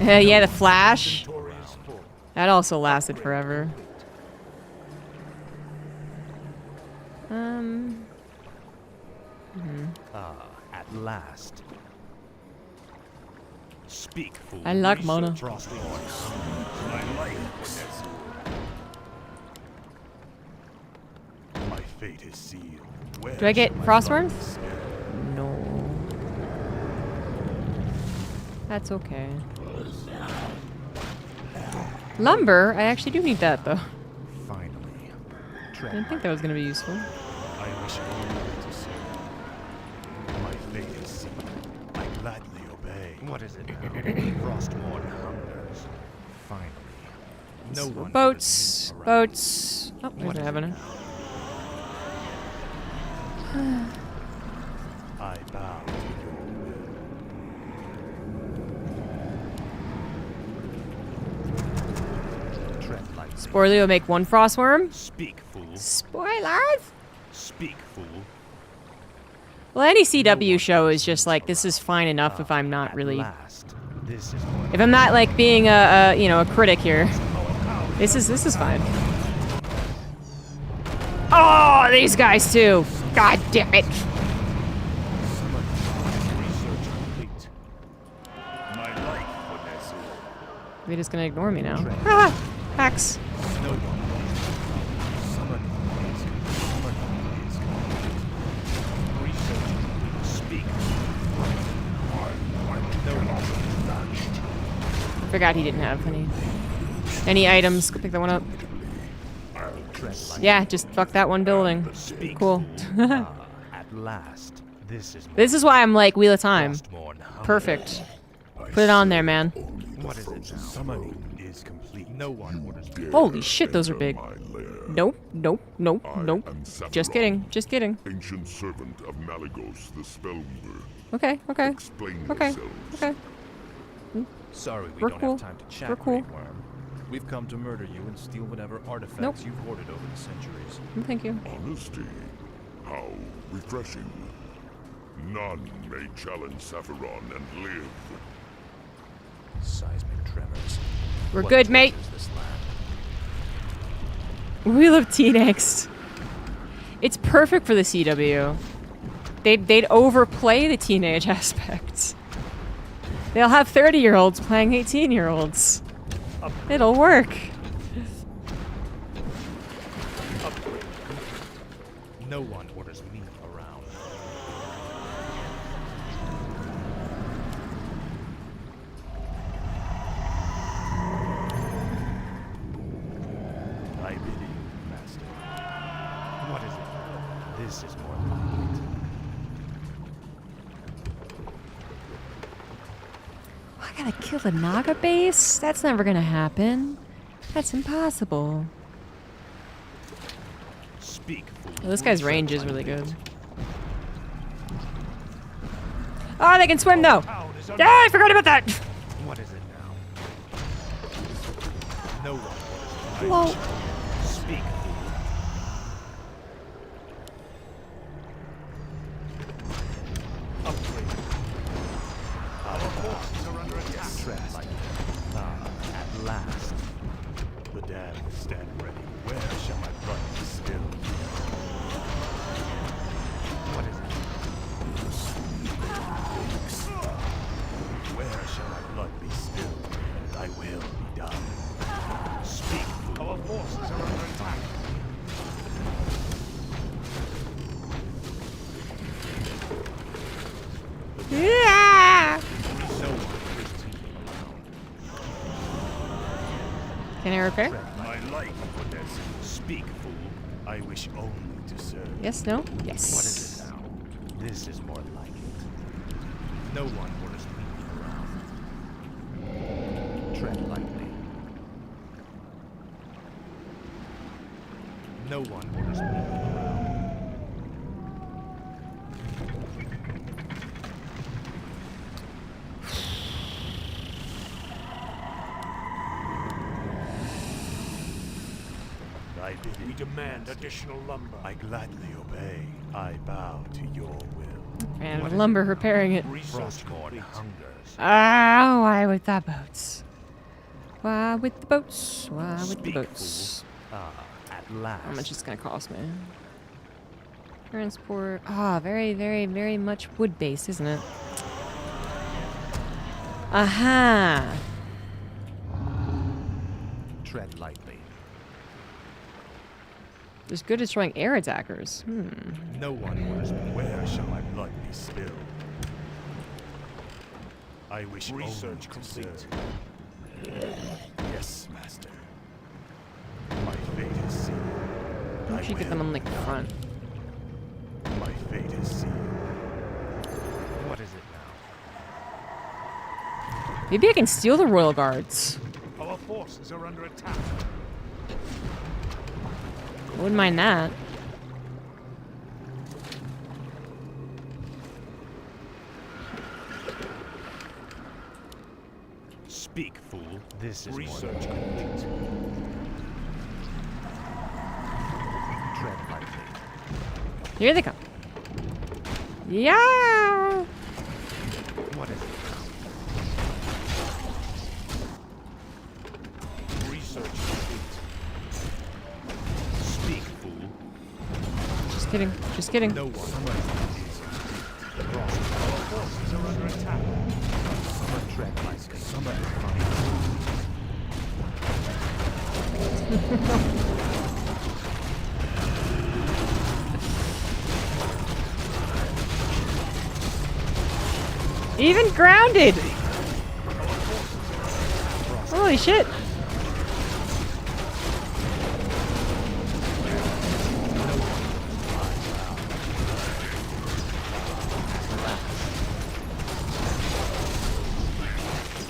Yeah, the flash. That also lasted forever. At last. Speak, fool. I like mana. Frostborn. My light was their sword. My fate is sealed. Where Do I get shall my Frostworm? blood be spilled? No. That's okay. Lumber? I actually do need that, though. Finally. I didn't think that was going to be useful. I wish only to serve. My fate is sealed. I gladly obey. What is it now? Frostborn hungers. Finally. No one Boats. would have Boats. Oh, me there's around. an avenue. I bow to your will. Tread lightly. Spoiler will make one Frostworm. Speak, fool. Spoilers! Speak, fool. Well, any CW show is just like, this is fine enough if I'm not At really... last, this is more If I'm not, like, being a you know, a critic here. This is fine. Oh, these guys too! God damn it! Research complete. My light was their sword. They're just gonna ignore me now. Ah! Hacks. no one. Summon is research complete. Speak. No one. Forgot he didn't have any items. Go pick that one up. Tread lightly. Yeah, just fuck that one building. Speak, Cool. fool. At last, this is more This is why I'm like Wheel of Time. Frostborn hunger. Perfect. Put it on there, man. What is it now? Summoning is complete. No one orders me. Holy shit, those are big. My lair. Nope, nope, nope, nope. am Sapphiron, Just kidding, just kidding. ancient servant of Malygos the Spellmover. Okay, okay, Explain okay, yourselves. okay. Sorry we We're don't cool. have time to chat, We're cool. Great Worm. We've come to murder you and steal whatever artifacts Nope. you've hoarded over the centuries. Thank you. Honesty. How refreshing. None may challenge Sapphiron and live. Seismic tremors. We're What good, mate. tortures this land? Wheel of Tea next. It's perfect for the CW. They'd overplay the teenage aspects. They'll have 30-year-olds playing 18-year-olds. It'll work. No one orders me around. I bid you, master. What is it? This is more like it. I gotta kill the Naga base? That's never gonna happen. That's impossible. Speak, fool. Well, this guy's range is really good. Oh, they can swim though! Ah, I forgot about that! What is it now? No one orders me. Hello. Speak, fool. Upgrade. Our forces are under attack. Tread lightly. At last. The damned stand ready. Where shall my blood be spilled? What is it? Where shall my blood be spilled? Thy will be done. Speak, fool. Our forces are under attack. Yeah! No one orders me around. Can I repair? My light for their sins. Speak, fool. I wish only to serve. Yes, no? What is Yes. it now? This is more like it. No one orders me around. Tread lightly. No one orders me around. I bid We you. demand additional lumber. I gladly obey. I bow to your will. Ran out of lumber repairing it. Frostborn hungers. Ah, why with the boats? Why with the boats? Why with the Speak, boats? fool. At last. How much it's gonna cost me? Transport. Ah, very, very, very much wood-based, isn't it? Aha! Tread lightly. It's good at destroying air attackers. No one orders me. Where shall my blood be spilled? I wish Research only to complete. serve. Yes, master. My fate is sealed. Why don't you get them on like the front? My fate is sealed. What is it now? Maybe I can steal the royal guards. Our forces are under attack. I wouldn't mind that. Speak, fool. This is Research more complete. tread lightly. Here they come. Yeah! What is it now? Research complete. Speak, fool. Just kidding. Just kidding. No one. Our forces are under attack. Tread lightly. Even grounded! Holy shit!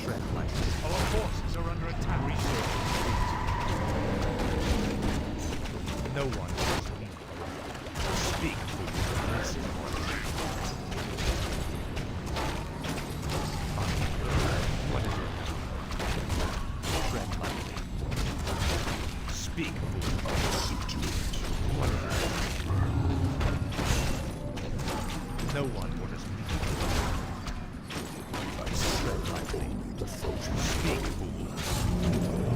Tread lightly. Our forces are under attack. Research No one orders me. Speak, fool. This is more What is it? Tread lightly. Speak, fool. What is it? No one orders me. Tread lightly. Speak, fool.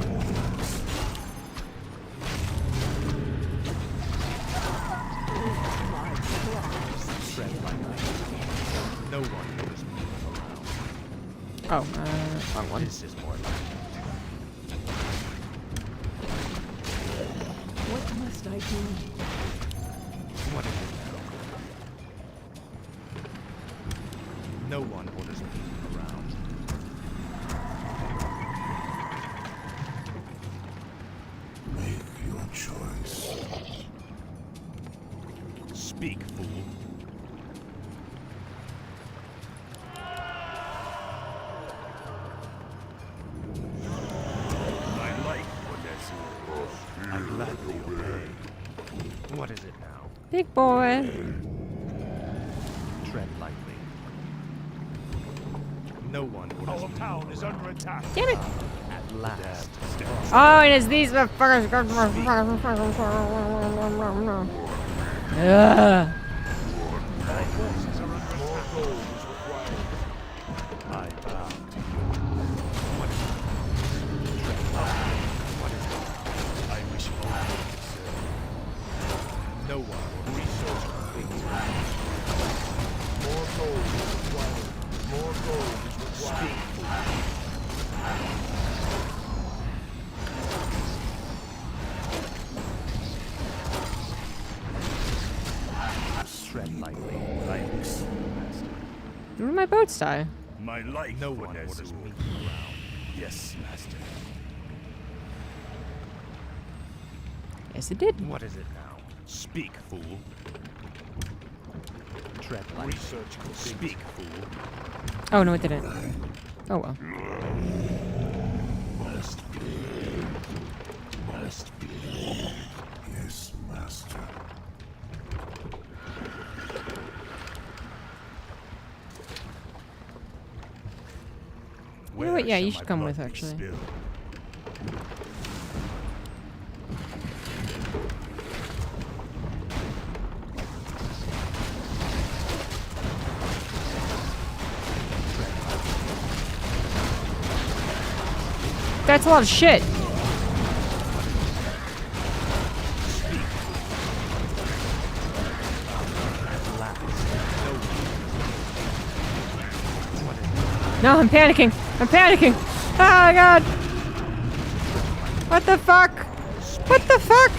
Tread lightly. No one orders me around. Oh, wrong one. This is more like What must I do? What is it now? No one orders me around. Make your choice. Speak, fool. My life would as I gladly obey. What is it now? Big boy. Tread lightly. No one orders Our me town is under attack. Damn it! at last. Oh, and it's these motherfuckers. Ugh. Our forces are under attack. I bow to you. What is it? Tread lightly. What is it? I wish only to serve. No one orders Research complete. More gold is required. More gold is required. Speak, fool. Tread lightly. Thanks, master. Where did my boats die? My life No would one as orders well. me around. Yes, master. Yes, it did. What is it now? Speak, fool. Tread lightly. Research complete. Speak, fool. Oh, no, it didn't. Oh, well. Must be. Must be. Yes, master. You know what? Yeah, Where you shall should my come blood with, be actually. spilled? That's a lot of shit. No, I'm panicking. I'm panicking. Oh my god. What the fuck? What the fuck?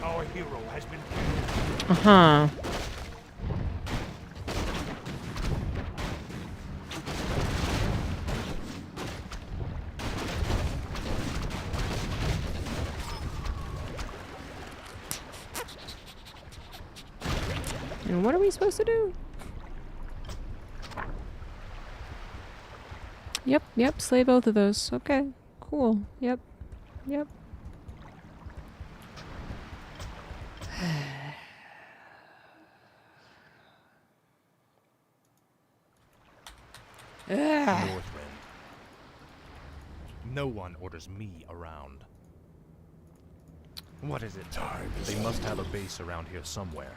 Our hero has been killed. Uh-huh. And what are we supposed to do? Yep, slay both of those. Okay, cool. Yep. Northwind. No one orders me around. What is it? They must have a base around here somewhere.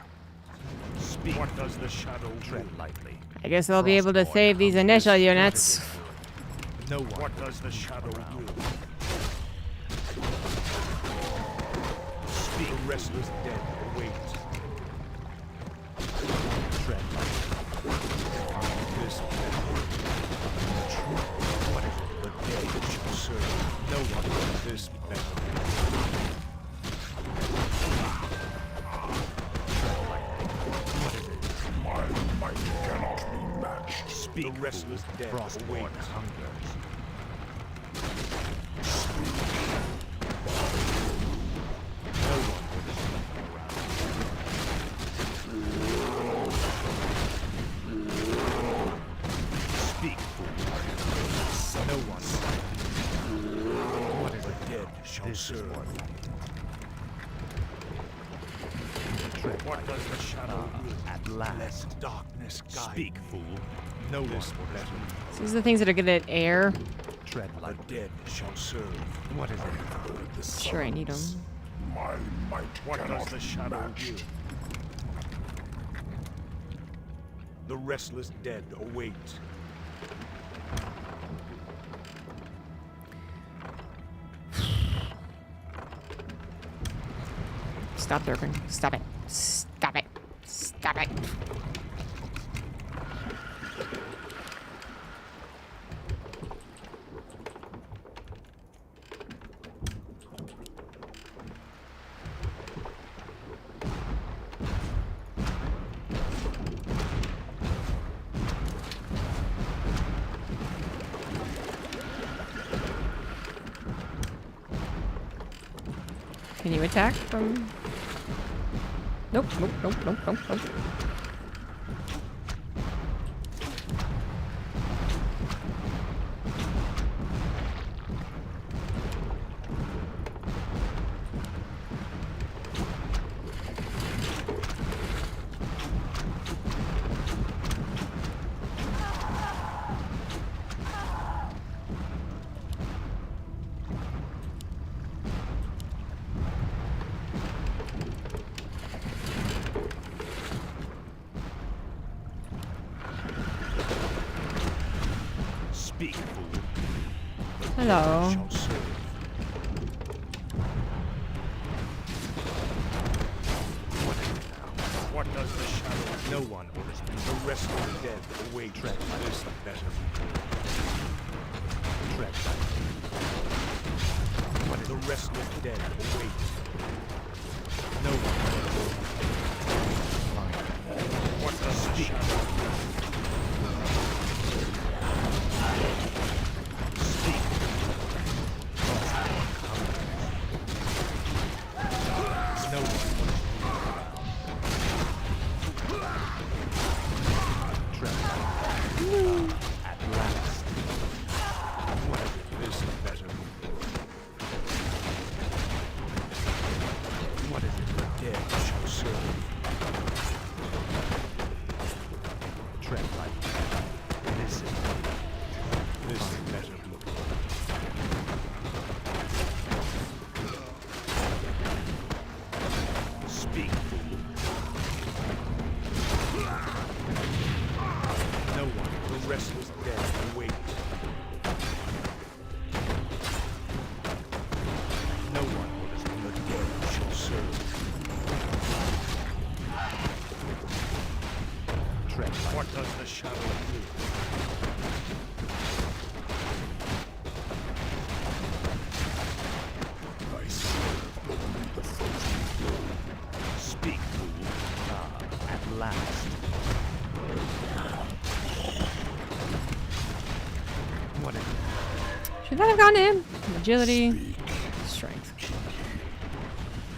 Speak. What does the shadow Tread lightly. I guess they'll be able to Frostborn save these hunters. initial What units. is it doing? No one. What does the shadow do? Speak. The restless dead await. Tread lightly. This What is it? the dead shall serve. No one. This better. What is it? My might cannot be matched. Speak. The restless dead Frostborn await. hungers. No one orders me around. Speak, fool. No one. What is The it? dead shall This is serve. more like Tread What lightly. does the shadow do? At last. Let darkness guide Speak, me. fool. No one This orders better. me. These are the things that are good at air. Tread The lightly. dead shall serve. What is it? Sure, I need them. My might What does cannot the be shadow matched. do? The restless dead await. Stop derping. Stop it. Stop it. Stop it. Can you attack from... Nope. Speak, fool. Hello. Shall serve. What is it now? What does the shadow? No one orders me. The restless dead await. Tread lightly. This better. Tread lightly. What is The it? restless dead await. No one. What does the shadow do? Speak. No one. Tread lightly. At last. What is it? This better. What is it? The dead shall serve. Tread lightly. This is This better. restless dead await. No one orders me. The dead shall serve. Tread lightly. What does the shadow do? I serve only the frozen flow. Speak, fool. Ah, at last. What is it? Should that have gone to him? Agility, strength.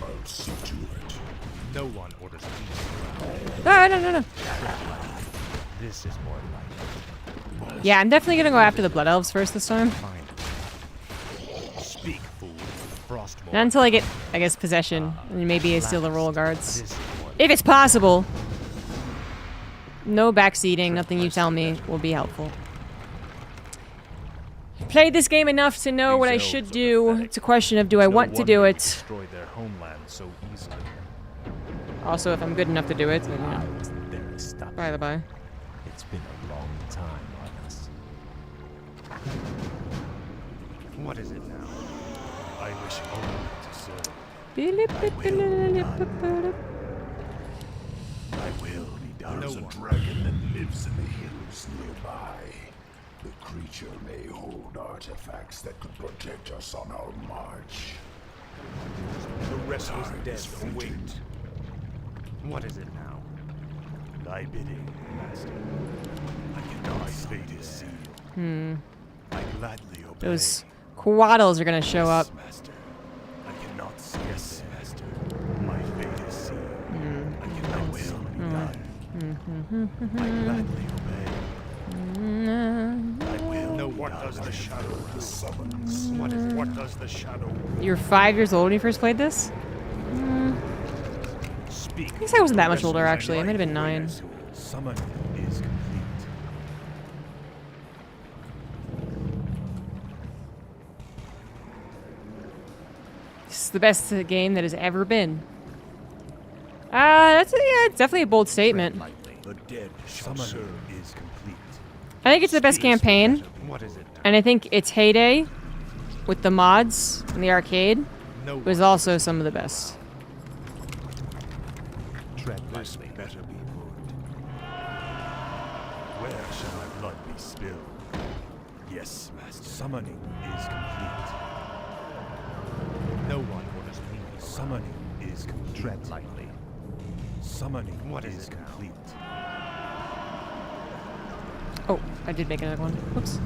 I'll see to it. No one orders me around. No. This is more like it. Yeah, I'm definitely gonna go after the Blood Elves first this time. Find it. Speak, fool. Frostborn. Not until I get, I guess, possession, and maybe I steal the roll guards. This is more If it's possible. No backseating, nothing you tell me will be helpful. I've played this game enough to know what I These should elves are do. pathetic. It's a question of do I No want to wonder do we it. destroyed their homeland so easily. Also, if I'm good enough to do it, then, you know, I was there to stop by the by. It's been a long time, Arthas. What is it now? I wish only to serve. I will. There's a dragon that lives in the hills nearby. The creature may hold artifacts that could protect us on our march. The restless Time dead is fleeting. await. What is it now? Thy bidding, master. I cannot. My fate is sealed. I gladly obey. Those Quaddles are gonna show up. Yes, master. I cannot see. Yes, master. My fate is sealed. I cannot see be done. I gladly obey. I will. No, what does the shadow do? Summons. What is it? What does the shadow do? You were 5 years old when you first played this? Speak. I guess I wasn't that much older, actually. I might have been 9. Summon is complete. This is the best game that has ever been. That's yeah, it's definitely a bold statement. Lightly. The dead shall Summon serve. is complete. I think it's the best campaign, What is it now? and I think its heyday with the mods in the arcade No was one also some of the best. tread This lightly. better be good. Where shall my blood be spilled? Yes, master. Summoning is complete. No one orders me. Summoning is complete. Tread lightly. Summoning What is is it now? complete. Oh, I did make another one. Whoops.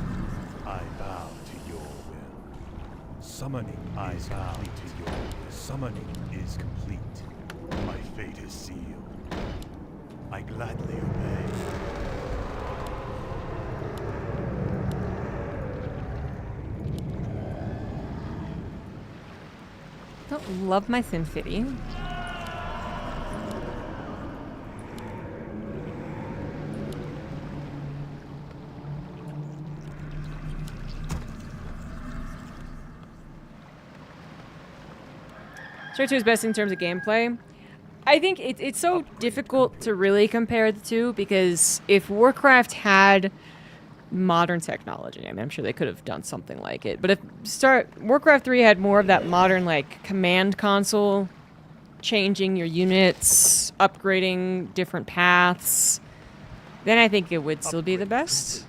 I bow to your will. Summoning I is bow complete. to your will. Summoning is complete. My fate is sealed. I gladly obey. Don't love my Sinfity. Straight 2 is best in terms of gameplay. I think it's so difficult to really compare the two because if Warcraft had modern technology, I mean, I'm sure they could have done something like it. But if Warcraft 3 had more of that modern like command console, changing your units, upgrading different paths, then I think it would still be the best.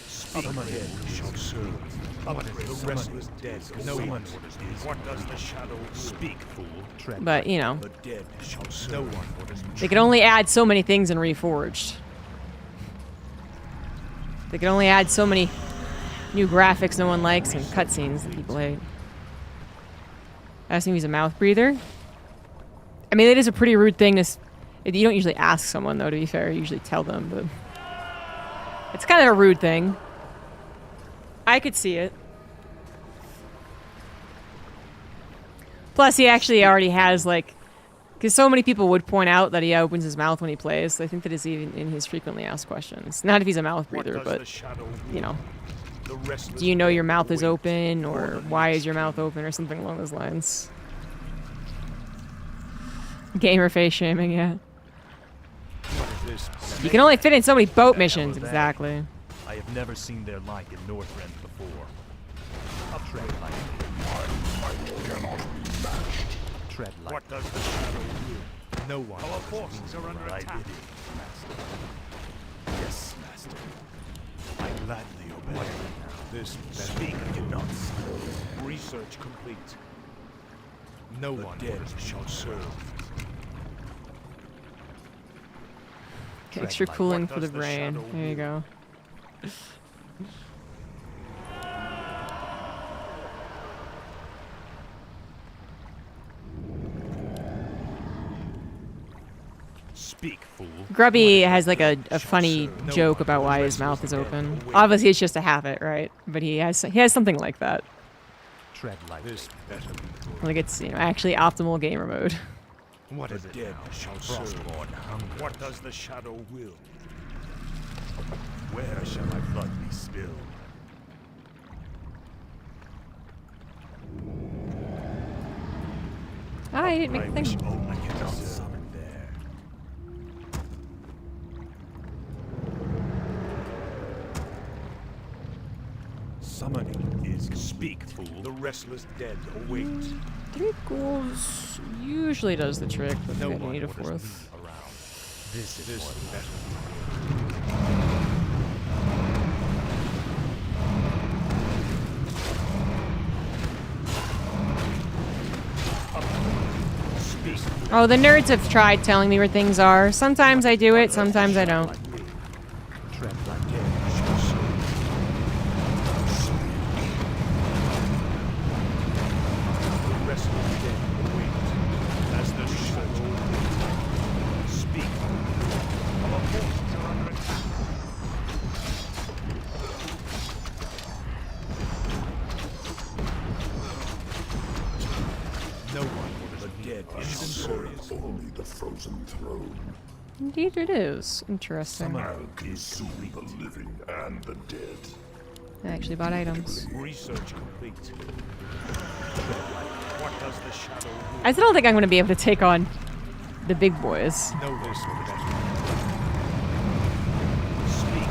Summoning shall serve. The restless dead. No one orders me. What does the shadow Speak, fool. Tread But you know, The dead shall serve. No one orders me. they could only add so many things in Reforged. They could only add so many new graphics no one likes and cutscenes that people hate. Asking if he's a mouth breather. I mean, it is a pretty rude thing to. You don't usually ask someone, though. To be fair, you usually tell them, but it's kind of a rude thing. I could see it. Plus, he actually already has like, because so many people would point out that he opens his mouth when he plays. I think that is even in his frequently asked questions. Not if he's a mouth What breather, does but the shadow you know, The restless do you know dead your mouth is await. open, or why is your mouth open, or something along those lines. Gamer face shaming, yeah. What is This You can only fit in so many boat The missions, hell are they? exactly. I have never seen their like in Northrend before. Tread lightly. Tread lightly. What does the shadow will? No one. Our forces are under I attack. bid it, Master. Yes, Master. I gladly obey. What is it now? This speak cannot serve. Research complete. No The one dead orders me shall serve. Extra light. cooling What for the does the brain. shadow There you will? go. Speak, fool. Grubby has like a funny serve. No joke one about will why rest his mouth his is dead open. awake. Obviously, it's just a habit, right? But he has something like that. Tread lightly. This better be good. Like it's actually optimal gamer mode. What The is it dead now? shall serve. Frostborn hunger. What does the shadow will? Where shall my blood be spilled? Ah, he didn't I make a wish thing. only I cannot summon there. Summoning is Speak, fool. the restless dead await. 3 ghouls usually does the trick, but No we one need a orders 4th. me around. This is This more better. speak. Oh, the nerds have tried telling me where things are. Sometimes I do it, sometimes I don't. Tread lightly. Dead shall serve. The restless dead await. As the shadow will. Speak. Our forces are under attack. No one orders The me dead around. shall serve. Only the frozen throne. Indeed it is. Interesting. I'll consume the living and the dead. I actually bought items. Research complete. What does the shadow will? I still don't think I'm going to be able to take on the big boys. No one orders me. Speak.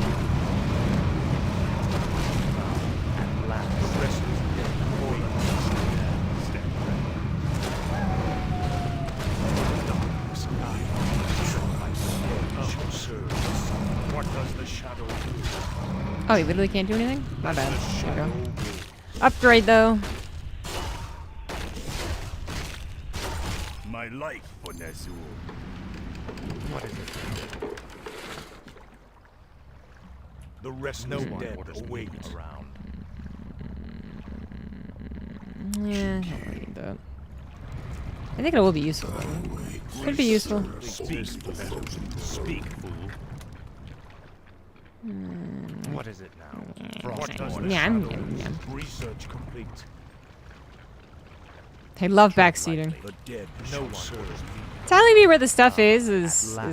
At last. The restless dead await. Stand ready. Darkness guide. The dead shall serve. What does the shadow do? Oh, you literally can't do anything? My bad. The There you shadow go. will. Upgrade, though. My life for Nezul. What is it? The restless No one dead orders me await. around. Yeah, I don't really need that. I think it will be useful, though. Could be useful. Speak, speak, fool. What is it now? What does the Nyam, shadow nyam, will? nyam. Research complete. I love backseating. The dead No shall one serve. orders me. Telling me where the stuff is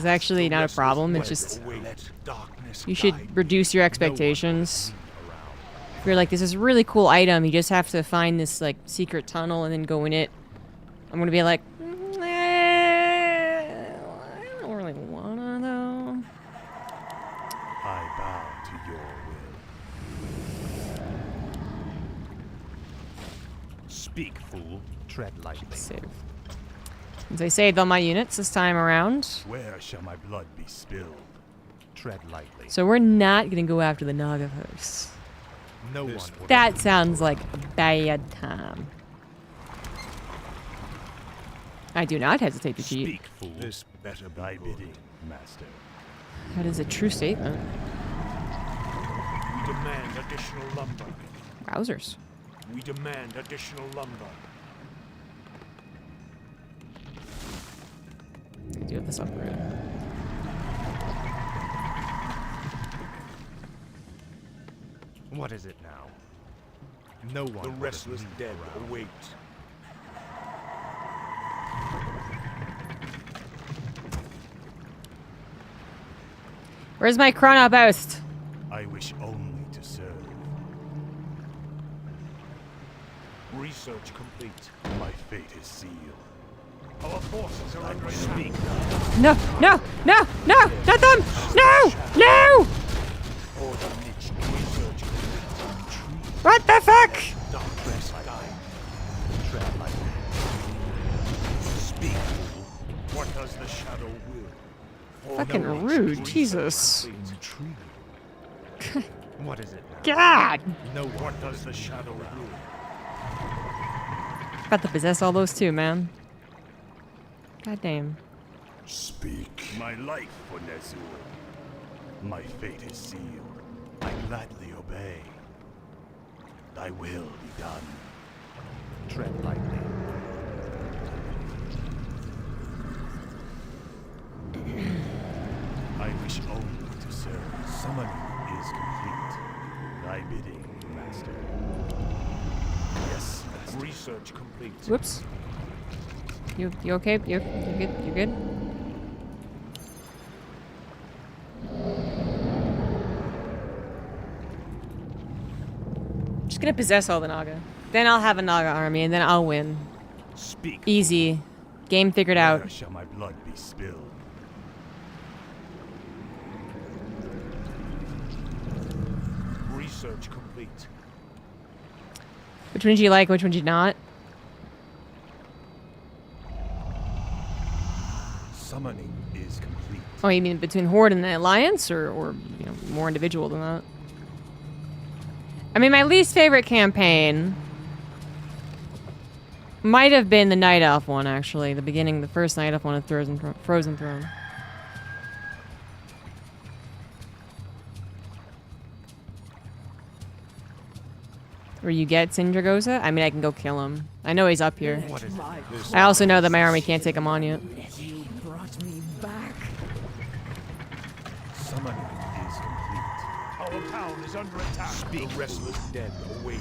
actually The not a restless problem. It's dead just await. Darkness you should guide. reduce your expectations. If you're like, this is a really cool item, you just have to find this like secret tunnel and then go in it. I'm gonna be like, I don't really wanna though. I bow to your will. Speak, fool. Tread lightly. Save. Since I saved all my units this time around, Where shall my blood be spilled? Tread lightly. so we're not gonna go after the Nagaverse. No This- one orders That me sounds around. like a bad time. I do not hesitate to cheat. Speak, fool. This better be Thy good. bidding, master. That is a true statement. We demand additional lumber. Wowzers. We demand additional lumber. I do have this upgrade. What is it now? No one The orders restless me dead around. await. Where's my Chrono Boast? I wish only to serve. Research complete. My fate is sealed. Our forces are under attack. No, no, no, no, not them! No, no! Order Lich research. What the fuck? Darkness guide. Tread lightly. Speak, fool. What does the shadow will? Fucking rude, Jesus. Intrigue. What is it now? God! No What one does the shadow will? About to possess all those too, man. God damn. Speak. My life for Nezur. My fate is sealed. I gladly obey. Thy will be done. tread lightly. I wish only to serve. Summoning is complete. Thy bidding, Master. Yes, Master. Research complete. Whoops. You okay? You good? You good? Just gonna possess all the Naga. Then I'll have a Naga army, and then I'll win. Speak. Easy. Game figured out. Where shall my blood be spilled? Research complete. Which ones you like, which ones you not? Summoning is complete. Oh, you mean between Horde and the Alliance, or you know, more individual than that? I mean, my least favorite campaign might have been the Night Elf one, actually. The beginning, the first Night Elf one of Frozen Throne. Where you get Sindragosa? I mean, I can go kill him. I know he's up here. What is it? I also know that my army can't take him on yet. You brought me back. Summoning is complete. Our town is under attack. The restless dead await.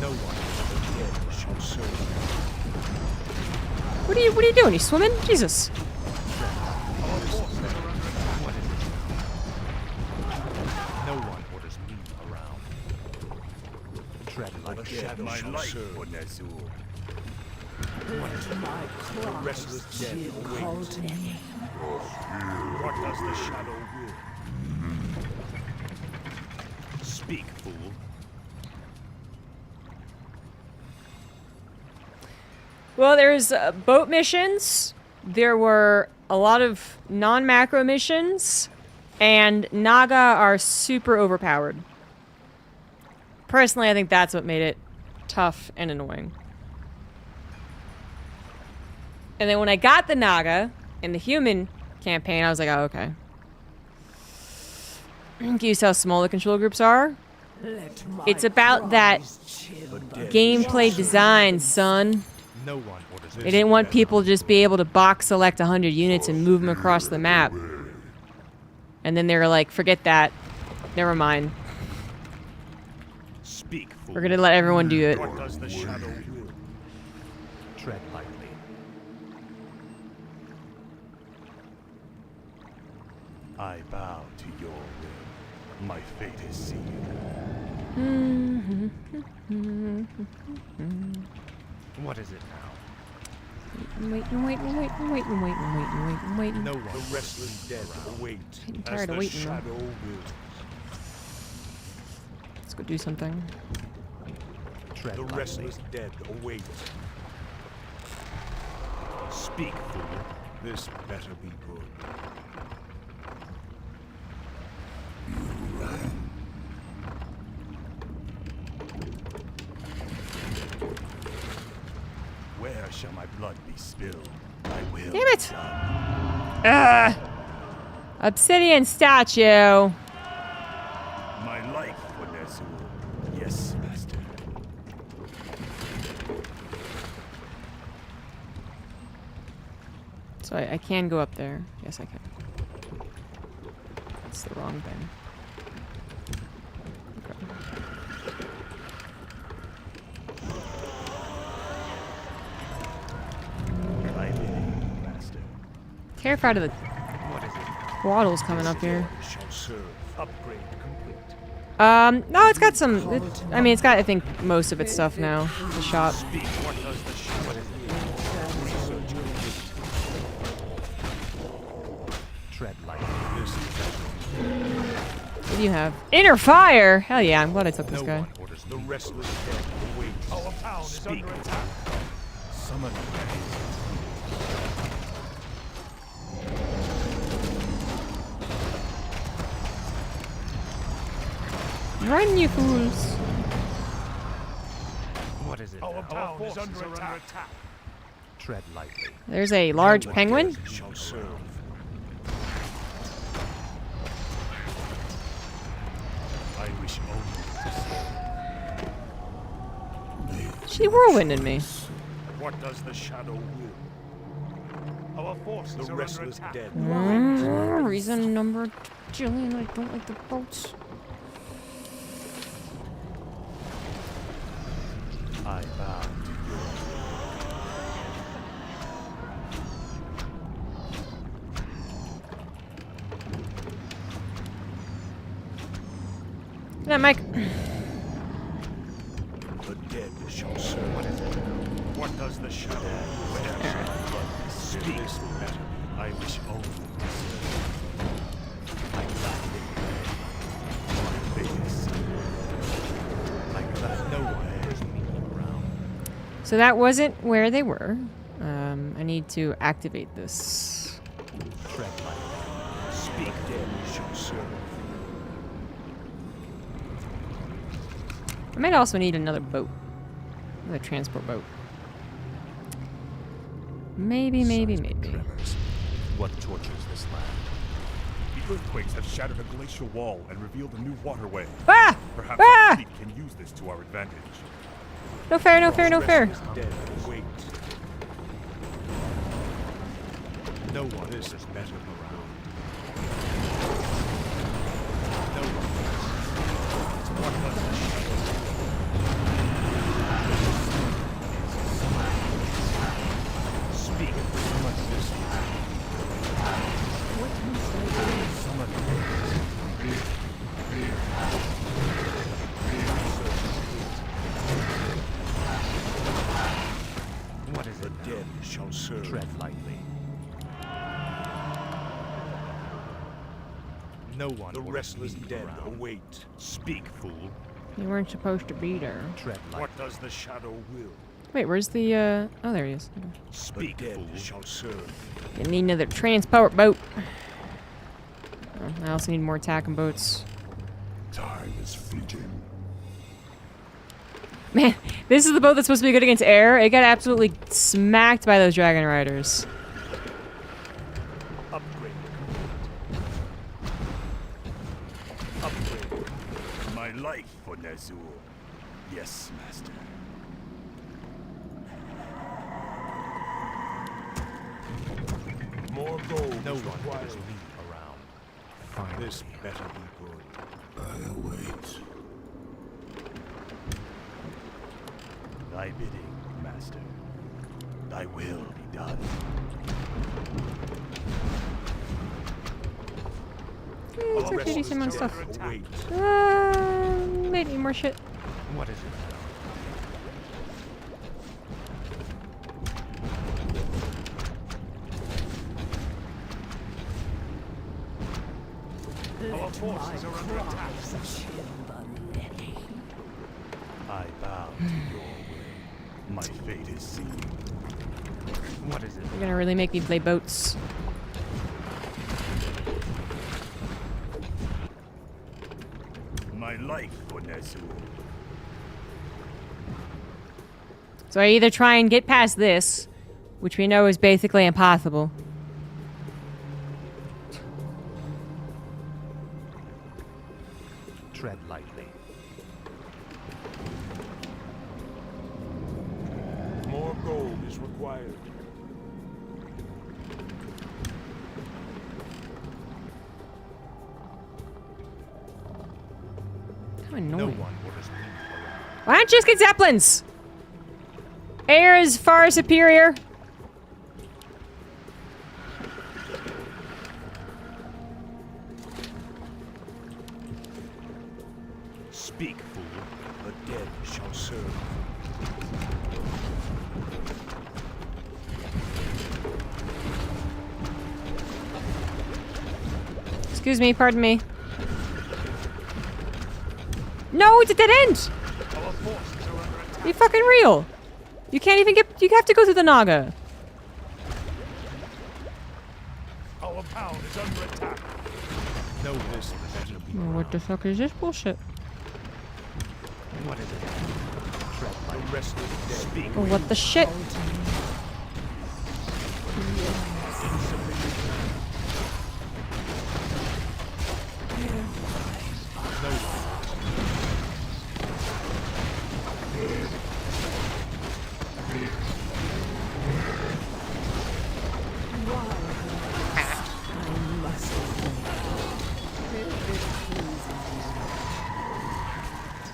No one but the dead shall serve. What are you doing? You swimming? Jesus. What is it? No one orders me around. Tread like shadow My shall life serve. for Nezur. The restless dead await. To me. What does the shadow will? Speak, fool. Well, there's boat missions. There were a lot of non-macro missions, and Naga are super overpowered. Personally, I think that's what made it tough and annoying. And then when I got the Naga in the human campaign, I was like, oh, okay. Do you see how small the control groups are? Let my It's about that cries chill gameplay design, son. No one orders They didn't want people to just be able to box select 100 units and move them across the map. And then they were like, forget that. Never mind. Speak, fool. We're gonna let everyone do it. What does the shadow will? Tread lightly. I bow to your will. My fate is sealed. What is it now? Waiting. No one. The restless dead await. Getting As tired of the waiting, though. shadow wills. Let's go do something. Tread The lightly. restless dead await. Speak, fool. This better be good. Where shall my blood be spilled? I will. Damn it! Obsidian statue. My life for Nezur. Yes, Master. So I can go up there. Yes, I can. That's the wrong thing. Thy bidding, Master. Terrified of the What is it? Waddle's coming up here. Shall serve. Upgrade complete. No, it's got some. I mean, it's got, I think, most of its stuff now. The shop. Speak. What does the shadow research complete? Tread lightly. This is What do you have? Inner fire! Hell yeah, I'm glad I took this No guy. one orders the me restless dead awaits. Our town is under attack. Summon. Run, you fools! What is it? Our now? town is under attack. Tread lightly. There's a large penguin. Shall serve. I wish only to She whirlwinded me. what does the shadow will? Our forces the restless dead. Reason number Jillian, I don't like the boats. I bow to your Good night, Mike. The dead shall serve. What is it? What does the shadow where shall I blood speak this matter? I wish only to serve. I gladly my fate is sealed. I glad no one has me around. So that wasn't where they were. I need to activate this. Tread lightly. Speak dead shall serve. I might also need another boat. Another transport boat. Maybe. Tremors. What tortures this land? The earthquakes have shattered a glacial wall and revealed a new waterway. Ah! Perhaps Ah! our fleet can use this to our advantage. No fair, no fair, no fair. Dead wait. No one is better around. No one. What does the shadow speak? Summon this. What is The it? dead shall serve. Tread lightly. No one The orders restless me dead around. await. Speak, fool. You weren't supposed to be there. Tread lightly. What does the shadow will? Wait, where's the, oh, there he is. Okay. Speak, The dead fool. shall serve. I need another transport boat. Oh, I also need more attacking boats. Time is fleeting. Man, this is the boat that's supposed to be good against air. It got absolutely smacked by those dragon riders. Upgrade complete. Upgrade. My life for Nazul. Yes, master. More gold. No is one required. orders me around. Finally. This better be good. I await. Thy bidding, master. Thy will be done. It's actually decent amount of stuff. Await. Might need more shit. What is it now? Our forces are under attack. I bow to your will. My fate is sealed. What is it? You're gonna really make me play boats. My life for Nazul. So I either try and get past this, which we know is basically impossible. Tread lightly. More gold is required. How annoying. No one orders me around. Why don't you just get zeppelins? Air is far superior. 'Tis dead shall serve. Excuse me, pardon me. No, it's a dead end! Our forces are under attack. Are you fucking real? You can't even get. You have to go through the Naga. Our power is under attack. No, this better be. What the fuck is this bullshit? What is it? Tread The lightly. restless dead. Speak. Oh, what the shit?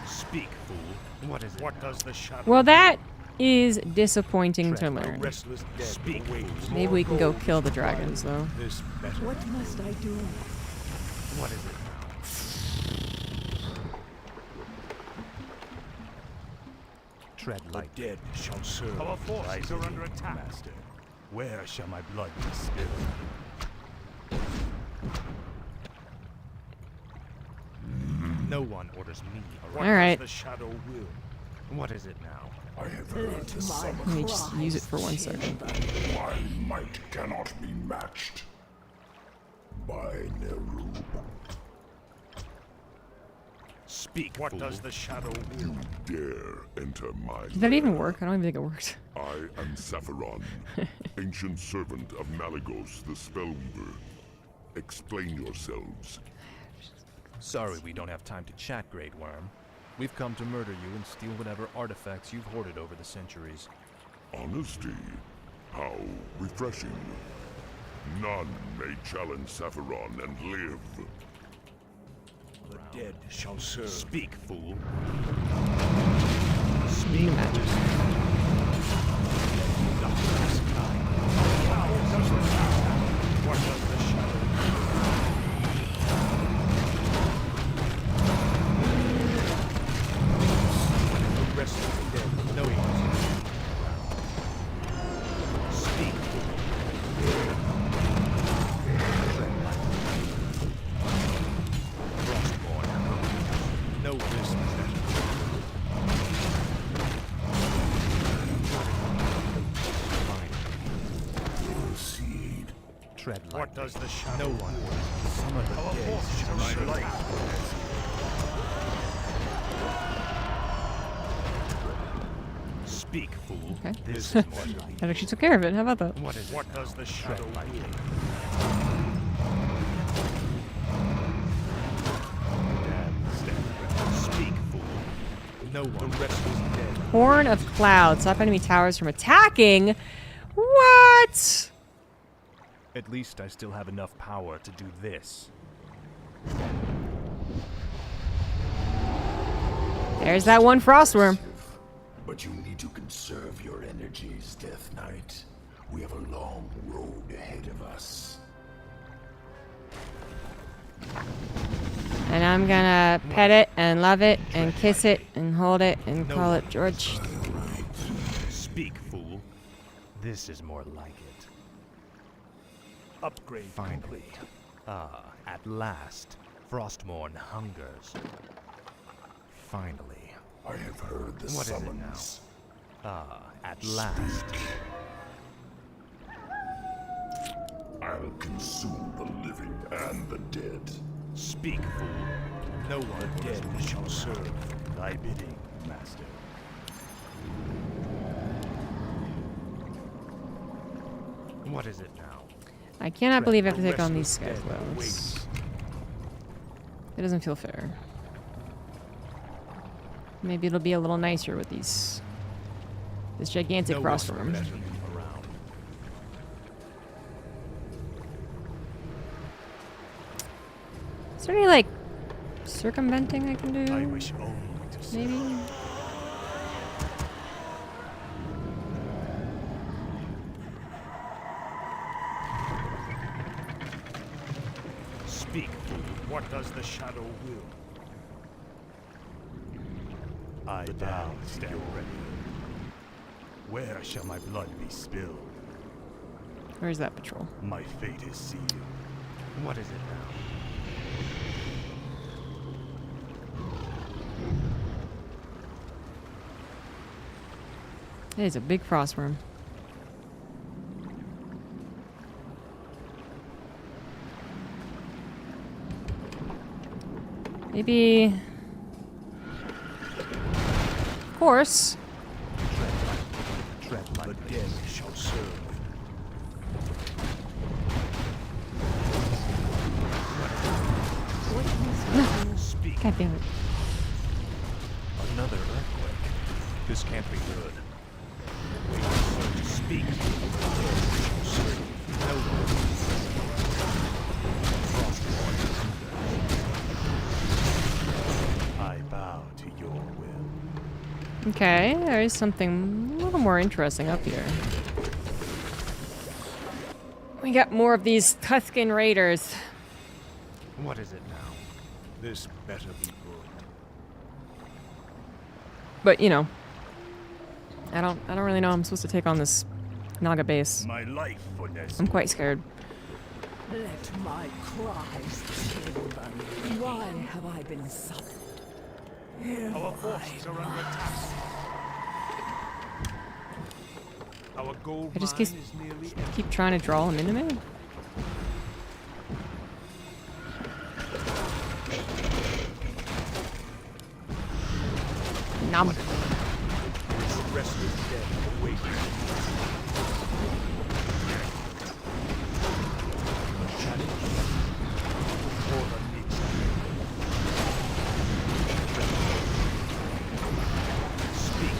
Speak, fool. What is it? What does the shadow? Well, that is disappointing to The learn. restless dead. Speak. awaits Maybe more we can go gold kill the to dragons, find though. This better. What must I do? What is it now? Tread The lightly. dead shall serve. Our forces thy are under bidding, attack. Master. Where shall my blood be spilled? No one orders me What around. All right. does the shadow will? What is it now? I have heard the summons. Let me just use it for 1 second. My might cannot be matched. By Nerub. Speak, What fool. does the shadow will? Dare enter my Did that even lair. work? I don't even think it worked. I am Sapphiron, ancient servant of Malygos the Spellweaver. Explain yourselves. Sorry we don't have time to chat, Great Worm. We've come to murder you and steal whatever artifacts you've hoarded over the centuries. Honesty? How refreshing. None may challenge Sapphiron and live. The dead shall serve. Speak, fool. Speak magic. What does the shadow will? The restless dead. No one. Speak, fool. Frostborn. No this better. Proceed. Tread lightly. What does the shadow No one will? orders me. Some of the Our dead forces shall are serve. under attack. Speak, fool. Okay. This is more like That actually took care of it. How about that? What is it What now? does the shadow Tread lightly. will? Speak, fool. No The one. restless dead. Horn of Cloud. Stop enemy towers from attacking? What? At least I still have enough power to do this. There's that one frostworm. But you need to conserve your energies, Death Knight. We have a long road ahead of us. And I'm gonna pet it and love it and kiss it and hold it and call it George. Speak, fool. This is more like it. Upgrade Finally. complete. Ah, at last. Frostmourne hungers. Finally. I have heard the What is it summons. Ah, at last. I'll consume the living and the dead. Speak, fool. No one The orders dead me shall around. serve. Thy bidding, Master. What is it now? I cannot believe I have to The take on these restless guys. dead Well, awaits. it doesn't feel fair. Maybe it'll be a little nicer with these. This gigantic No one frostworm. better be around. Is there any like circumventing I can do? I wish only to serve. Maybe. Speak, fool. What does the shadow will? I vow to your ready. Where shall my blood be spilled? Where's that patrol? My fate is sealed. What is it now? It is a big frostworm. Maybe... Of course. Tread The lightly. dead shall serve. Speak. God damn it. Another earthquake. This can't be good. Wait, so to speak. No one. I bow to your will. Okay, there is something a little more interesting up here. We got more of these Tuscan Raiders. What is it now? This better be good. But, you know, I don't really know how I'm supposed to take on this Naga base. My life for this. I'm quite scared. Let my cries kill them. Why have I been summoned? Here Our forces are under attack. Our gold I just mine is nearly empty. keep trying to draw them into me. Nom. The rest is dead. Await. A challenge or the niche. Speak.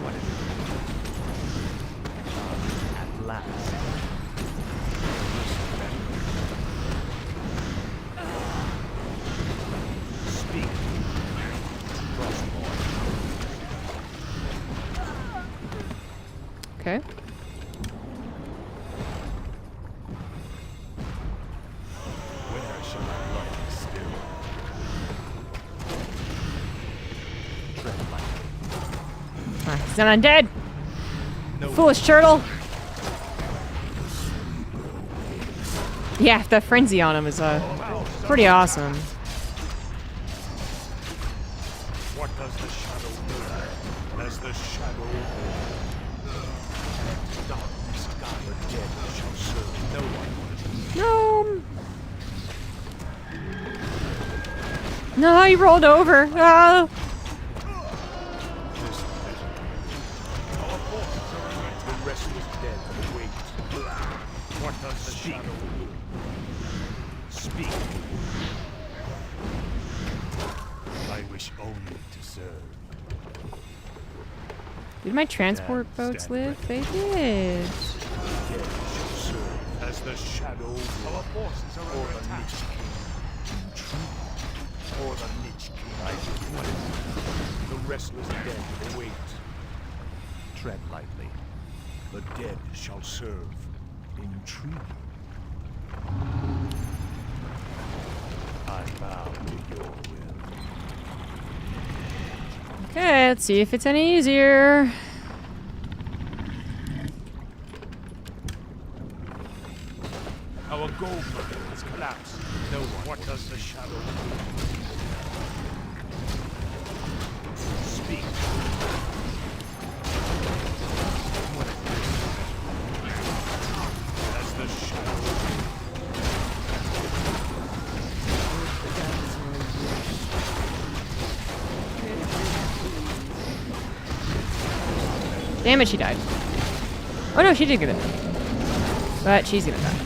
What is it? At last. Speak. Frostborn. Okay. Where shall my blood be spilled? Tread lightly. Ah, he's not undead. No Foolish turtle. Yeah, the frenzy on him is pretty awesome. What does the shadow do? As the shadow darkness guide the dead shall serve no one. No. No, he rolled over. Oh. This better. Our forces are under the rest is dead. Await. What does the shadow do? Speak. I wish only to serve. Did my transport Yeah, boats stand live? They did. Dead shall serve as the shadow. Our forces are under attack. Or the niche king. What is it? The restless dead await. Tread lightly. The dead shall serve. Intrigue. I bow to your will. Okay, let's see if it's any easier. Our gold mine has collapsed. No one. What does the shadow do? Speak. What is this? As the shadow. Damn it, she died. Oh no, she did get it. But she's gonna die.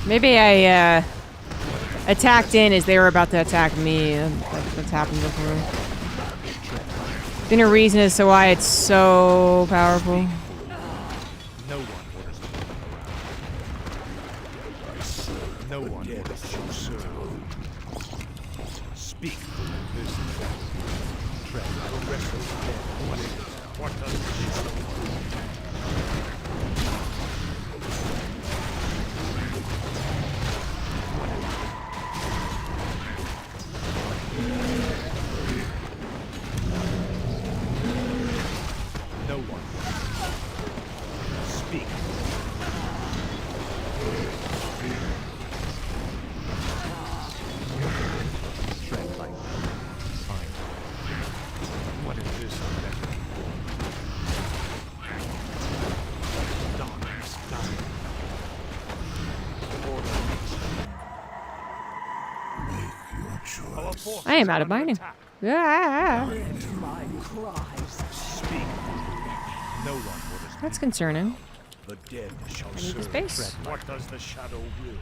Maybe I attacked in as they were about to attack me. That's happened before. Been a reason as to why it's so powerful. No one orders me No one orders shall serve. Speak, fool. This is tread like the rest of the dead. What is it? What does the shadow want? No one. Speak. Tread lightly. Fine. What is this metal? Darkness, darkness. Make your Our choice. forces I am out of are under mining. attack. Yeah. My cries. Speak. No one orders That's concerning. The dead shall I need the serve. space. What does the shadow will?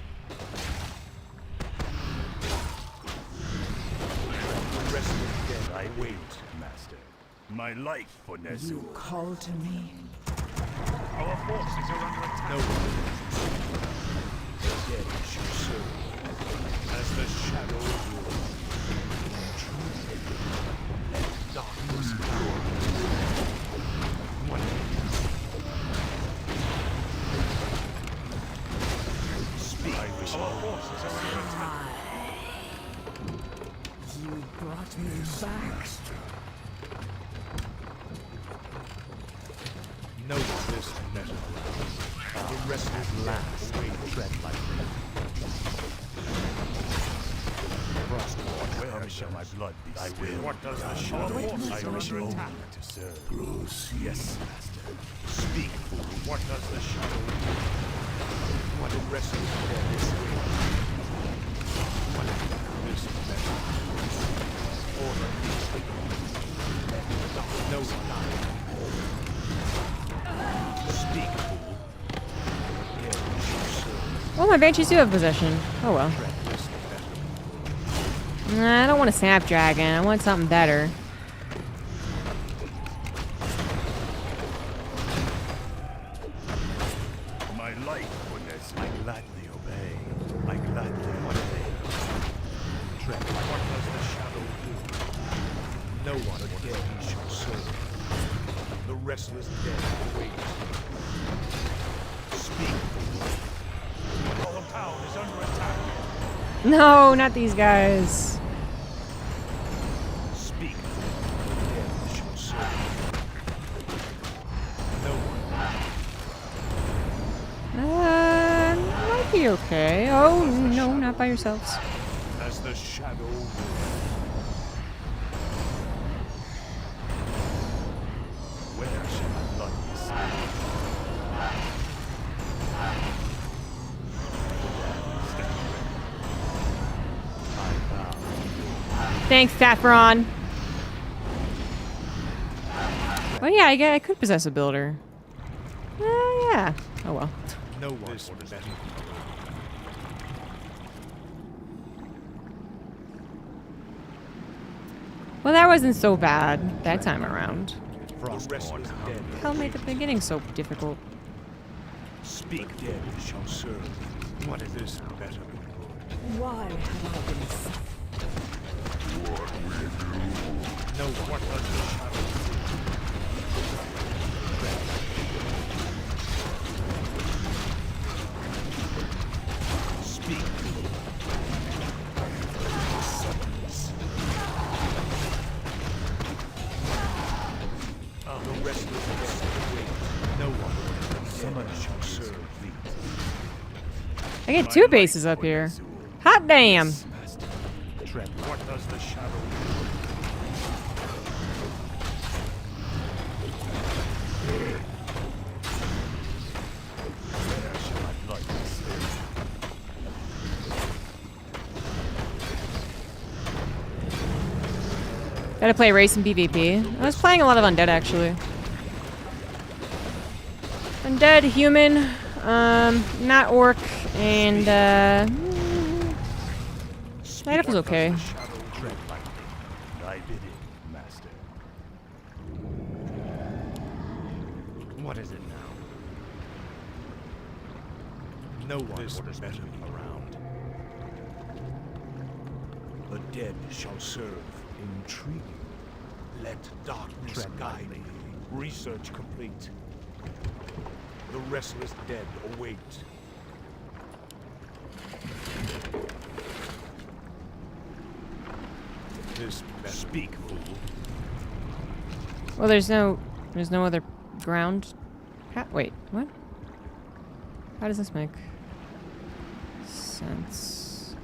the rest of the dead. I wait, master. My life for Nezu. You call to me. Our forces are under attack. No one. The dead shall serve. As the shadow will. Darkness. What? Speak. Our forces are under attack. You brought me back. No one this metal. The rest is last. Tread lightly. Frostborn, Where shall my blood be spilled? What does the shadow want? I wish only to serve. Yes, master. Speak, fool. What does the shadow will? What the rest of the dead is. What is this metal? Order. No one. Speak, fool. Yeah, you shall serve. Well, my banshees do have possession. Oh well. Tread this metal. Nah, I don't want a snapdragon. I want something better. My life for Nezu. I gladly obey. I gladly obey. Tread. What does the shadow do? No one dead shall serve. The restless dead await. Speak. Our town is under attack. No, not these guys. Speak. The dead shall serve. No one. Might be okay. Oh, no, not by yourselves. As the shadow will. Where shall my blood be spilled? I bow. Thanks, Saffron. Oh yeah, I could possess a builder. Yeah. Oh well. No one orders metal. Well, that wasn't so bad that time around. Frostborn dead. Hell made the beginning so difficult. Speak. The dead shall serve. What is this better? Why have I been suffering? No one. What does the shadow Speak. The rest of the dead await. No one. Someone shall serve thee. I get two bases up here. Hot damn. Master. Tread. What does the shadow do? Where shall my blood be spilled? Gotta play race and PvP. I was playing a lot of undead actually. Undead, human, not orc, and Night Elf was okay. The shadow tread lightly. Thy bidding, master. What is it now? No one orders metal around. The dead shall serve. Intriguing. Let darkness Tread guide lightly. me. Research complete. The restless dead await. This message. Speak, fool. Well, there's no other ground. Wait, what? How does this make sense?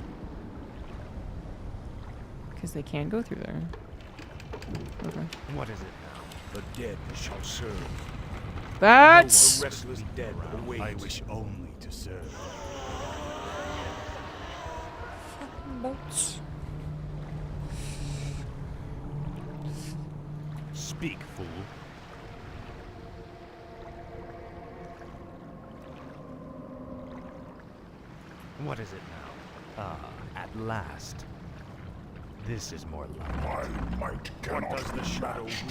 Because they can't go through there. Okay. What is it now? The dead shall serve. That's The restless dead await. I wish only to serve. boats. Speak, fool. What is it now? Ah, at last. This is more like My might cannot What does the shadow match.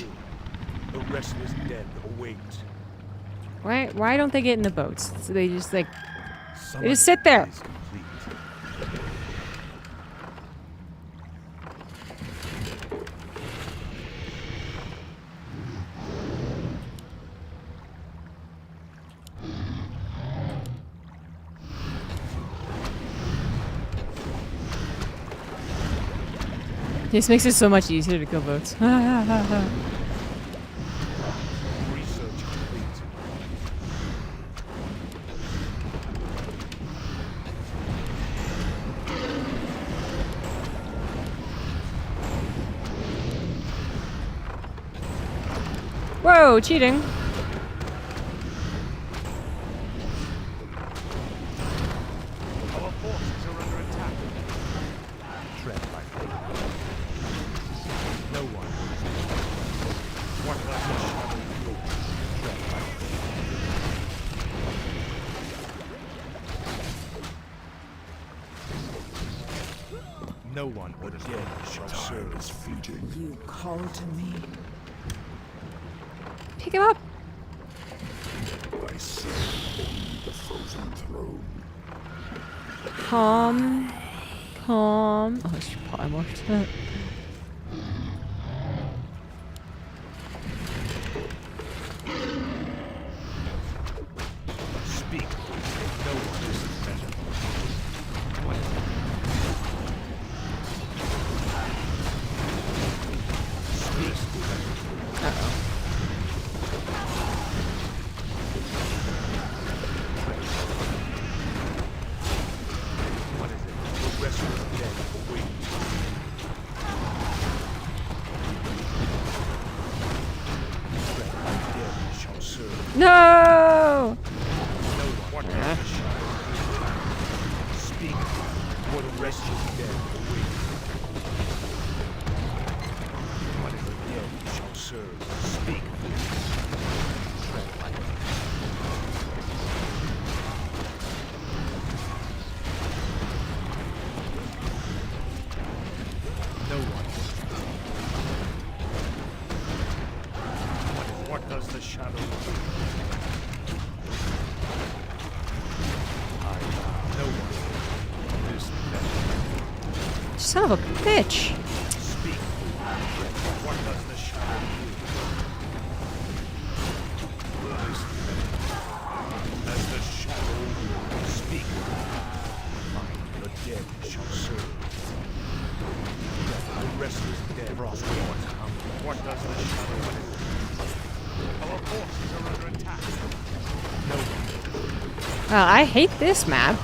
will? The restless dead await. Why don't they get in the boats? So they just like Some They just of sit there. it is complete. this makes it so much easier to kill boats. Research complete. Whoa, cheating. Our forces are under attack. tread lightly. No one What does the shadow will? tread lightly. No one The orders dead shall Time is serve. fleeting. You call to me. Pick him up. I serve only the frozen throne. Calm. Calm. Oh, it's polymorphed. Speak. No one is better. What is it? Speak. What is it? The restless dead await. The dead shall serve. No. What does the shadow will? Speak. For the restless dead await. What is The it? dead shall serve. Speak. Tread lightly. No one. What does the shadow will? No one. This message. Son of a bitch. Speak. What does the shadow will? This message. As the shadow will. Speak. The dead shall serve. The restless dead await. What does the shadow will? Our forces are under attack. No one. Well, I hate this map.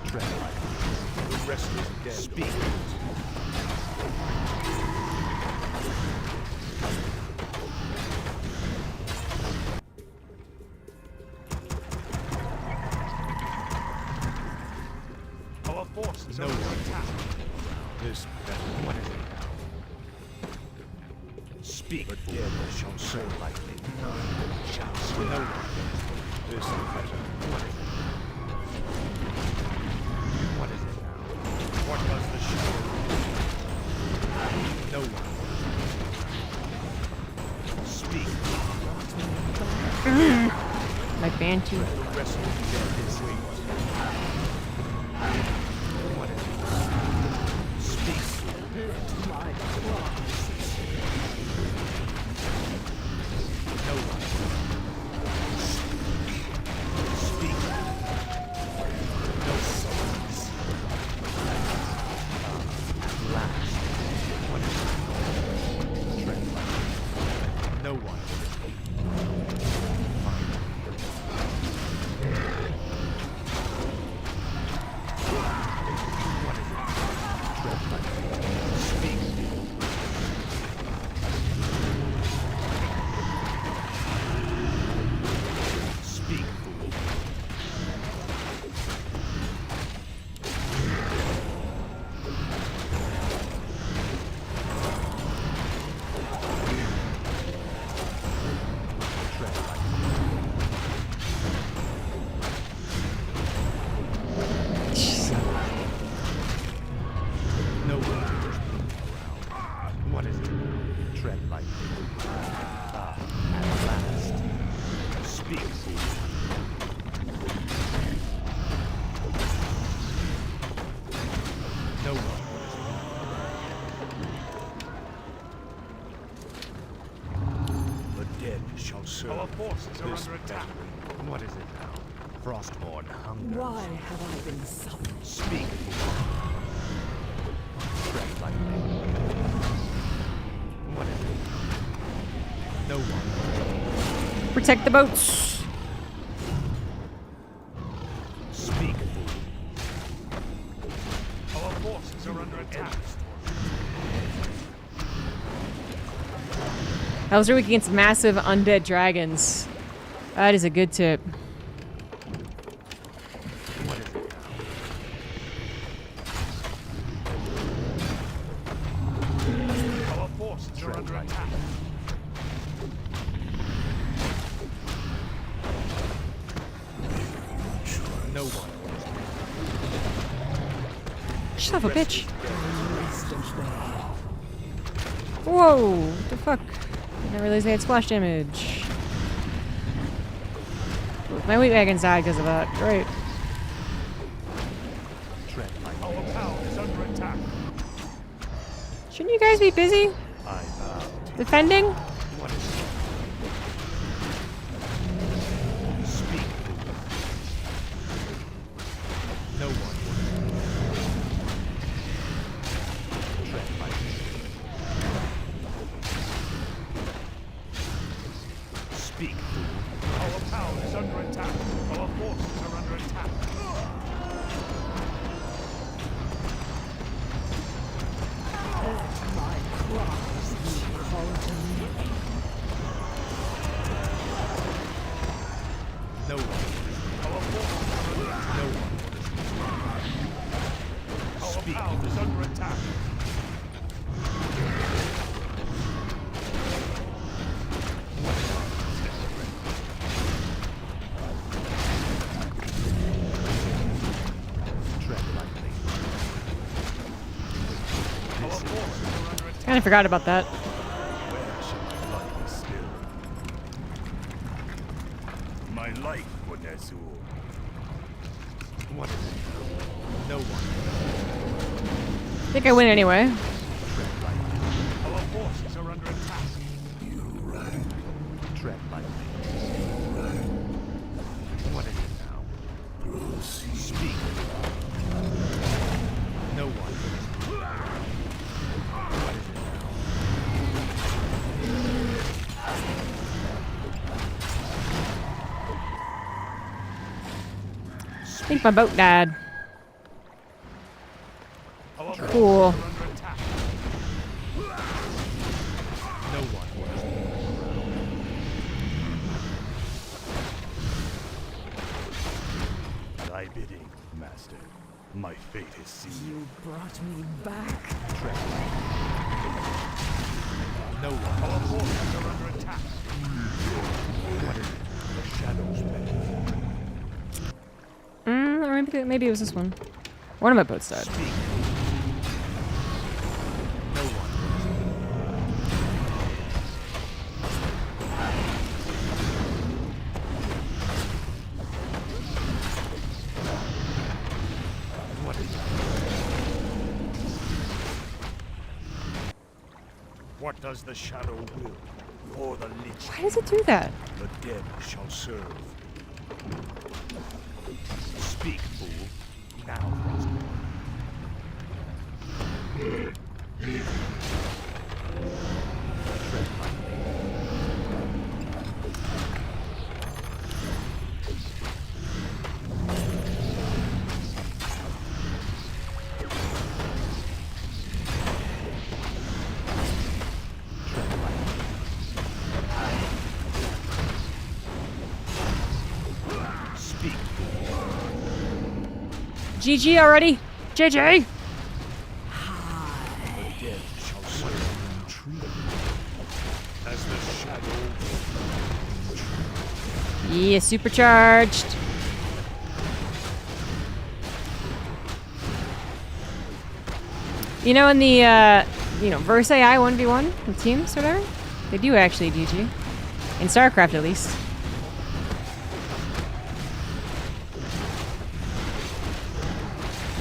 Tread lightly. The restless dead Speak. Our forces No are under one. attack. This message. What is it now? Speak. The dead shall serve. Lightly. Shall serve. No one. This message. What is it? What is it now? What does the shadow No one. Speak. My banshee. The restless dead await. What is it? serve. Our forces are This under attack. veteran. What is it now? Frostborn hungers. Why have I been summoned? Speak, fool. Tread lightly. What is it? No one. Protect the boats. Speak, fool. Our forces are under attack. Hell's weak against massive undead dragons. That is a good tip. What is it now? Our forces are under attack. No one. Son of a bitch. Whoa, what the fuck? I didn't realize they had splash damage. My wheat wagon's died because of that. Great. Tread lightly. Our town is under attack. Shouldn't you guys be busy I bow to defending? What is it? Speak, fool. No one. Tread lightly. Speak, fool. Our town is under attack. Our forces are under attack. My cries you call to me. No one. Our forces are under attack. No one. Our Speak. town is under attack. Tread lightly. Our forces are under attack. Kind of forgot about that. Where shall my blood be still? My life for Nezul. What is it? No one. I think I win anyway. Tread lightly. Our forces are under attack. Tread lightly. What is it now? Speak. No one. What is it I think my boat died. Our Cool. forces are under attack. No one. Thy bidding, master. My fate is sealed. You brought me back. Tread lightly. No one. Our forces are under attack. What is it? The shadows bend. Or maybe it was this one. One of my boats died. Speak. No one. What is it? What does the shadow will? For the lich, Why does it do that? the dead shall serve. Speak, fool. Now, Frostborn. Tread lightly. Tread lightly. Speak, fool. GG already? JJ? The dead shall serve. As the shadow Yeah, supercharged. You know, in the, Verse AI 1v1 with teams or whatever, they do actually GG. In StarCraft, at least.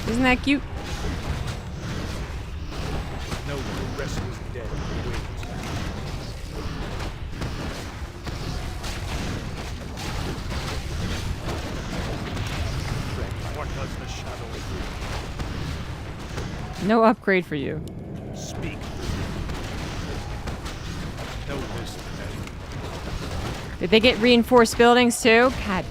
Isn't that cute? no one rescues dead waits. shadow No upgrade for you. speak? No listen. Did they get reinforced buildings too? God.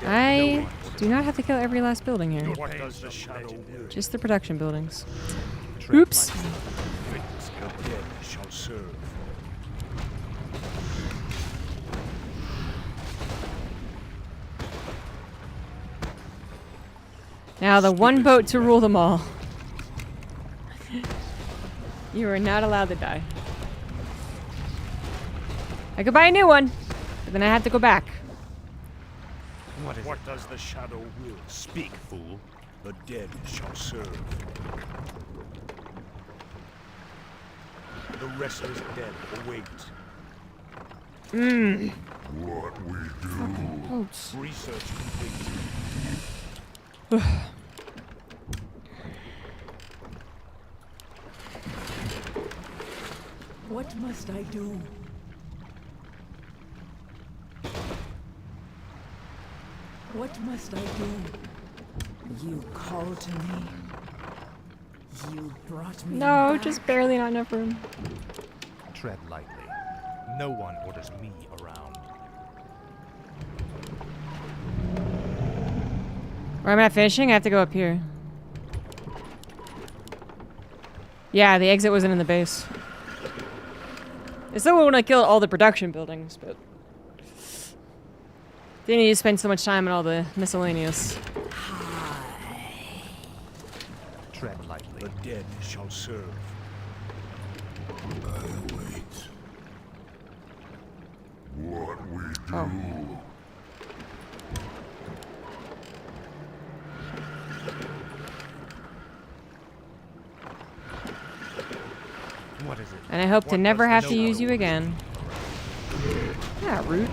I do not have to kill every last building here. What does the shadow will? Just the production buildings. Oops. The dead shall serve. Now the one boat to rule them all. You are not allowed to die. I could buy a new one, but then I have to go back. What does the shadow will? Speak, fool. The dead shall serve. The restless dead await. What we do. Boats. Research complete. What must I do? What must I do? You called to me. You brought me No, back. just barely not enough room. Tread lightly. No one orders me around. Where am I finishing? I have to go up here. Yeah, the exit wasn't in the base. I still want to kill all the production buildings, but didn't need to spend so much time on all the miscellaneous. Tread lightly. The dead shall serve. I wait. What we do. Oh. What is it? And I hope to never have to no use one you will again. Yeah, rude.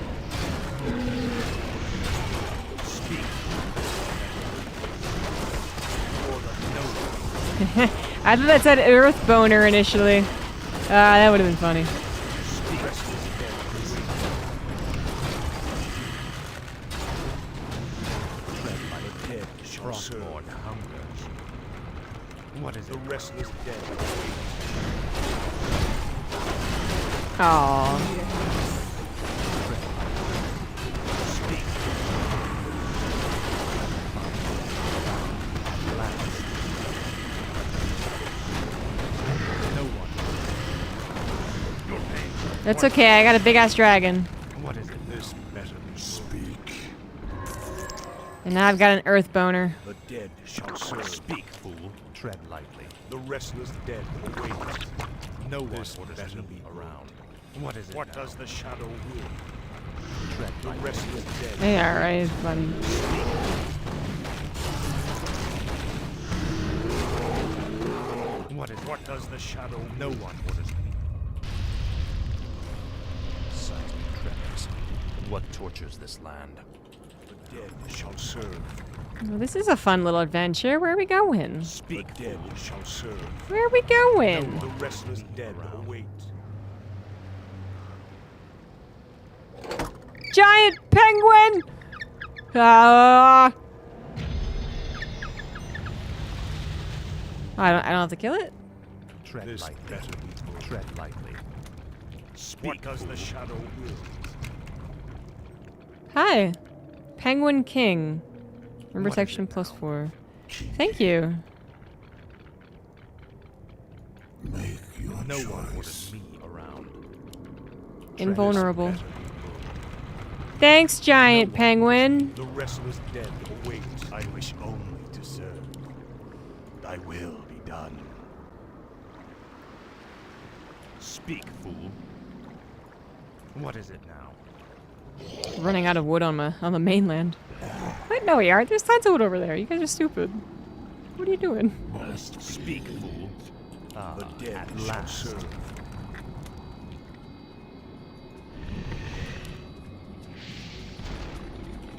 Speak. I thought that said Earth Boner initially. That would have been funny. The dead shall serve. Frostborn hungers. What is The it? restless dead Aww. That's okay, I got a big ass dragon. What is it? This better Speak. And now I've got an Earth Boner. The dead shall serve. Speak, fool. Tread lightly. The restless dead await. No one This orders better me be around. What is it What now? does the shadow will? Tread The lightly. restless dead. Yeah, right, buddy. What is it? What does the shadow No will? one orders me. Seismic tremors. What tortures this land? The dead shall serve. Well, this is a fun little adventure. Where are we going? The dead shall serve. Where are we going? The restless dead await. Giant penguin! Ah! I don't have to kill it? Tread This lightly. better be. Tread lightly. Speak, What does the fool. shadow will? Hi. Penguin King. Member What is section it plus now? 4. Thank you. Make your No choice. one orders me around. Invulnerable. Thanks, giant penguin. The restless dead await. I wish only to serve. Thy will be done. Speak, fool. What is it now? Running out of wood on the mainland. Wait, no, we aren't. There's tons of wood over there. You guys are stupid. What are you doing? Speak, fool. Ah, The dead at shall last. serve.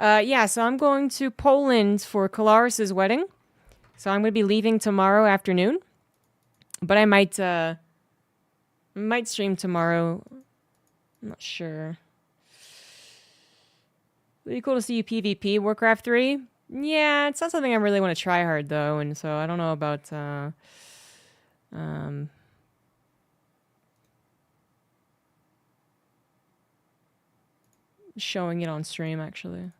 Yeah, so I'm going to Poland for Kalaris's wedding. So I'm going to be leaving tomorrow afternoon. But I might stream tomorrow. I'm not sure. Would be cool to see you PvP Warcraft 3. Yeah, it's not something I really want to try hard though, and so I don't know about showing it on stream actually.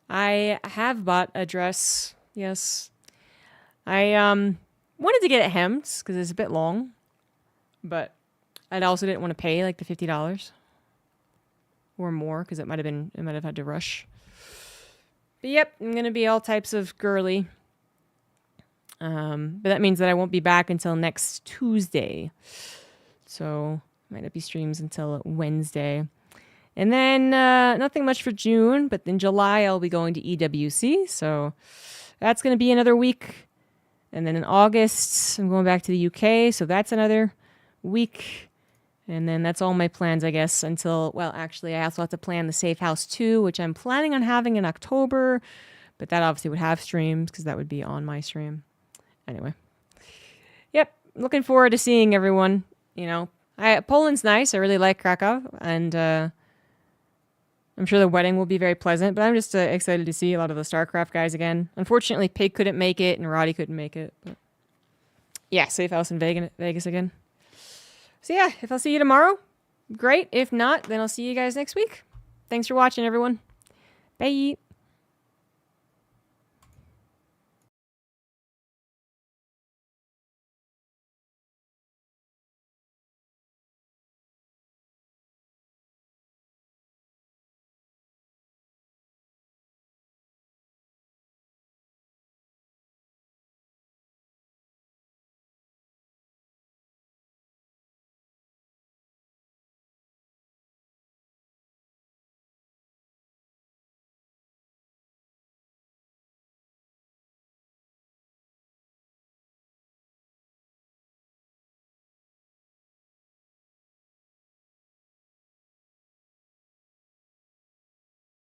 I have bought a dress. Yes. I wanted to get it hemmed because it's a bit long, but I also didn't want to pay like the $50 or more because it might have had to rush. But yep, I'm gonna be all types of girly. But that means that I won't be back until next Tuesday, so might not be streams until Wednesday. And then nothing much for June, but in July I'll be going to EWC, so that's going to be another week. And then in August I'm going back to the UK, so that's another week. And then that's all my plans, I guess, until, well, actually I also have to plan the Safe House 2, which I'm planning on having in October, but that obviously would have streams because that would be on my stream. Anyway. Yep, looking forward to seeing everyone. You know, Poland's nice. I really like Krakow, and I'm sure the wedding will be very pleasant, but I'm just excited to see a lot of the StarCraft guys again. Unfortunately, Pig couldn't make it, and Roddy couldn't make it. But yeah, Safe House in Vegas again. So yeah, if I'll see you tomorrow, great. If not, then I'll see you guys next week. Thanks for watching, everyone. Bye.